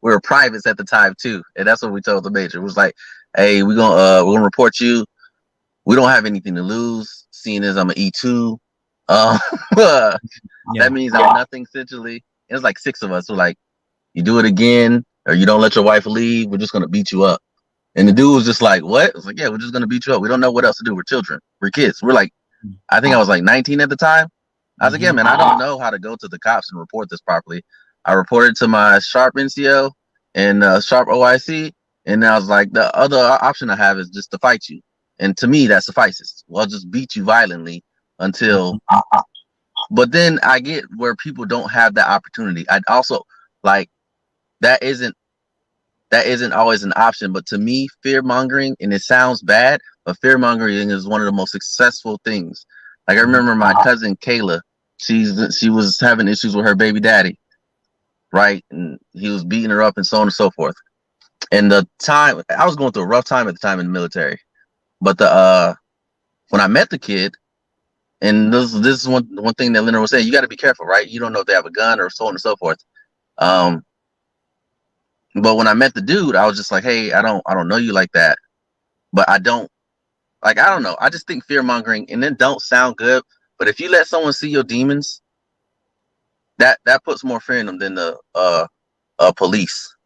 were privates at the time too, and that's what we told the major. It was like, hey, we're gonna report you. We don't have anything to lose, seeing as I'm an E2. That means I'm nothing essentially. And it's like 6 of us were like, you do it again, or you don't let your wife leave, we're just gonna beat you up. And the dude was just like, what? I was like, yeah, we're just gonna beat you up. We don't know what else to do. We're children. We're kids. We're like, I think I was like 19 at the time. I was like, yeah, man, I don't know how to go to the cops and report this properly. I reported to my Sharp NCO and Sharp OIC, and I was like, the other option I have is just to fight you. And to me, that suffices. Well, I'll just beat you violently until. But then I get where people don't have that opportunity. I'd also like that isn't always an option. But to me, fear mongering, and it sounds bad, but fear mongering is one of the most successful things. Like I remember my cousin Kayla, she was having issues with her baby daddy, right? And he was beating her up and so on and so forth. And the time I was going through a rough time at the time in the military. But when I met the kid, and this is one thing that Leonard was saying, you got to be careful, right? You don't know if they have a gun or so on and so forth. But when I met the dude, I was just like, hey, I don't know you like that, but I don't know. I just think fear mongering and then don't sound good. But if you let someone see your demons, that puts more fear in them than the police,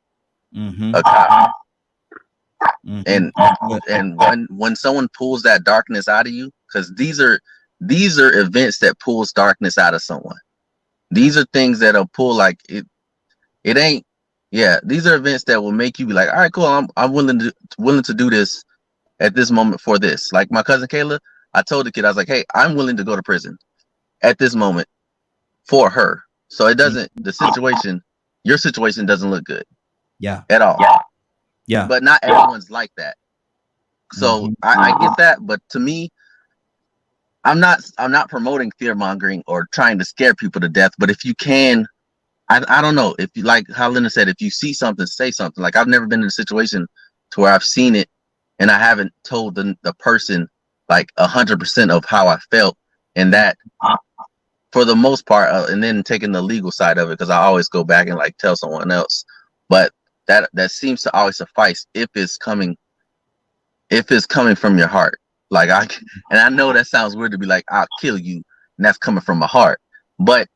a cop. And when someone pulls that darkness out of you, because these are events that pulls darkness out of someone. These are things that'll pull like it ain't. Yeah, these are events that will make you be like, all right, cool. I'm willing to do this at this moment for this. Like my cousin Kayla, I told the kid, I was like, hey, I'm willing to go to prison at this moment for her. So it doesn't your situation doesn't look good. Yeah. At all. Yeah. But not everyone's like that. So I get that, but to me, I'm not promoting fear mongering or trying to scare people to death. But if you can, I don't know, if you, like how Linda said, if you see something, say something. Like I've never been in a situation to where I've seen it and I haven't told the person like 100% of how I felt, and that for the most part, and then taking the legal side of it, because I always go back and like tell someone else. But that seems to always suffice if it's coming from your heart. Like I know that sounds weird to be like, I'll kill you, and that's coming from my heart. But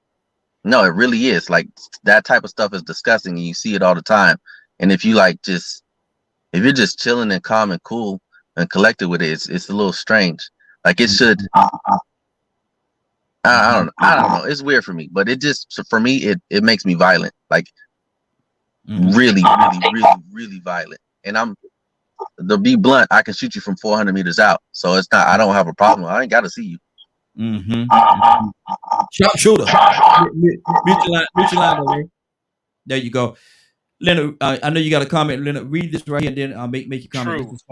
no, it really is. Like that type of stuff is disgusting, and you see it all the time. And if you if you're just chilling and calm and cool and collected with it, it's a little strange. Like it should. I don't know. It's weird for me, but for me, it makes me violent. Like really, really, really, really violent. And to be blunt, I can shoot you from 400 meters out. So it's not. I don't have a problem. I ain't got to see you. Sharpshooter. Reach your line over here. There you go. Leonard, I know you got a comment. Leonard, read this right here, and then I'll make your comment.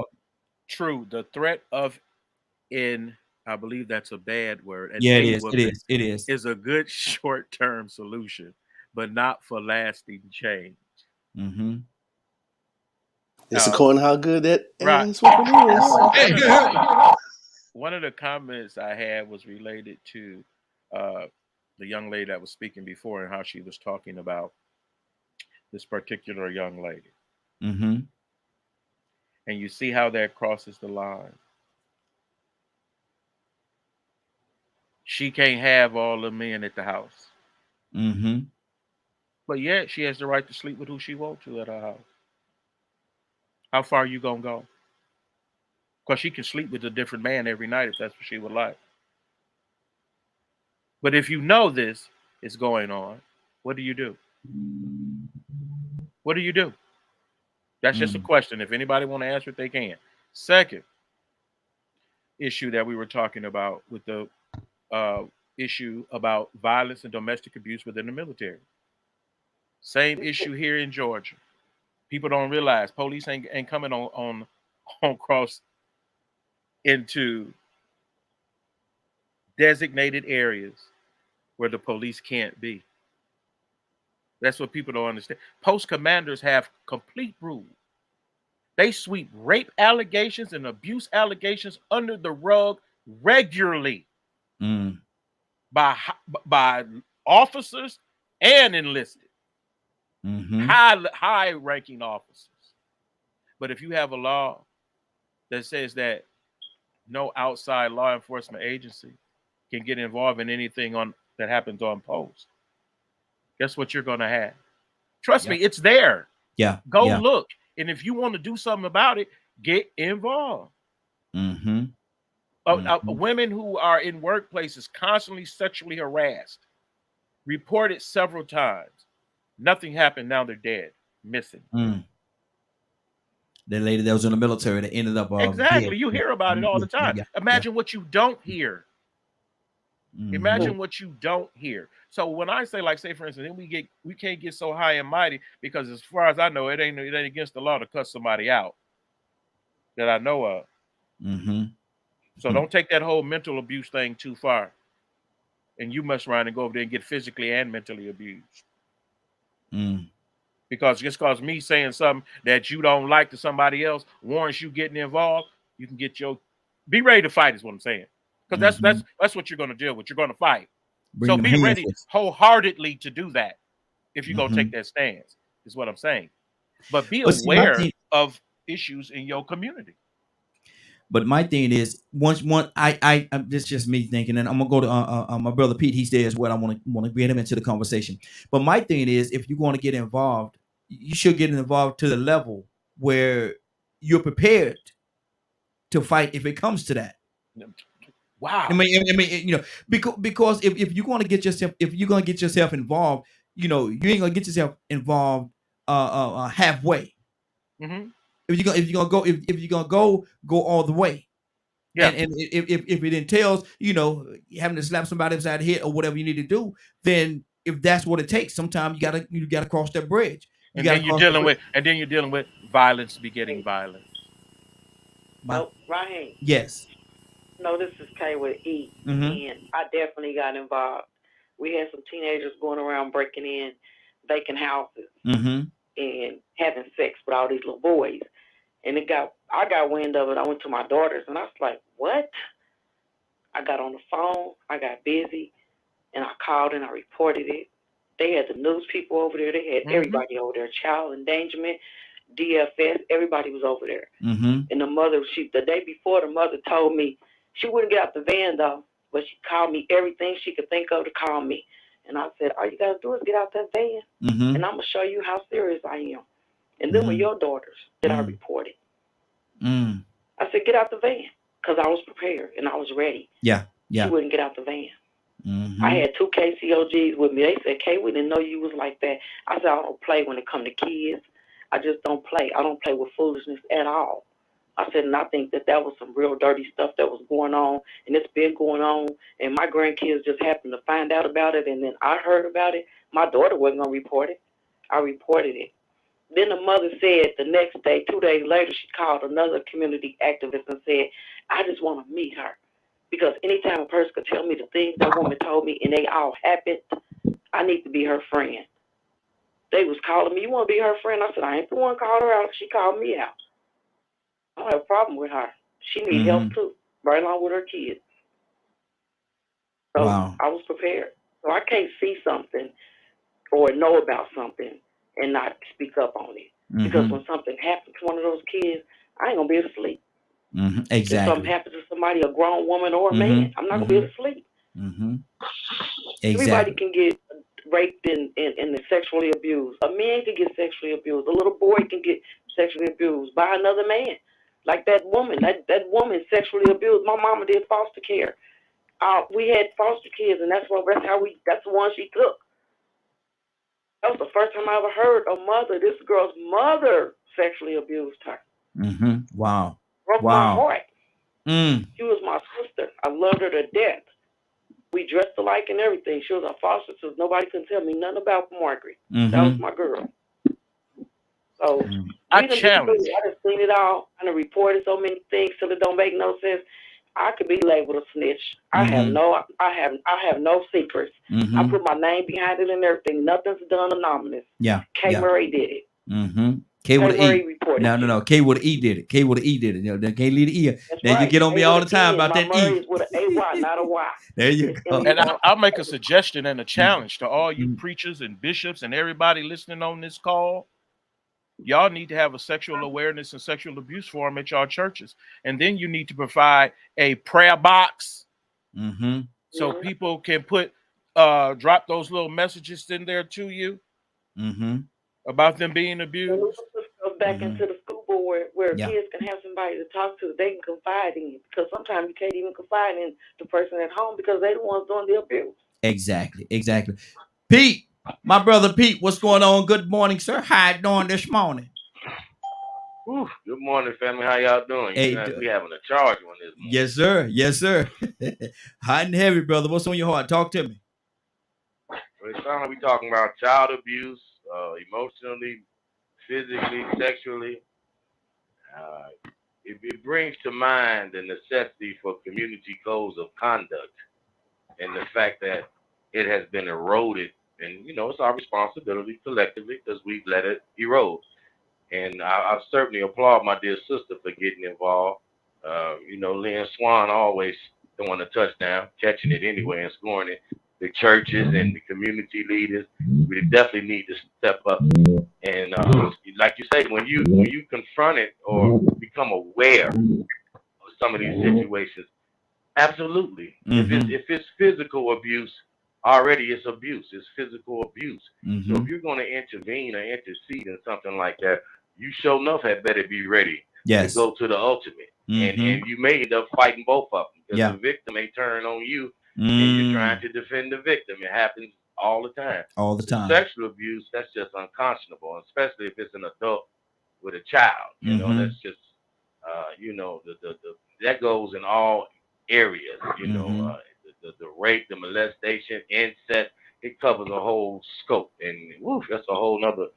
True. The threat of I believe that's a bad word. Yeah, it is. Is a good short-term solution, but not for lasting change. It's according how good that right. ass whooping is. One of the comments I had was related to the young lady that was speaking before and how she was talking about this particular young lady. Mm-hmm. And you see how that crosses the line. She can't have all the men at the house. Mm-hmm. But yet she has the right to sleep with who she wants to at her house. How far are you going to go? Because she can sleep with a different man every night if that's what she would like. But if you know this is going on, what do you do? What do you do? That's just a question. If anybody want to answer it, they can. Second issue that we were talking about with the issue about violence and domestic abuse within the military. Same issue here in Georgia. People don't realize police ain't coming on cross into designated areas where the police can't be. That's what people don't understand. Post commanders have complete rule. They sweep rape allegations and abuse allegations under the rug regularly by officers and enlisted, high-ranking officers. But if you have a law that says that no outside law enforcement agency can get involved in anything that happens on post, guess what you're going to have? Trust me, it's there. Yeah. Go look. And if you want to do something about it, get involved. Women who are in workplaces constantly sexually harassed, reported several times. Nothing happened. Now they're dead, missing. The lady that was in the military that ended up exactly. dead. You hear about it all the time. Imagine what you don't hear. Imagine what you don't hear. So when I say, like, say for instance, we can't get so high and mighty because, as far as I know, it ain't against the law to cut somebody out that I know of. So don't take that whole mental abuse thing too far, and you must run and go over there and get physically and mentally abused. Because just because me saying something that you don't like to somebody else warrants you getting involved, you can get be ready to fight is what I'm saying. Because that's what you're going to deal with. You're going to fight. So be ready wholeheartedly to do that if you're going to take that stance, is what I'm saying. But be aware of issues in your community. But my thing is, once this is just me thinking, and I'm gonna go to my brother Pete. He's there as well. I want to get him into the conversation. But my thing is, if you're going to get involved, you should get involved to the level where you're prepared to fight if it comes to that. Wow. I mean, because if you're going to get yourself involved, you ain't gonna get yourself involved halfway. If you're gonna go all the way, and if it entails having to slap somebody upside the head or whatever you need to do, then if that's what it takes, sometimes you gotta cross that bridge. Then you're dealing with violence begetting violence. Raheem. Yes. No, this is Kay with E, and I definitely got involved. We had some teenagers going around breaking in vacant houses and having sex with all these little boys. And I got wind of it. I went to my daughters, and I was like, what? I got on the phone. I got busy, and I called and I reported it. They had the news people over there. They had everybody over there, child endangerment, DFS. Everybody was over there. And the mother, the day before, the mother told me she wouldn't get out the van, though, but she called me everything she could think of to call me. And I said, all you got to do is get out that van, and I'm going to show you how serious I am. And then with your daughters that I reported. I said, get out the van, because I was prepared and I was ready. Yeah. She wouldn't get out the van. I had 2 KCOGs with me. They said, Kay, we didn't know you was like that. I said, I don't play when it comes to kids. I just don't play. I don't play with foolishness at all. I said, and I think that was some real dirty stuff that was going on, and it's been going on, and my grandkids just happened to find out about it, and then I heard about it. My daughter wasn't going to report it. I reported it. Then the mother said the next day, 2 days later, she called another community activist and said, I just want to meet her. Because anytime a person could tell me the things that woman told me and they all happened, I need to be her friend. They was calling me, you want to be her friend? I said, I ain't the one called her out. She called me out. I don't have a problem with her. She needs help too, right along with her kids. So I was prepared. So I can't see something or know about something and not speak up on it. Because when something happens to one of those kids, I ain't gonna be able to sleep. Exactly. If something happens to somebody, a grown woman or a man, I'm not gonna be able to sleep. Everybody can get raped and sexually abused. A man can get sexually abused. A little boy can get sexually abused by another man. Like that woman. That woman sexually abused. My mama did foster care. We had foster kids, and that's the one she took. That was the first time I ever heard a mother, this girl's mother, sexually abused her. Wow. Broke my heart. Mm. She was my sister. I loved her to death. We dressed alike and everything. She was a foster, so nobody could tell me nothing about Margaret. That was my girl. So I challenge. I just seen it all. I done reported so many things till it don't make no sense. I could be labeled a snitch. I have no secrets. I put my name behind it and everything. Nothing's done anonymous. Yeah. K. Murray did it. K with Murray E. reported. No. K with E did it. K with E did it. You know, they can't leave the E. That's then right. you get on me all the time about that Murray E. is with an AY, not a Y. There you go. And I'll make a suggestion and a challenge to all you preachers and bishops and everybody listening on this call. Y'all need to have a sexual awareness and sexual abuse forum at y'all churches. And then you need to provide a prayer box so people can drop those little messages in there to you about them being abused. Back into the school board where kids can have somebody to talk to, they can confide in. Because sometimes you can't even confide in the person at home because they're the ones doing the abuse. Exactly. Pete, my brother Pete, what's going on? Good morning, sir. How you doing this morning? Good morning, family. How y'all doing? Hey, We having a charge on this morning. Yes, sir. Hot and heavy, brother. What's on your heart? Talk to me. Well, it sounds like we talking about child abuse, emotionally, physically, sexually. It brings to mind the necessity for community codes of conduct and the fact that it has been eroded. And, it's our responsibility collectively because we've let it erode. And I certainly applaud my dear sister for getting involved. Lynn Swan always throwing a touchdown, catching it anyway and scoring it. The churches and the community leaders, we definitely need to step up. And like you say, when you confront it or become aware of some of these situations, absolutely. If it's physical abuse, already it's abuse. It's physical abuse. So if you're going to intervene or intercede in something like that, you sure enough had better be ready to go to the ultimate. And you may end up fighting both of them because the victim may turn on you and you're trying to defend the victim. It happens all the time. All the time. Sexual abuse, that's just unconscionable, especially if it's an adult with a child. That's just, that goes in all areas, the rape, the molestation, incest, it covers a whole scope. And that's a whole nother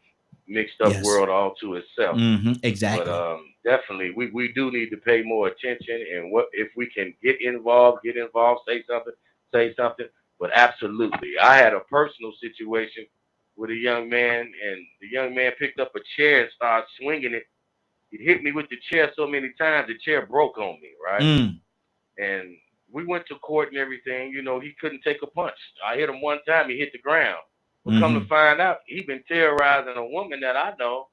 mixed up world all to itself. Exactly. But definitely, we do need to pay more attention. And what if we can get involved, say something. But absolutely, I had a personal situation with a young man, and the young man picked up a chair and started swinging it. He hit me with the chair so many times, the chair broke on me, right? And we went to court and everything. He couldn't take a punch. I hit him one time, he hit the ground. But come to find out, he been terrorizing a woman that I know,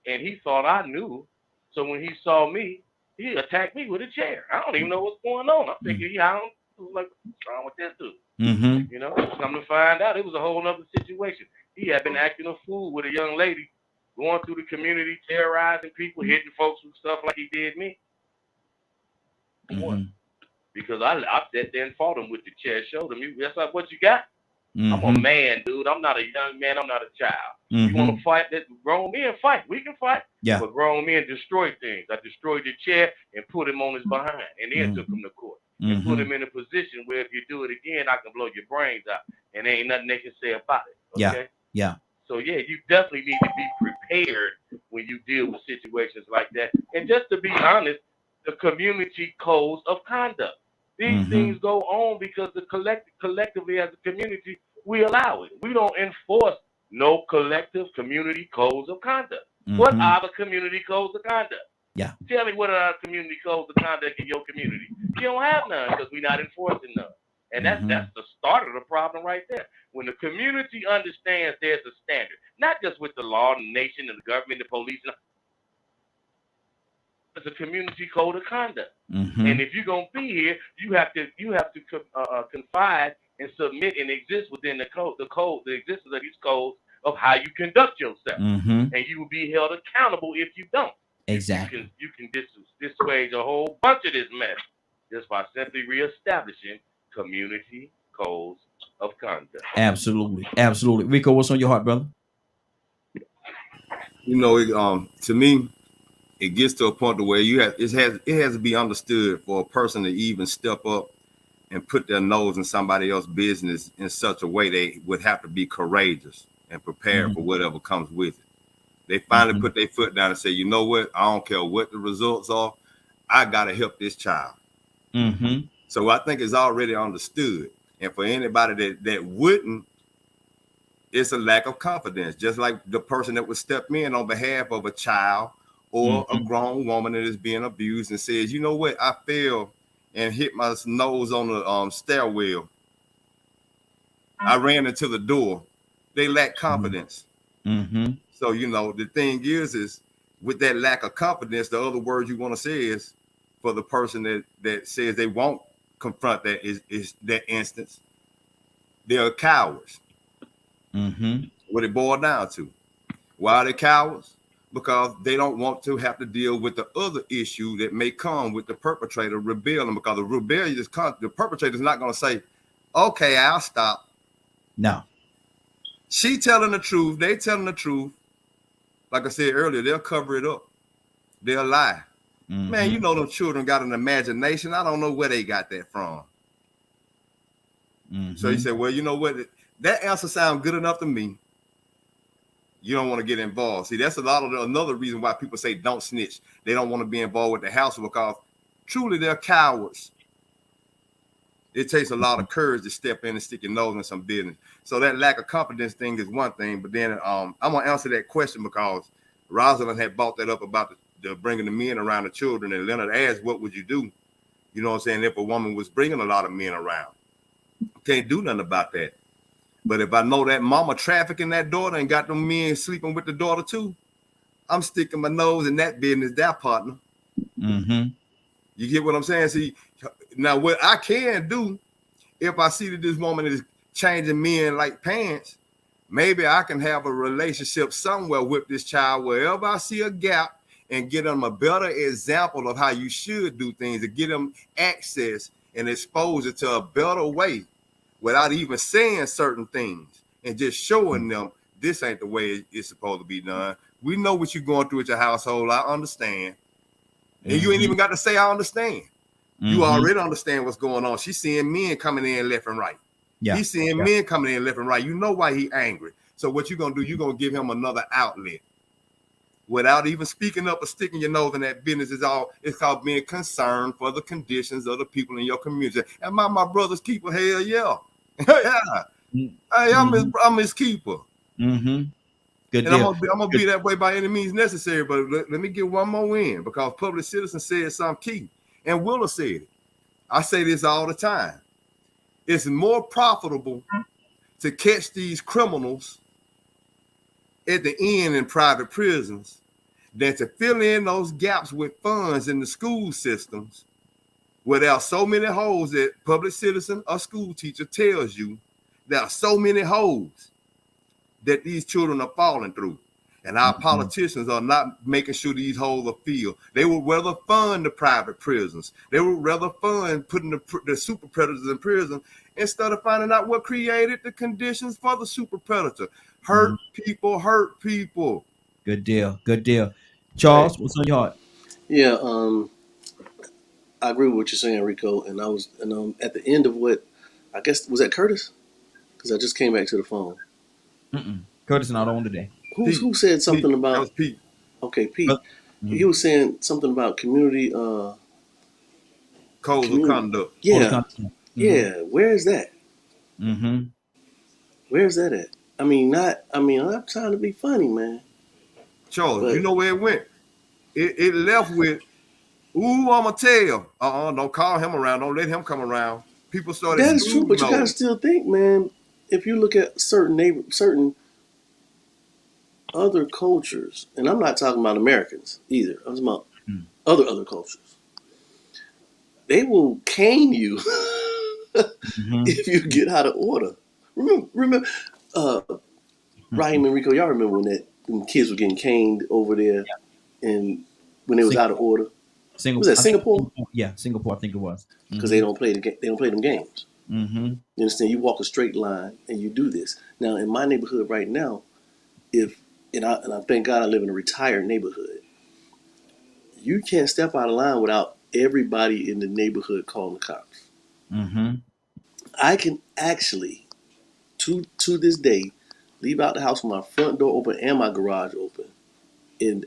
and he thought I knew. So when he saw me, he attacked me with a chair. I don't even know what's going on. I'm thinking, what's wrong with this dude? Come to find out, it was a whole other situation. He had been acting a fool with a young lady, going through the community, terrorizing people, hitting folks with stuff like he did me. Because I sat there and fought him with the chair, showed him, that's like what you got? I'm a man, dude. I'm not a young man. I'm not a child. You want to fight? That grown men fight. We can fight. But grown men destroy things. I destroyed the chair and put him on his behind, and then took him to court and put him in a position where if you do it again, I can blow your brains out, and there ain't nothing they can say about it. Okay? Yeah. So you definitely need to be prepared when you deal with situations like that. And just to be honest, the community codes of conduct. These things go on because the collectively as a community, we allow it. We don't enforce no collective community codes of conduct. What are the community codes of conduct? Tell me what are the community codes of conduct in your community? You don't have none because we're not enforcing none. And that's the start of the problem right there. When the community understands there's a standard, not just with the law, the nation, and the government, the police, it's a community code of conduct. And if you're gonna be here, you have to confide and submit and exist within the existence of these codes of how you conduct yourself, and you will be held accountable if you don't. Exactly. You can dissuade a whole bunch of this mess just by simply reestablishing community codes of conduct. Absolutely. Rico, what's on your heart, brother? You know, to me, it gets to a point where it has to be understood for a person to even step up and put their nose in somebody else's business in such a way. They would have to be courageous and prepared for whatever comes with it. They finally put their foot down and say, you know what? I don't care what the results are. I got to help this child. So I think it's already understood. And for anybody that wouldn't, it's a lack of confidence. Just like the person that would step in on behalf of a child or a grown woman that is being abused and says, you know what? I fell and hit my nose on the stairwell. I ran into the door. They lack confidence. So, you know, the thing is with that lack of confidence, the other word you want to say is for the person that says they won't confront that is that instance, they're cowards. What it boiled down to. Why are they cowards? Because they don't want to have to deal with the other issue that may come with the perpetrator rebelling, because the perpetrator is not going to say, okay, I'll stop. No. She telling the truth. They telling the truth. Like I said earlier, they'll cover it up. They'll lie. Man, you know them children got an imagination. I don't know where they got that from. So he said, well, you know what? That answer sounds good enough to me. You don't want to get involved. See, that's another reason why people say don't snitch. They don't want to be involved with the house because truly they're cowards. It takes a lot of courage to step in and stick your nose in some business. So that lack of confidence thing is one thing. But then I'm going to answer that question because Rosalind had brought that up about the bringing the men around the children. And Leonard asked, what would you do? You know what I'm saying? If a woman was bringing a lot of men around. Can't do nothing about that. But if I know that mama trafficking that daughter and got them men sleeping with the daughter too, I'm sticking my nose in that business, that partner. You get what I'm saying? See, now what I can do, if I see that this woman is changing men like pants, maybe I can have a relationship somewhere with this child wherever I see a gap and get them a better example of how you should do things, to get them access and exposure to a better way without even saying certain things and just showing them this ain't the way it's supposed to be done. We know what you're going through at your household. I understand. And you ain't even got to say, I understand. You already understand what's going on. She's seeing men coming in left and right. He's seeing men coming in left and right. You know why he angry. So what you're going to do, you're going to give him another outlet. Without even speaking up or sticking your nose in that business, it's called being concerned for the conditions of the people in your community. Am I my brother's keeper? Hell yeah. Hey, I'm his keeper. Good and deal. I'm gonna be that way by any means necessary. But let me get one more in, because Public Citizen said something key, and Willa said it. I say this all the time. It's more profitable to catch these criminals at the end in private prisons than to fill in those gaps with funds in the school systems, where there are so many holes that Public Citizen or school teacher tells you there are so many holes that these children are falling through. And our politicians are not making sure these holes are filled. They would rather fund the private prisons. They would rather fund putting the super predators in prison instead of finding out what created the conditions for the super predator. Hurt people. Good deal. Charles, what's on your heart? Yeah, I agree with what you're saying, Rico. And I was, at the end of what, I guess, was that Curtis? Because I just came back to the phone. Curtis not on today. Who said something Pete. about? That was Pete. Okay, Pete. He was saying something about community codes of conduct. Yeah, yeah. Where is that? Where's that at? I'm trying to be funny, man. Charles, you know where it went? It left with, ooh, I'ma tell. Don't call him around. Don't let him come around. people started. That is true, but you gotta still think, man. If you look at certain other cultures, and I'm not talking about Americans either. I'm talking about other cultures. They will cane you if you get out of order. Remember, Raheem and Rico, y'all remember when kids were getting caned over there, and when they was out of order? Was that Singapore? Yeah, Singapore. I think it was because they don't play they don't play them games. You understand? You walk a straight line and you do this. Now in my neighborhood right now, and I thank God I live in a retired neighborhood. You can't step out of line without everybody in the neighborhood calling the cops. I can actually, to this day, leave out the house with my front door open and my garage open, and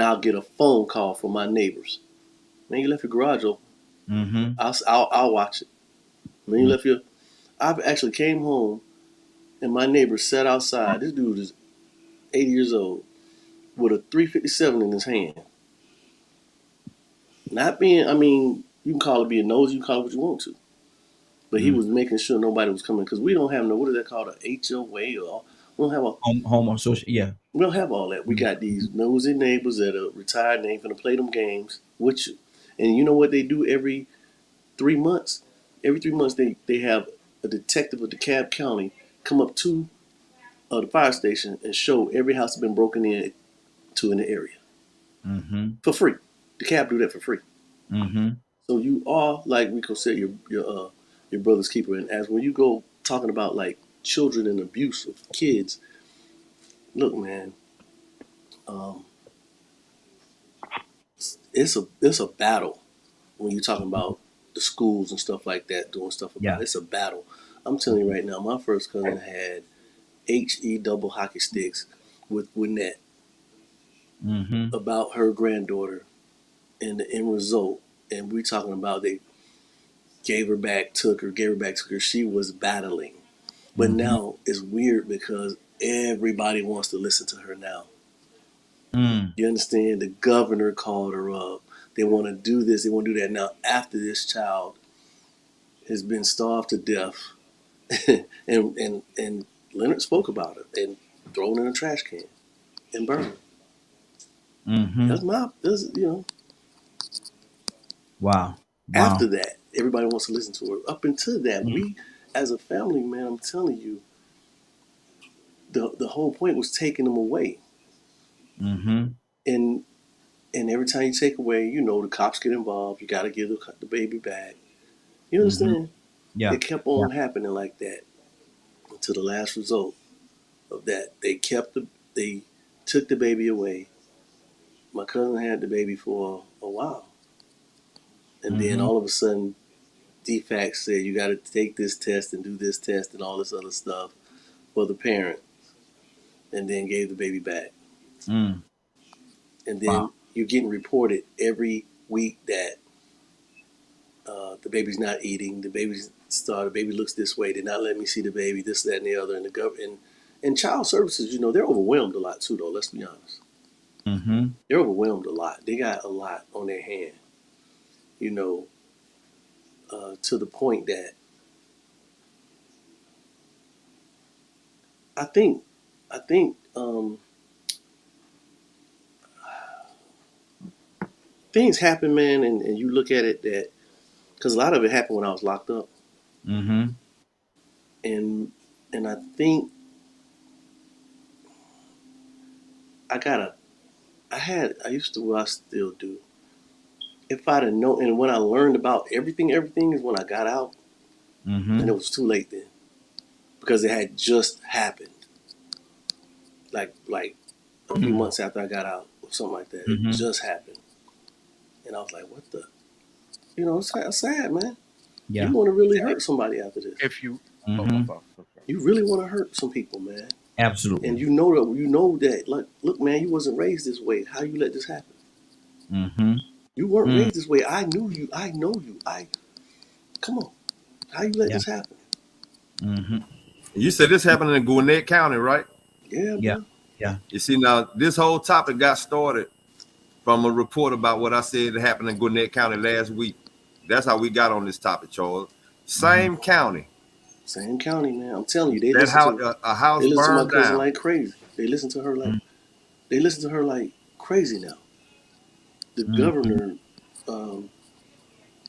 I'll get a phone call from my neighbors. Man, you left your garage open. I'll watch it. Man, you left your. I've actually came home, and my neighbor sat outside. This dude is 80 years old with a 357 in his hand. Not being, I mean, you can call it being nosy, you can call it what you want to. But he was making sure nobody was coming because we don't have what is that called, a HOA, or we don't have a home association. Yeah, we don't have all that. We got these nosy neighbors that are retired and ain't gonna play them games with you. And you know what they do every 3 months? Every 3 months they have a detective of DeKalb County come up to the fire station and show every house that's been broken in to in the area for free. DeKalb do that for free. So you are, like Rico said, your brother's keeper. And as when you go talking about like children and abuse of kids, look, man, it's a battle when you're talking about the schools and stuff like that, doing stuff about it. It's a battle. I'm telling you right now, my first cousin had HE double hockey sticks with Winnette about her granddaughter and the end result. And we talking about they gave her back, took her. She was battling. But now it's weird because everybody wants to listen to her now. You understand? The governor called her up. They want to do this. They want to do that. Now, after this child has been starved to death, and Leonard spoke about it and thrown in a trash can and burned. That's you know. Wow. After that, everybody wants to listen to her. Up until that, we, as a family, man, I'm telling you, the whole point was taking them away. And every time you take away, you know, the cops get involved. You got to give the baby back. You understand? Yeah. It kept on happening like that until the last result of that. They took the baby away. My cousin had the baby for a while. And then all of a sudden, DFACS said you got to take this test and do this test and all this other stuff for the parent, and then gave the baby back. And then you're getting reported every week that the baby's not eating, the baby looks this way, they're not letting me see the baby, this, that, and the other. And the government and child services, you know, they're overwhelmed a lot too, though. Let's be honest. They're overwhelmed a lot. They got a lot on their hand, you know, to the point that I think things happen, man, and you look at it that because a lot of it happened when I was locked up, and I think I used to, well, I still do. If I'd have known, and when I learned about everything is when I got out, and it was too late then, because it had just happened, like a few months after I got out or something like that. It just happened, and I was like, what the, you know, it's sad, man. Yeah. You want to really hurt somebody after this. If you, you really want to hurt some people, man. Absolutely. And you know that, like, look, man, you wasn't raised this way. How you let this happen? You weren't raised this way. I knew you. I know you. Come on. How you let this happen? You said this happened in Gwinnett County, right? Yeah. You see, now this whole topic got started from a report about what I said happened in Gwinnett County last week. That's how we got on this topic, Charles. Same county. Same county, man. I'm telling you, they That listen house, to a house they listen to my burned cousin down. like crazy. They listen to her like crazy now. The governor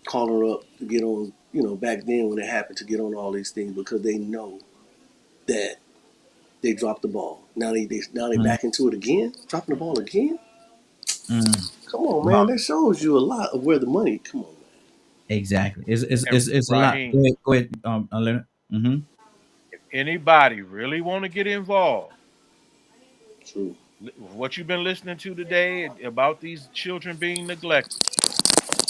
called her up to get on, back then when it happened, to get on all these things because they know that they dropped the ball. Now they back into it again, dropping the ball again. Come on, man. That shows you a lot of where the money. Come on, man. Exactly. It's And it's a lot. Raheem, Go ahead, Leonard. if anybody really want to get involved, True. what you've been listening to today about these children being neglected,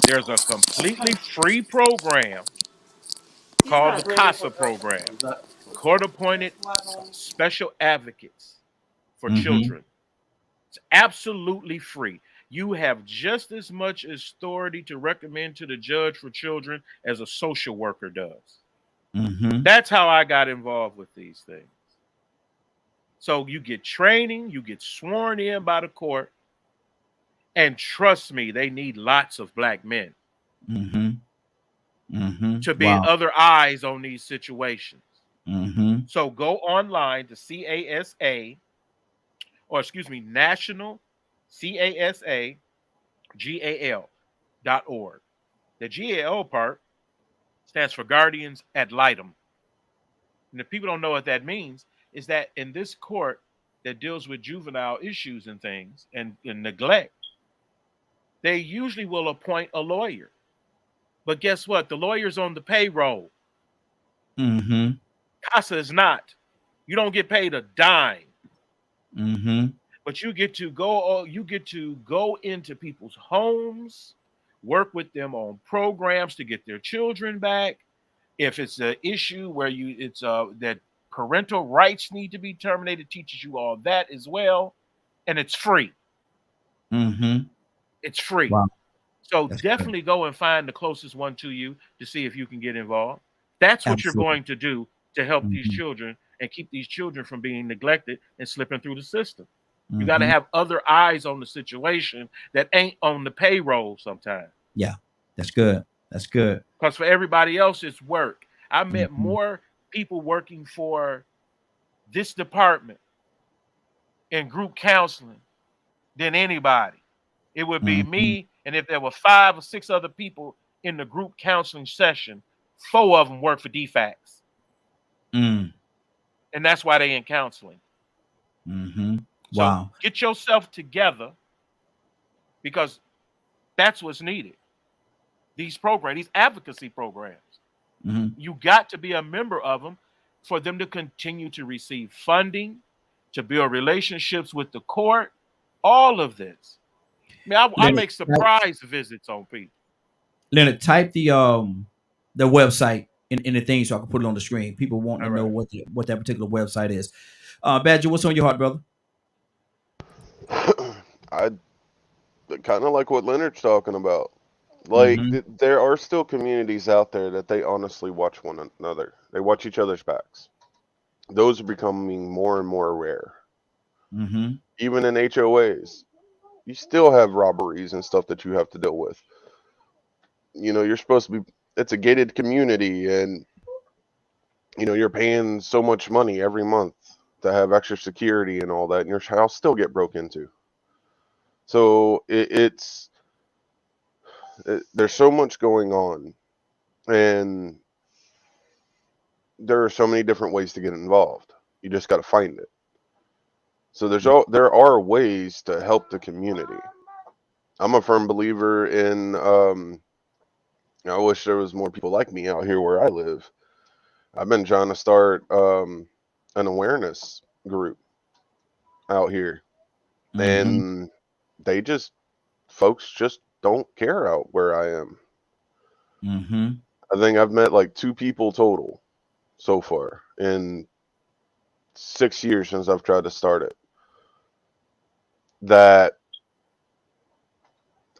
there's a completely free program called the CASA program, court-appointed special advocates for children. It's absolutely free. You have just as much authority to recommend to the judge for children as a social worker does. That's how I got involved with these things. So you get training, you get sworn in by the court, and trust me, they need lots of black men to be other eyes on these situations. So go online to CASA, or excuse me, National CASAGAL.org. The GAL part stands for Guardians Ad Litem. And if people don't know what that means, is that in this court that deals with juvenile issues and things and neglect, they usually will appoint a lawyer. But guess what? The lawyer's on the payroll. CASA is not. You don't get paid a dime. But you get to go into people's homes, work with them on programs to get their children back. If it's an issue where that parental rights need to be terminated, teaches you all that as well, and it's free. It's free. Wow. So definitely go and find the closest one to you to see if you can get involved. That's what you're going to do to help these children and keep these children from being neglected and slipping through the system. You got to have other eyes on the situation that ain't on the payroll sometimes. Yeah, that's good. That's good. Because for everybody else, it's work. I met more people working for this department in group counseling than anybody. It would be me, and if there were 5 or 6 other people in the group counseling session, 4 of them work for DFACS. And that's why they in counseling. Wow. So get yourself together, because that's what's needed. These programs, these advocacy programs, you got to be a member of them for them to continue to receive funding, to build relationships with the court, all of this. I mean, I make surprise visits on people. Leonard, type the website in the thing so I can put it on the screen. People want to know what that particular website is. Badger, what's on your heart, brother? I kind of like what Leonard's talking about. Like, there are still communities out there that they honestly watch one another. They watch each other's backs. Those are becoming more and more rare. Even in HOAs, you still have robberies and stuff that you have to deal with. You're supposed to be, it's a gated community, and, you're paying so much money every month to have extra security and all that, and your house still get broke into. So there's so much going on, and there are so many different ways to get involved. You just got to find it. So there are ways to help the community. I'm a firm believer in, I wish there was more people like me out here where I live. I've been trying to start an awareness group out here, and folks just don't care out where I am. I think I've met like 2 people total so far in 6 years since I've tried to start it, that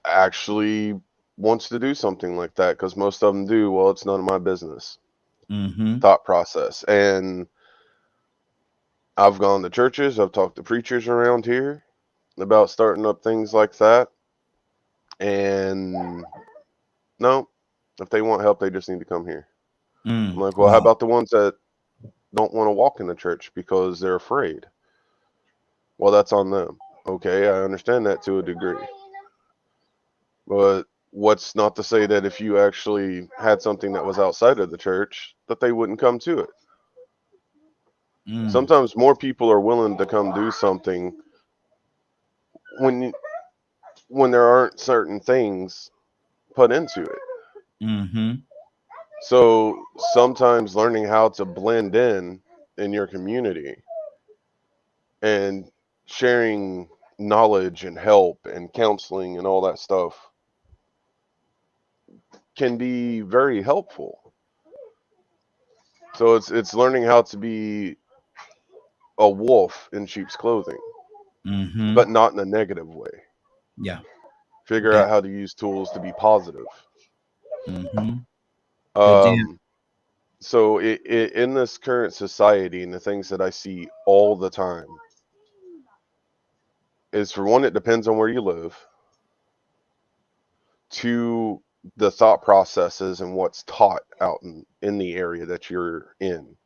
actually wants to do something like that, because most of them do, well, it's none of my business thought process. And I've gone to churches, I've talked to preachers around here about starting up things like that, and no, if they want help, they just need to come here. I'm like, well, how about the ones that don't want to walk in the church because they're afraid? Well, that's on them. Okay, I understand that to a degree. But what's not to say that if you actually had something that was outside of the church, that they wouldn't come to it? Sometimes more people are willing to come do something when there aren't certain things put into it. So sometimes learning how to blend in your community and sharing knowledge and help and counseling and all that stuff can be very helpful. So it's learning how to be a wolf in sheep's clothing, but not in a negative way. Yeah. Figure out how to use tools to be positive. So in this current society and the things that I see all the time is, for one, it depends on where you live. Two, the thought processes and what's taught out in the area that you're in.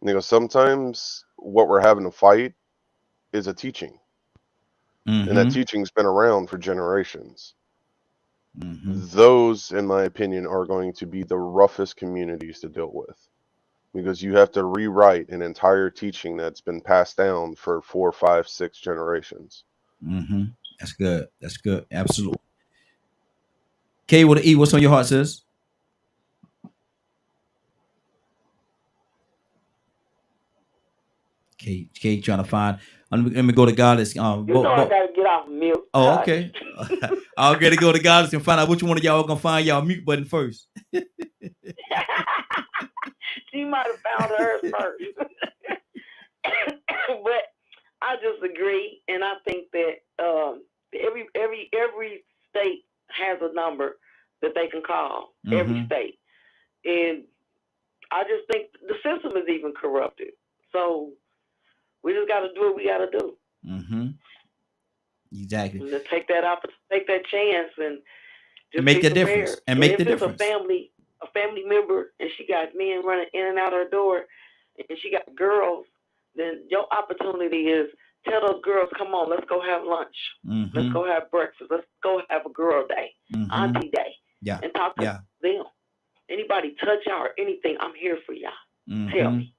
You know, sometimes what we're having to fight is a teaching. And that teaching's been around for generations. Those, in my opinion, are going to be the roughest communities to deal with, because you have to rewrite an entire teaching that's been passed down for 4, 5, 6 generations. That's good. That's good. Absolutely. K with an E, what's on your heart, sis? K trying to find. Let me go to Goddess. I gotta get off mute. Oh, okay. I'll get to go to Goddess and find out which one of y'all gonna find y'all mute button first. She might have found hers first. But I just agree, and I think that every state has a number that they can call. Every state, and I just think the system is even corrupted. So we just got to do what we got to do. Exactly. And to take that chance, and just make the prepared. difference. And make the difference. If it's a family member, and she got men running in and out her door, and she got girls, then your opportunity is tell those girls, come on, let's go have lunch. Let's go have breakfast. Let's go have a girl day, auntie day, and talk to them. Anybody touch y'all or anything, I'm here for y'all. Tell me.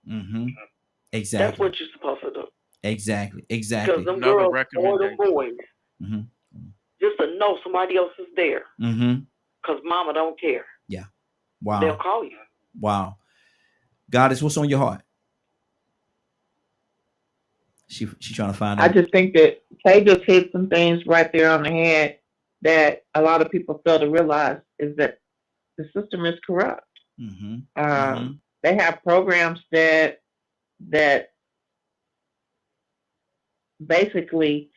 Exactly. That's what you're supposed to do. Exactly. Because them girls or them boys, just to know somebody else is there. Because mama don't care. Yeah. Wow. They'll call you. Wow. Goddess, what's on your heart? She trying to find out. I just think that Kay just hit some things right there on the head that a lot of people fail to realize, is that the system is corrupt. They have programs that basically,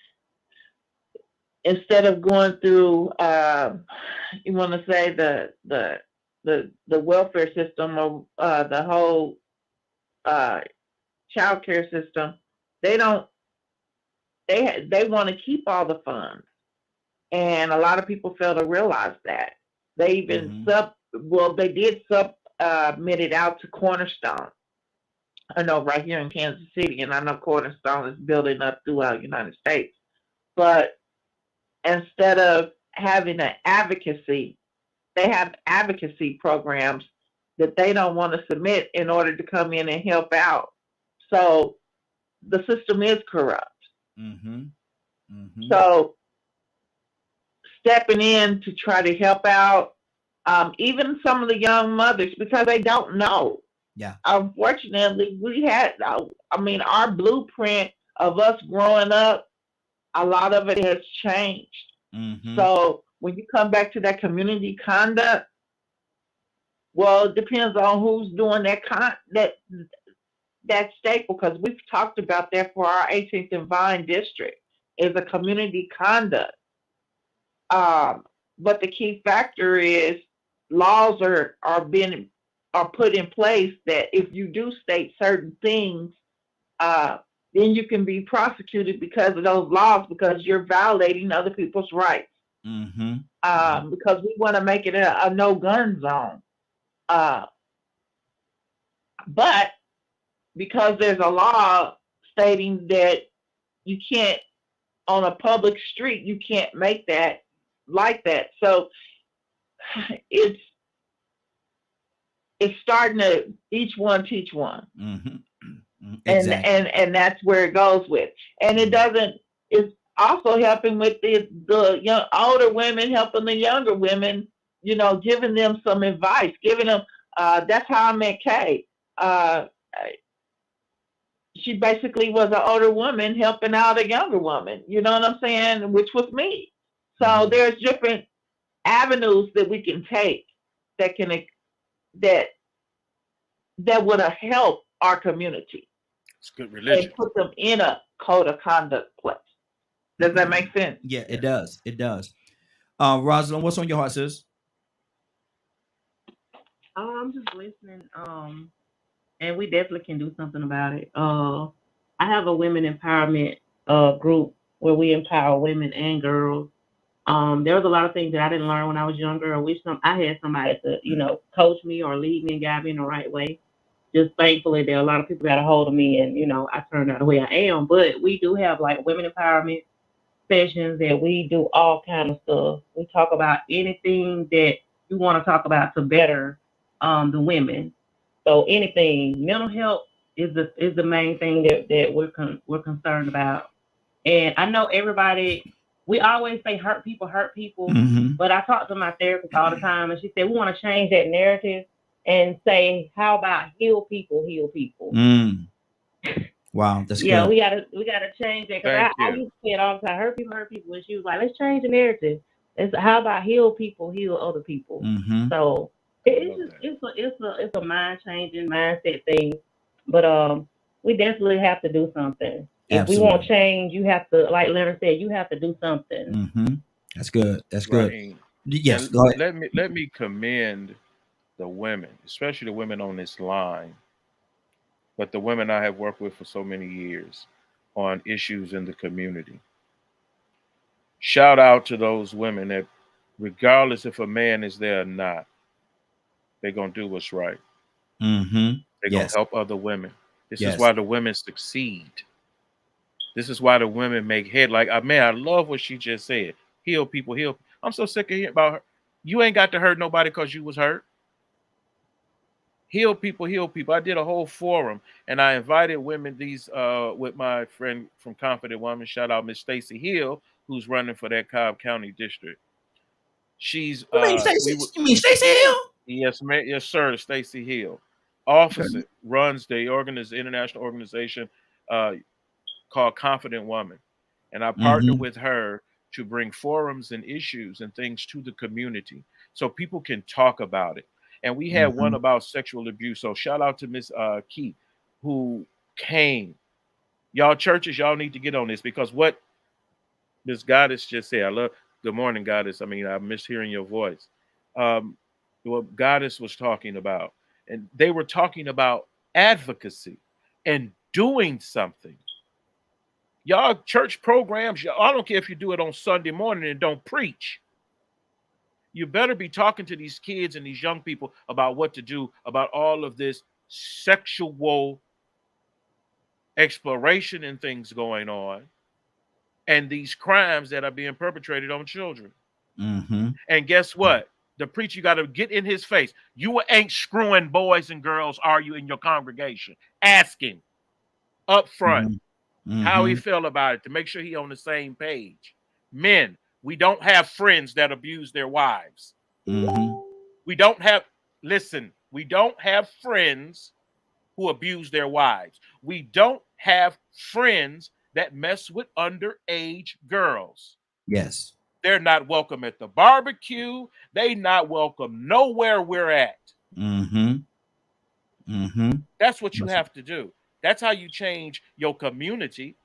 instead of going through, you want to say the welfare system or the whole child care system, they want to keep all the funds, and a lot of people fail to realize that. They even they did submit it out to Cornerstone. I know right here in Kansas City, and I know Cornerstone is building up throughout the United States. But instead of having an advocacy, they have advocacy programs that they don't want to submit in order to come in and help out. So the system is corrupt. So stepping in to try to help out, even some of the young mothers, because they don't know. Yeah. Unfortunately, we had, our blueprint of us growing up, a lot of it has changed. So when you come back to that community conduct, well, it depends on who's doing that staple, because we've talked about that for our 18th and Vine district, is a community conduct. But the key factor is laws are put in place that if you do state certain things, then you can be prosecuted because of those laws, because you're violating other people's rights. Because we want to make it a no-gun zone. But because there's a law stating that you can't, on a public street, you can't make that like that. So it's starting to each one teach one. Exactly. And that's where it goes with. And it doesn't, it's also helping with the young older women, helping the younger women, you know, giving them some advice, giving them that's how I met Kay. She basically was an older woman helping out a younger woman, you know what I'm saying, which was me. So there's different avenues that we can take that can that would help our community. It's good religion. And put them in a code of conduct place. Does that make sense? Yeah, it does. It does. Rosalind, what's on your heart, sis? I'm just listening. And we definitely can do something about it. I have a women empowerment group where we empower women and girls. There was a lot of things that I didn't learn when I was younger. I wish I had somebody to, you know, coach me or lead me and guide me in the right way. Just thankfully, there are a lot of people got a hold of me, and you know, I turned out the way I am. But we do have like women empowerment sessions that we do all kind of stuff. We talk about anything that you want to talk about to better the women. So anything, mental health is the main thing that we're concerned about. And I know everybody, we always say hurt people, but I talk to my therapist all the time, and she said we want to change that narrative and say, how about heal people? Wow, that's yeah, good. we gotta change that, because I used to say it all the time, hurt people, and she was like, let's change the narrative. It's how about heal people, heal other people. So it's a mind changing mindset thing, but we definitely have to do something. If we want change, you have to, like Leonard said, you have to do something. That's good. That's good. Right. Yes, And go ahead. let me commend the women, especially the women on this line, but the women I have worked with for so many years on issues in the community. Shout out to those women that, regardless if a man is there or not, they're going to do what's right. They're going to help other women. This is why the women succeed. This is why the women make head. Like, man, I love what she just said. Heal people, heal. I'm so sick of hearing about her. You ain't got to hurt nobody because you was hurt. Heal people, heal people. I did a whole forum, and I invited women, with my friend from Confident Woman, shout out Miss Stacy Hill, who's running for that Cobb County district. She's you mean Stacy Hill? Yes, ma'am. Yes, sir. Stacy Hill, officer, runs the international organization called Confident Woman, and I partner with her to bring forums and issues and things to the community so people can talk about it. And we had one about sexual abuse. So shout out to Miss Keith, who came. Y'all churches, y'all need to get on this, because what Miss Goddess just said, I love, good morning, Goddess. I mean, I miss hearing your voice. What Goddess was talking about, and they were talking about advocacy and doing something. Y'all church programs, I don't care if you do it on Sunday morning and don't preach. You better be talking to these kids and these young people about what to do about all of this sexual exploration and things going on, and these crimes that are being perpetrated on children. And guess what? The preacher, you got to get in his face. You ain't screwing boys and girls, are you, in your congregation? Ask him up front how he felt about it, to make sure he on the same page. Men, we don't have friends that abuse their wives. We don't have friends who abuse their wives. We don't have friends that mess with underage girls. Yes. They're not welcome at the barbecue. They not welcome nowhere we're at. That's what you have to do. That's how you change your community.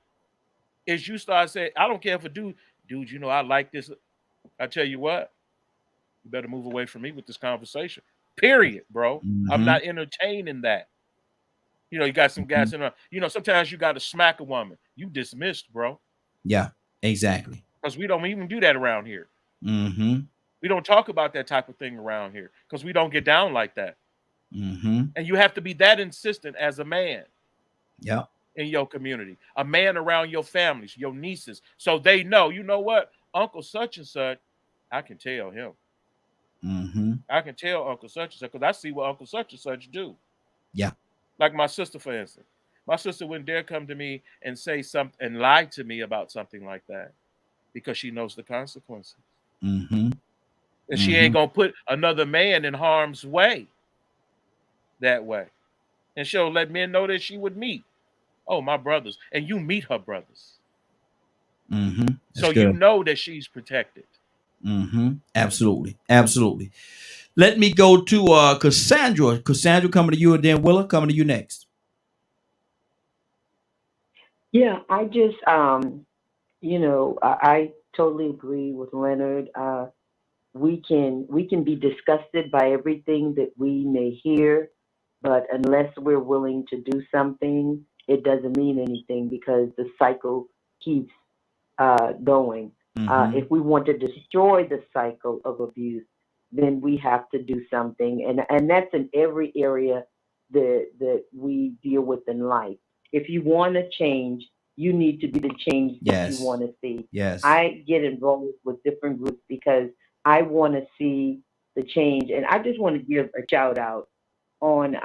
Is you start saying, I don't care if a dude, you know, I like this. I tell you what, you better move away from me with this conversation. Period, bro. I'm not entertaining that. You know, you got some guys in there. You know, sometimes you got to smack a woman. You dismissed, bro. Yeah, exactly. Because we don't even do that around here. We don't talk about that type of thing around here because we don't get down like that. And you have to be that insistent as a man. Yeah. In your community, a man around your families, your nieces, so they know, you know what, Uncle such and such, I can tell him. I can tell Uncle such and such because I see what Uncle such and such do. Yeah. Like my sister, for instance. My sister wouldn't dare come to me and say something and lie to me about something like that because she knows the consequences. And she ain't gonna put another man in harm's way that way. And she'll let men know that she would meet. Oh, my brothers. And you meet her brothers. So you know that she's protected. Absolutely. Absolutely. Let me go to Cassandra. Cassandra, coming to you, and then Willa, coming to you next. Yeah, I just, I totally agree with Leonard. We can be disgusted by everything that we may hear, but unless we're willing to do something, it doesn't mean anything because the cycle keeps going. If we want to destroy the cycle of abuse, then we have to do something, and that's in every area that we deal with in life. If you want to change, you need to be the change that you want to see. Yes. I get involved with different groups because I want to see the change, and I just want to give a shout out on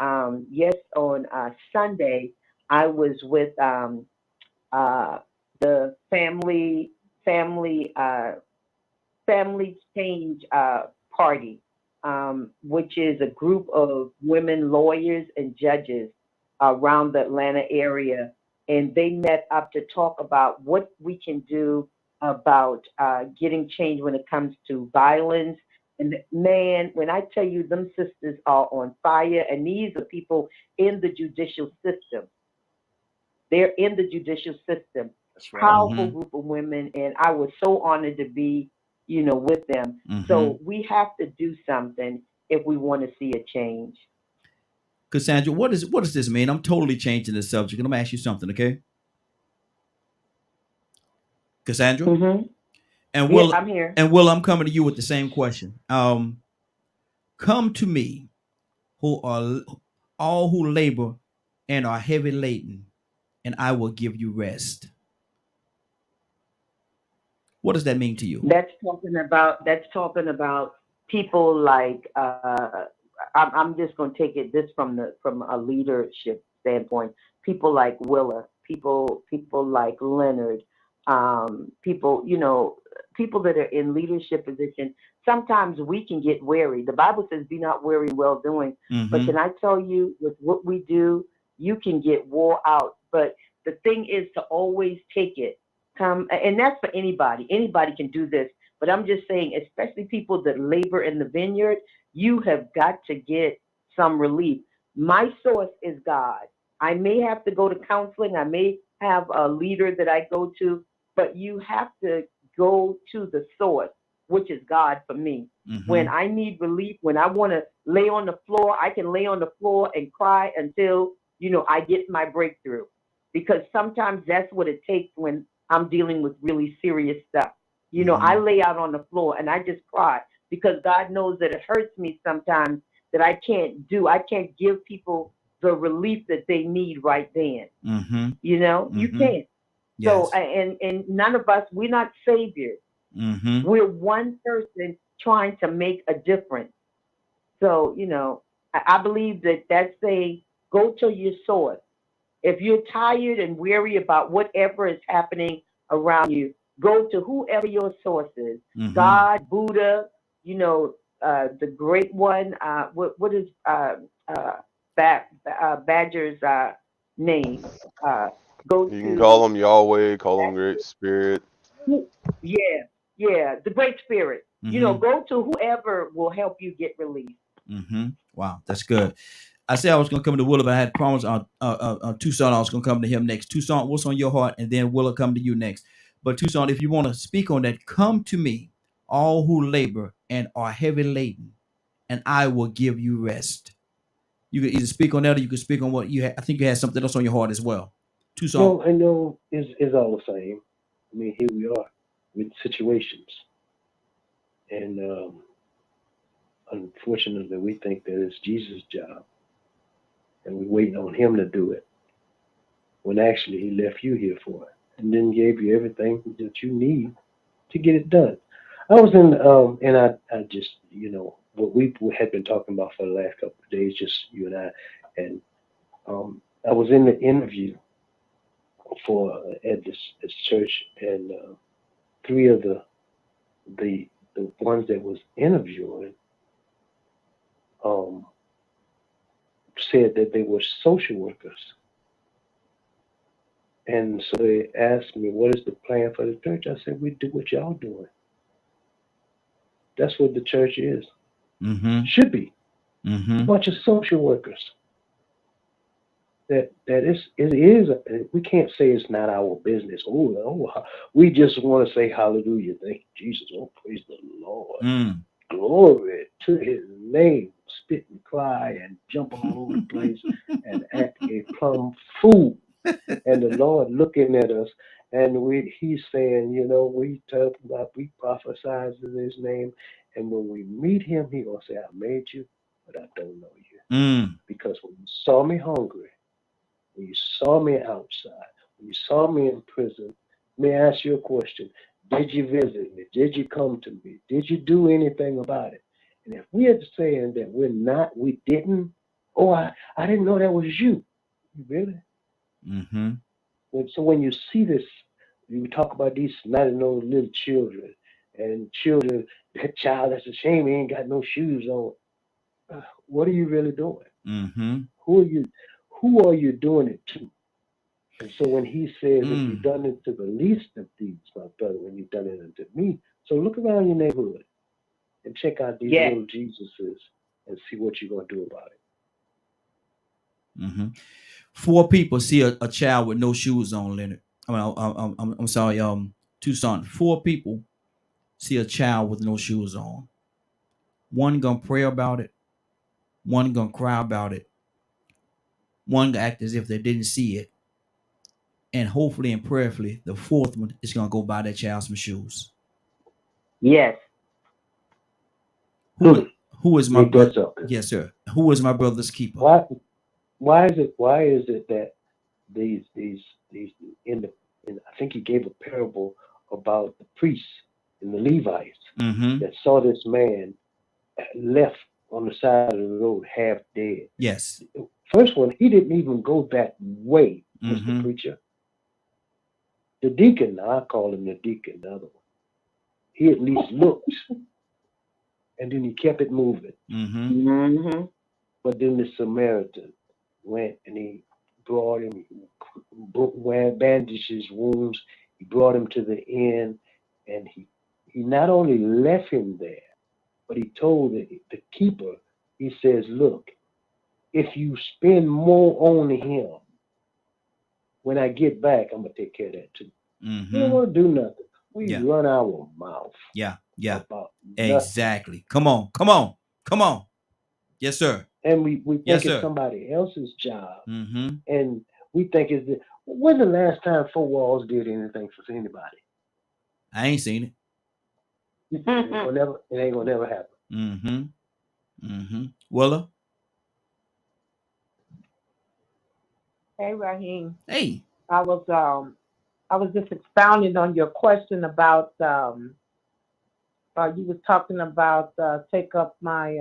Sunday. I was with the family change party, which is a group of women lawyers and judges around the Atlanta area, and they met up to talk about what we can do about getting change when it comes to violence. And man, when I tell you, them sisters are on fire, and these are people in the judicial system. They're in the judicial system. That's right. Powerful group of women, and I was so honored to be, with them. So we have to do something if we want to see a change. Cassandra, what does this mean? I'm totally changing the subject, and I'm gonna ask you something, okay? Cassandra? And Will, I'm here. And Will, I'm coming to you with the same question. Come to me, who are all who labor and are heavy laden, and I will give you rest. What does that mean to you? That's talking about people like I'm just going to take it this from a leadership standpoint. People like Willa, people like Leonard, people that are in leadership position. Sometimes we can get weary. The Bible says, "Be not weary in well doing." But can I tell you, with what we do, you can get wore out. But the thing is to always take it. And that's for anybody. Anybody can do this. But I'm just saying, especially people that labor in the vineyard, you have got to get some relief. My source is God. I may have to go to counseling. I may have a leader that I go to, but you have to go to the source, which is God for me. When I need relief, when I want to lay on the floor, I can lay on the floor and cry until, I get my breakthrough. Because sometimes that's what it takes when I'm dealing with really serious stuff. I lay out on the floor and I just cry because God knows that it hurts me sometimes that I can't give people the relief that they need right then. You can't. Yes. So, and none of us, we're not saviors. We're one person trying to make a difference. So, I believe that's saying, go to your source. If you're tired and weary about whatever is happening around you, go to whoever your source is. God, Buddha, the great one. What is Badger's name? You can call them Yahweh, call them Great Spirit. Yeah, the Great Spirit. Go to whoever will help you get relief. Wow, that's good. I said I was going to come to Willa, but I had promised Tucson I was going to come to him next. Tucson, what's on your heart? And then Willa come to you next. But Tucson, if you want to speak on that, come to me, all who labor and are heavy laden, and I will give you rest. You can either speak on that or you can speak on what you had. I think you had something else on your heart as well. Tucson. No, I know it's all the same. I mean, here we are with situations. And unfortunately, we think that it's Jesus' job waiting on him to do it, when actually he left you here for it, and then gave you everything that you need to get it done. I was in, and I just, what we had been talking about for the last couple of days, just you and I, and I was in the interview at this church, and three of the ones that was interviewing said that they were social workers. And so they asked me, what is the plan for the church? I said, we do what y'all doing. That's what the church is. Mm-hmm. Should be. Mm-hmm. A bunch of social workers. It is, we can't say it's not our business. Oh, we just want to say hallelujah. Thank you, Jesus. Oh, praise the Lord. Mm. Glory to his name. Spit and cry and jump all over the place and act a plumb fool. And the Lord looking at us, and he's saying, we talk about, we prophesize in his name, and when we meet him, he gonna say, I made you, but I don't know you. Mm. Because when you saw me hungry, when you saw me outside, when you saw me in prison, let me ask you a question. Did you visit me? Did you come to me? Did you do anything about it? And if we are saying that we didn't, I didn't know that was you. Really? Mm-hmm. So when you see this, you talk about these 90-year-old little children, and children, that child, that's a shame, he ain't got no shoes on. What are you really doing? Mm-hmm. Who are you doing it to? And so when he says, if you've done it to the least of these, my brother, when you've done it unto me. So look around your neighborhood and check out these little Jesuses and see what you're going to do about it. Mm-hmm. 4 people see a child with no shoes on, Leonard. I'm sorry, Tucson. 4 people see a child with no shoes on. One gonna pray about it. One gonna cry about it. One gonna act as if they didn't see it. And hopefully and prayerfully, the 4th one is gonna go buy that child some shoes. Yes. Who is my brother? Yes, sir. Who is my brother's keeper? Why is it that these I think he gave a parable about the priests and the Levites that saw this man left on the side of the road half dead. Yes. First one, he didn't even go that way, Mr. Preacher. The deacon, I call him the deacon, the other one. He at least looked, and then he kept it moving. But then the Samaritan went and he brought him, bandaged his wounds. He brought him to the inn, and he not only left him there, but he told the keeper, he says, look, if you spend more on him, when I get back, I'm going to take care of that too. We don't want to do nothing. We run our mouth. Yeah. About exactly. Come on. Yes, sir. And we think it's somebody else's job. And we think when's the last time 4 walls did anything for anybody? I ain't seen it. It ain't gonna never happen. Willa? Hey, Raheem. Hey. I was just expounding on your question about you was talking about take up my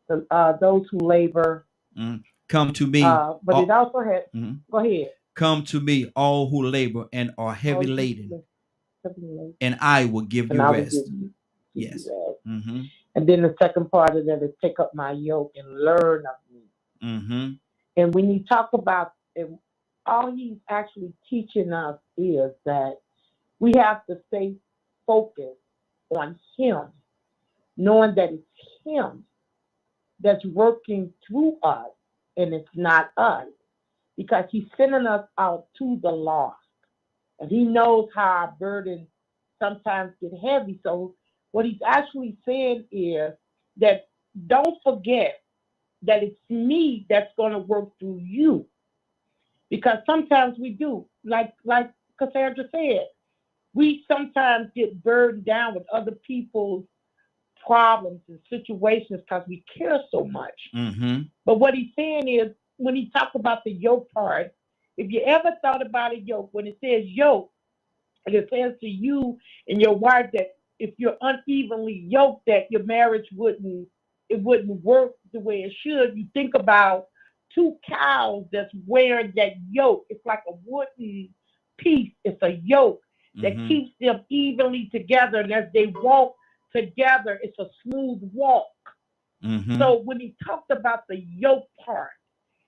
those who labor. Come to me. But it also had. Go ahead. Come to me, all who labor and are heavy laden, and I will give you rest. Yes. And then the second part of that is take up my yoke and learn of me. And when you talk about it, all he's actually teaching us is that we have to stay focused on him, knowing that it's him that's working through us and it's not us, because he's sending us out to the lost. And he knows how our burdens sometimes get heavy. So what he's actually saying is that don't forget that it's me that's going to work through you. Because sometimes we do, like Cassandra said, we sometimes get burdened down with other people's problems and situations because we care so much. Mm-hmm. But what he's saying is, when he talks about the yoke part, if you ever thought about a yoke, when it says yoke, and it says to you and your wife that if you're unevenly yoked, that your marriage wouldn't work the way it should. You think about two cows that's wearing that yoke. It's like a wooden piece. It's a yoke that keeps them evenly together, and as they walk together, it's a smooth walk. So when he talked about the yoke part,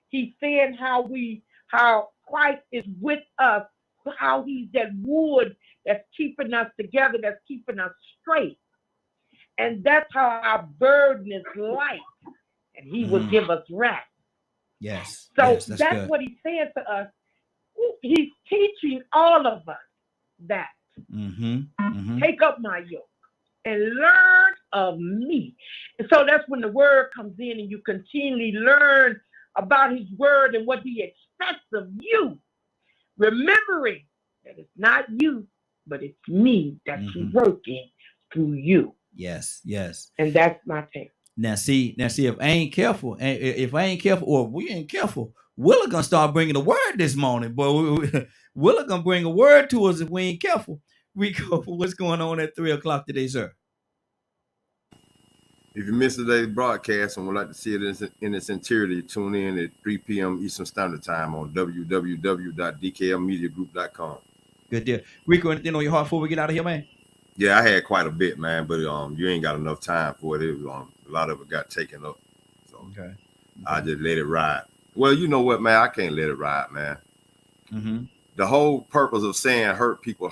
he's saying how Christ is with us, how he's that wood that's keeping us together, that's keeping us straight. And that's how our burden is light, and he will give us rest. Yes. So yes, that's good. what he's saying to us. He's teaching all of us that. Take up my yoke and learn of me. And so that's when the word comes in, and you continually learn about his word and what he expects of you, remembering that it's not you, but it's me that's working through you. Yes, yes. And that's my take. Now see, if I ain't careful, or we ain't careful, Willa gonna start bringing the word this morning, boy. Willa gonna bring a word to us if we ain't careful. Rico, what's going on at 3:00 today, sir? If you missed today's broadcast and would like to see it in its entirety, tune in at 3 p.m. Eastern Standard Time on www.dklmediagroup.com. Good deal. Rico, anything on your heart before we get out of here, man? Yeah, I had quite a bit, man, but you ain't got enough time for it. It was, a lot of it got taken up. So okay. I just let it ride. Well, you know what, man? I can't let it ride, man. The whole purpose of saying hurt people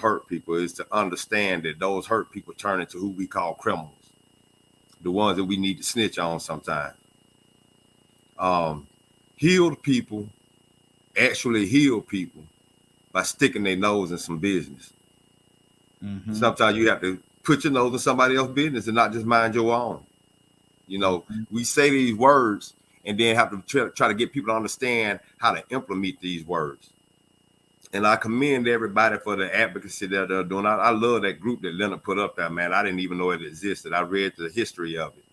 is to understand that those hurt people turn into who we call criminals. The ones that we need to snitch on sometimes. Healed people actually heal people by sticking their nose in some business. Sometimes you have to put your nose in somebody else's business and not just mind your own. You know, we say these words and then have to try to get people to understand how to implement these words. And I commend everybody for the advocacy that they're doing. I love that group that Leonard put up there, man. I didn't even know it existed. I read the history of it.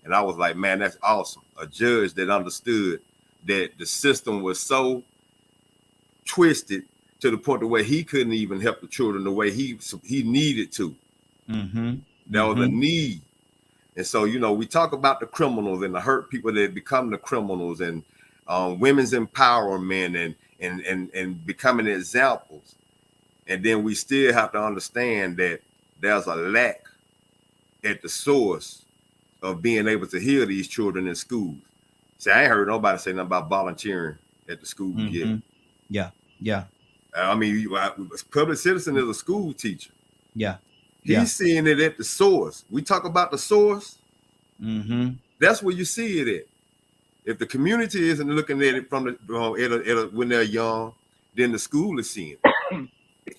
And I was like, man, that's awesome. A judge that understood that the system was so twisted to the point where he couldn't even help the children the way he needed to. There was a need. And so, you know, we talk about the criminals and the hurt people that become the criminals, and women's empowerment and becoming examples. And then we still have to understand that there's a lack at the source of being able to heal these children in schools. See, I ain't heard nobody say nothing about volunteering at the school yet. Yeah. I mean, public citizen is a school teacher. Yeah. He's seeing it at the source. We talk about the source. That's where you see it at. If the community isn't looking at it from when they're young, then the school is seeing it.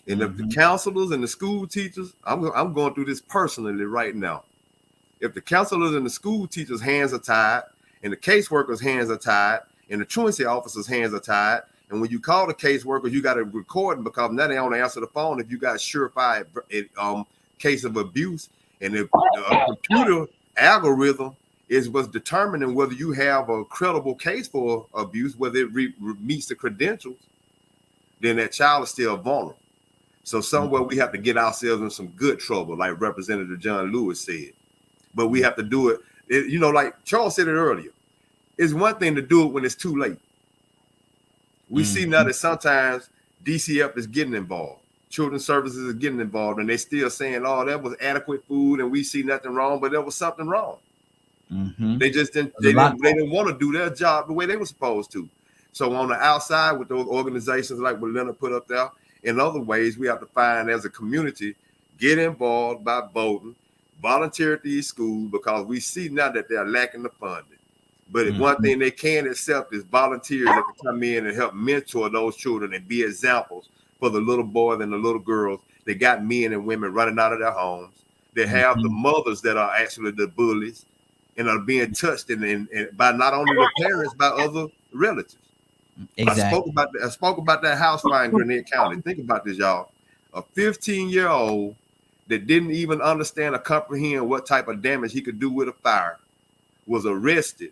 And if the counselors and the school teachers, I'm going through this personally right now. If the counselors and the school teachers' hands are tied, and the caseworkers' hands are tied, and the truancy officers' hands are tied, and when you call the caseworkers, you got to record them, because now they only answer the phone if you got surefire case of abuse, and if the computer algorithm is what's determining whether you have a credible case for abuse, whether it meets the credentials, then that child is still vulnerable. So somewhere we have to get ourselves in some good trouble, like Representative John Lewis said. But we have to do it, you know, like Charles said it earlier. It's one thing to do it when it's too late. We see now that sometimes DCF is getting involved. Children's Services is getting involved, and they still saying, oh, that was adequate food and we see nothing wrong, but there was something wrong. They just didn't want to do their job the way they were supposed to. So on the outside with those organizations like what Leonard put up there, in other ways, we have to find as a community, get involved by voting, volunteer at these schools, because we see now that they're lacking the funding. But if one thing they can accept is volunteers that can come in and help mentor those children and be examples for the little boys and the little girls that got men and women running out of their homes. They have the mothers that are actually the bullies and are being touched and by not only the parents, by other relatives. Exactly. I spoke about that house fire in Grenade County. Think about this, y'all. A 15-year-old that didn't even understand or comprehend what type of damage he could do with a fire was arrested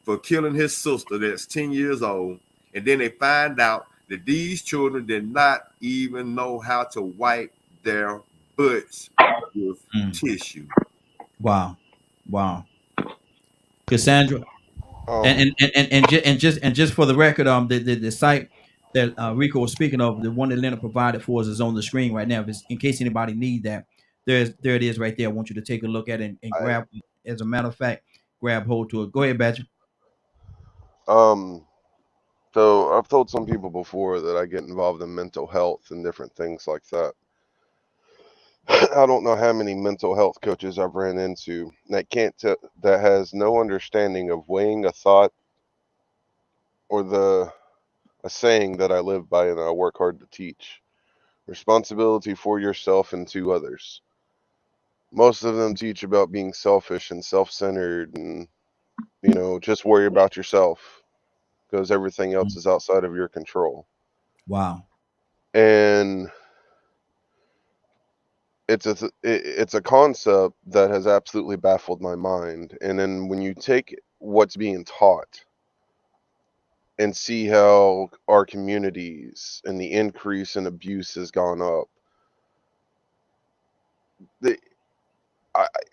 for killing his sister that's 10 years old. And then they find out that these children did not even know how to wipe their butts with tissue. Wow. Cassandra. And just for the record, the site that Rico was speaking of, the one that Leonard provided for us, is on the screen right now. In case anybody need that, there it is right there. I want you to take a look at it and grab. As a matter of fact, grab hold to it. Go ahead, Badger. So I've told some people before that I get involved in mental health and different things like that. I don't know how many mental health coaches I've ran into that that has no understanding of weighing a thought or a saying that I live by and I work hard to teach. Responsibility for yourself and to others. Most of them teach about being selfish and self-centered and, just worry about yourself because everything else is outside of your control. Wow. And it's a concept that has absolutely baffled my mind. And then when you take what's being taught and see how our communities and the increase in abuse has gone up,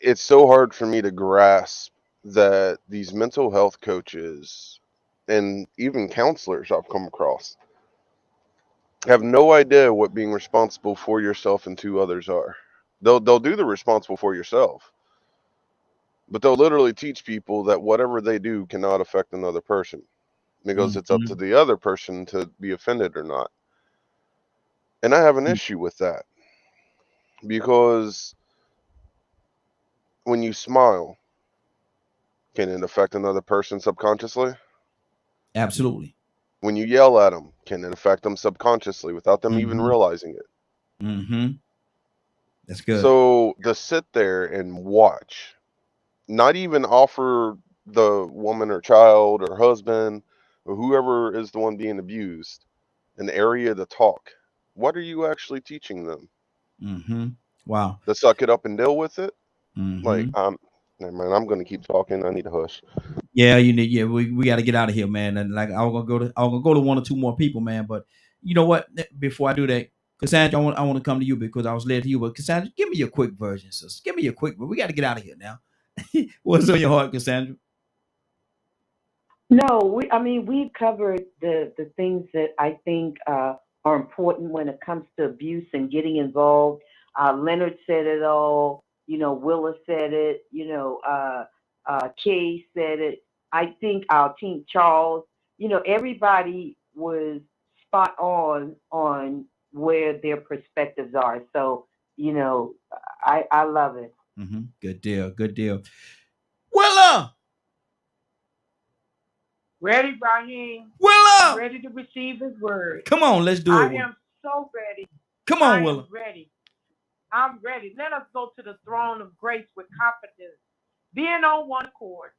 it's so hard for me to grasp that these mental health coaches and even counselors I've come across have no idea what being responsible for yourself and to others are. They'll do the responsible for yourself, but they'll literally teach people that whatever they do cannot affect another person because it's up to the other person to be offended or not. And I have an issue with that because when you smile, can it affect another person subconsciously? Absolutely. When you yell at them, can it affect them subconsciously without them even realizing it? That's good. So to sit there and watch, not even offer the woman or child or husband or whoever is the one being abused an area to talk. What are you actually teaching them? Wow. To suck it up and deal with it? Like, never mind, I'm going to keep talking. I need to hush. Yeah, you need. Yeah, we got to get out of here, man. And like, I'm gonna go to one or two more people, man. But you know what? Before I do that, Cassandra, I want to come to you because I was led to you. But Cassandra, give me your quick version, sis. Give me your quick. We got to get out of here now. What's on your heart, Cassandra? No, we've covered the things that I think are important when it comes to abuse and getting involved. Leonard said it all. Willa said it. Kay said it. I think our team, Charles, everybody was spot on where their perspectives are. So, I love it. Good deal. Willa! Ready, Raheem? Willa! Ready to receive his word. Come on, let's do it. I am so ready. Come on, Willa. I'm ready. Let us go to the throne of grace with confidence, being on one accord.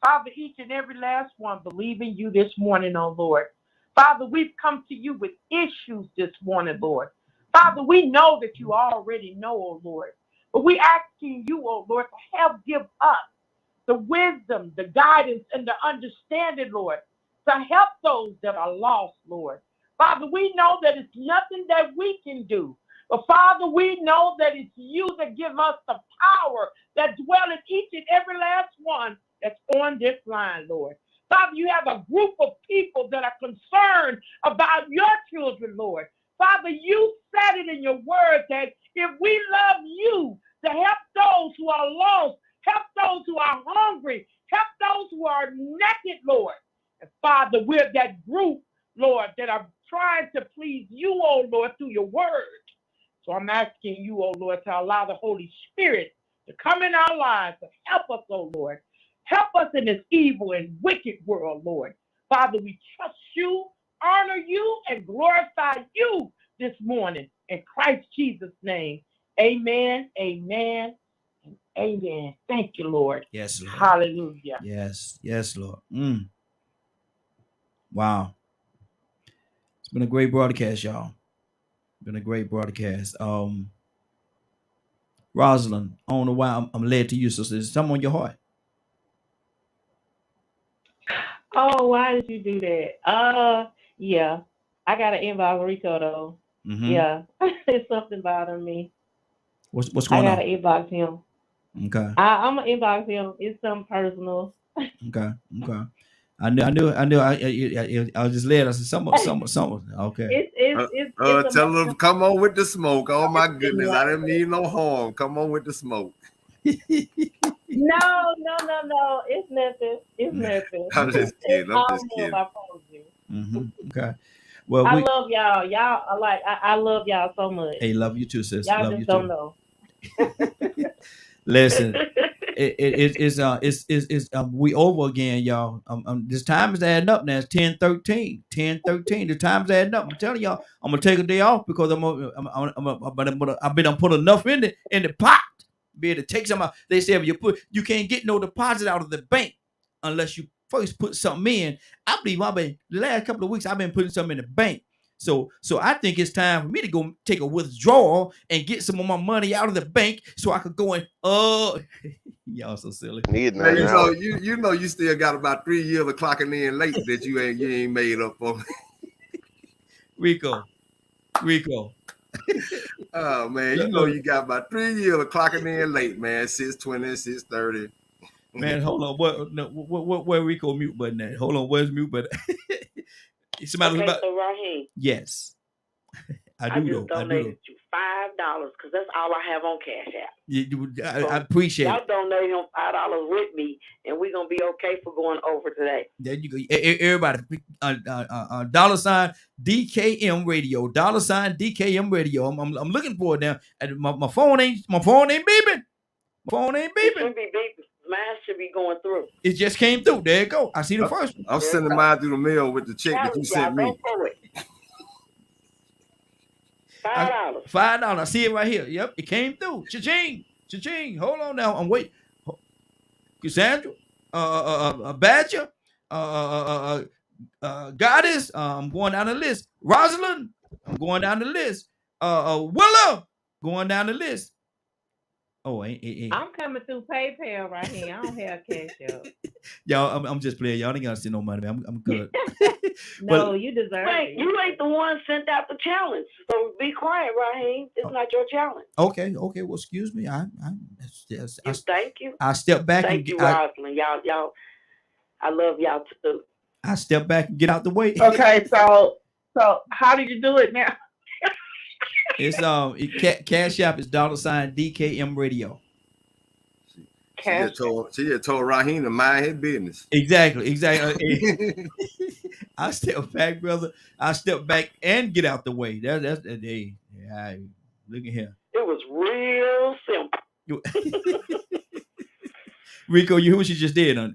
Father, each and every last one believing you this morning, oh Lord. Father, we've come to you with issues this morning, Lord. Father, we know that you already know, oh Lord. But we asking you, oh Lord, to help give us the wisdom, the guidance, and the understanding, Lord, to help those that are lost, Lord. Father, we know that it's nothing that we can do. But Father, we know that it's you that give us the power that dwell in each and every last one that's on this line, Lord. Father, you have a group of people that are concerned about your children, Lord. Father, you said it in your word that if we love you to help those who are lost, help those who are hungry, help those who are naked, Lord. And Father, we're that group, Lord, that are trying to please you, oh Lord, through your word. So I'm asking you, oh Lord, to allow the Holy Spirit to come in our lives to help us, oh Lord. Help us in this evil and wicked world, Lord. Father, we trust you, honor you, and glorify you this morning. In Christ Jesus' name, amen, amen, and amen. Thank you, Lord. Yes, Lord. Hallelujah. Yes, Lord. Wow. It's been a great broadcast, y'all. Been a great broadcast. Rosalind, I don't know why I'm led to you, sister. There's something on your heart. Oh, why did you do that? Yeah. I got to inbox Rico though. Yeah. It's something bothering me. What's going on? I got to inbox him. Okay. I'm gonna inbox him. It's something personal. Okay. I was just led. I said something. Okay. It's tell them come on with the smoke. Oh my goodness, I didn't mean no harm. Come on with the smoke. No. It's nothing. It's nothing. I'm just kidding. Okay. Well, I love y'all. Y'all are like I love y'all so much. Hey, love you too, sis. Y'all love just you don't too. know. Listen, we over again, y'all. This time is adding up now. It's 10:13. The time's adding up. I'm telling y'all, I'm gonna take a day off because I've been put enough in the pot. Be able to take some out. They say if you can't get no deposit out of the bank unless you first put something in. I believe the last couple of weeks I've been putting something in the bank. So I think it's time for me to go take a withdrawal and get some of my money out of the bank so I could go and y'all so silly. Man, you know you still got about 3 years of clocking in late that you ain't made up for. Rico. Oh man, you know you got about 3 years of clocking in late, man. 6:20, 6:30. Man, hold on. Where Rico mute button at? Hold on, where's mute button? Somebody Okay, so Raheem. Yes. I just donated you $5 because that's all I have on Cash App. I appreciate y'all donate him $5 with me, and we're gonna be okay for going over today. There you go. Everybody, $ DKM Radio, $DKM Radio. I'm looking for it now. And my phone ain't beeping. It should be beeping. Mine should be going through. It just came through. There you go. I see the first one. I'm sending mine through the mail with the check that you sent me. $5. $5. I see it right here. Yep, it came through. Cha-ching. Hold on now. I'm waiting. Cassandra, Badger, Goddess. I'm going down the list. Rosalind, I'm going down the list. Willa, going down the list. Oh, I'm coming through PayPal right here. I don't have Cash App. Y'all, I'm just playing. Y'all ain't gotta send no money, man. I'm good. No, you deserve it. You ain't the one sent out the challenge, so be quiet, Raheem. It's not your challenge. Okay. Well, excuse me. Thank you. I step back. Thank you, Rosalind. Y'all. I love y'all too. I step back and get out the way. Okay, so how did you do it now? It's Cash App is $DKM Radio. She just told Raheem to mind his business. Exactly. I step back, brother. I step back and get out the way. That's the day. Yeah, look at here. It was real simple. Rico, you hear what she just did, huh?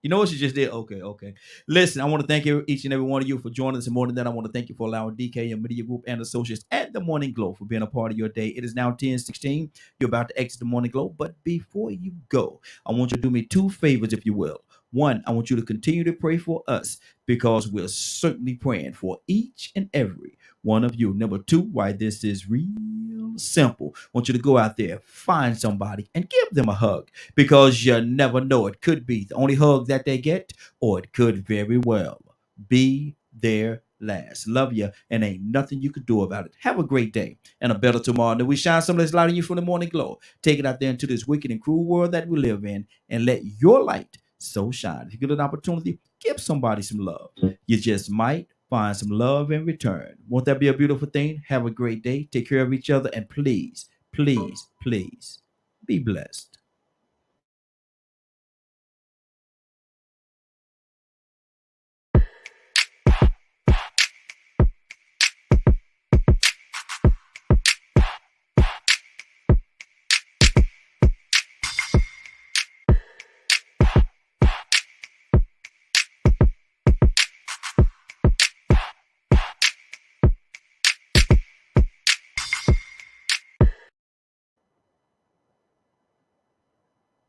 You know what she just did? Okay. Listen, I want to thank each and every one of you for joining us. And more than that, I want to thank you for allowing DKM Media Group and Associates at the Morning Glow for being a part of your day. It is now 10:16. You're about to exit the Morning Glow. But before you go, I want you to do me two favors, if you will. One, I want you to continue to pray for us because we're certainly praying for each and every one of you. Number two, why this is real simple. I want you to go out there, find somebody, and give them a hug because you never know. It could be the only hug that they get, or it could very well be their last. Love you, and ain't nothing you could do about it. Have a great day and a better tomorrow. And we shine some of this light on you from the Morning Glow. Take it out there into this wicked and cruel world that we live in and let your light so shine. If you get an opportunity, give somebody some love. You just might find some love in return. Won't that be a beautiful thing? Have a great day. Take care of each other. And please, please, please be blessed.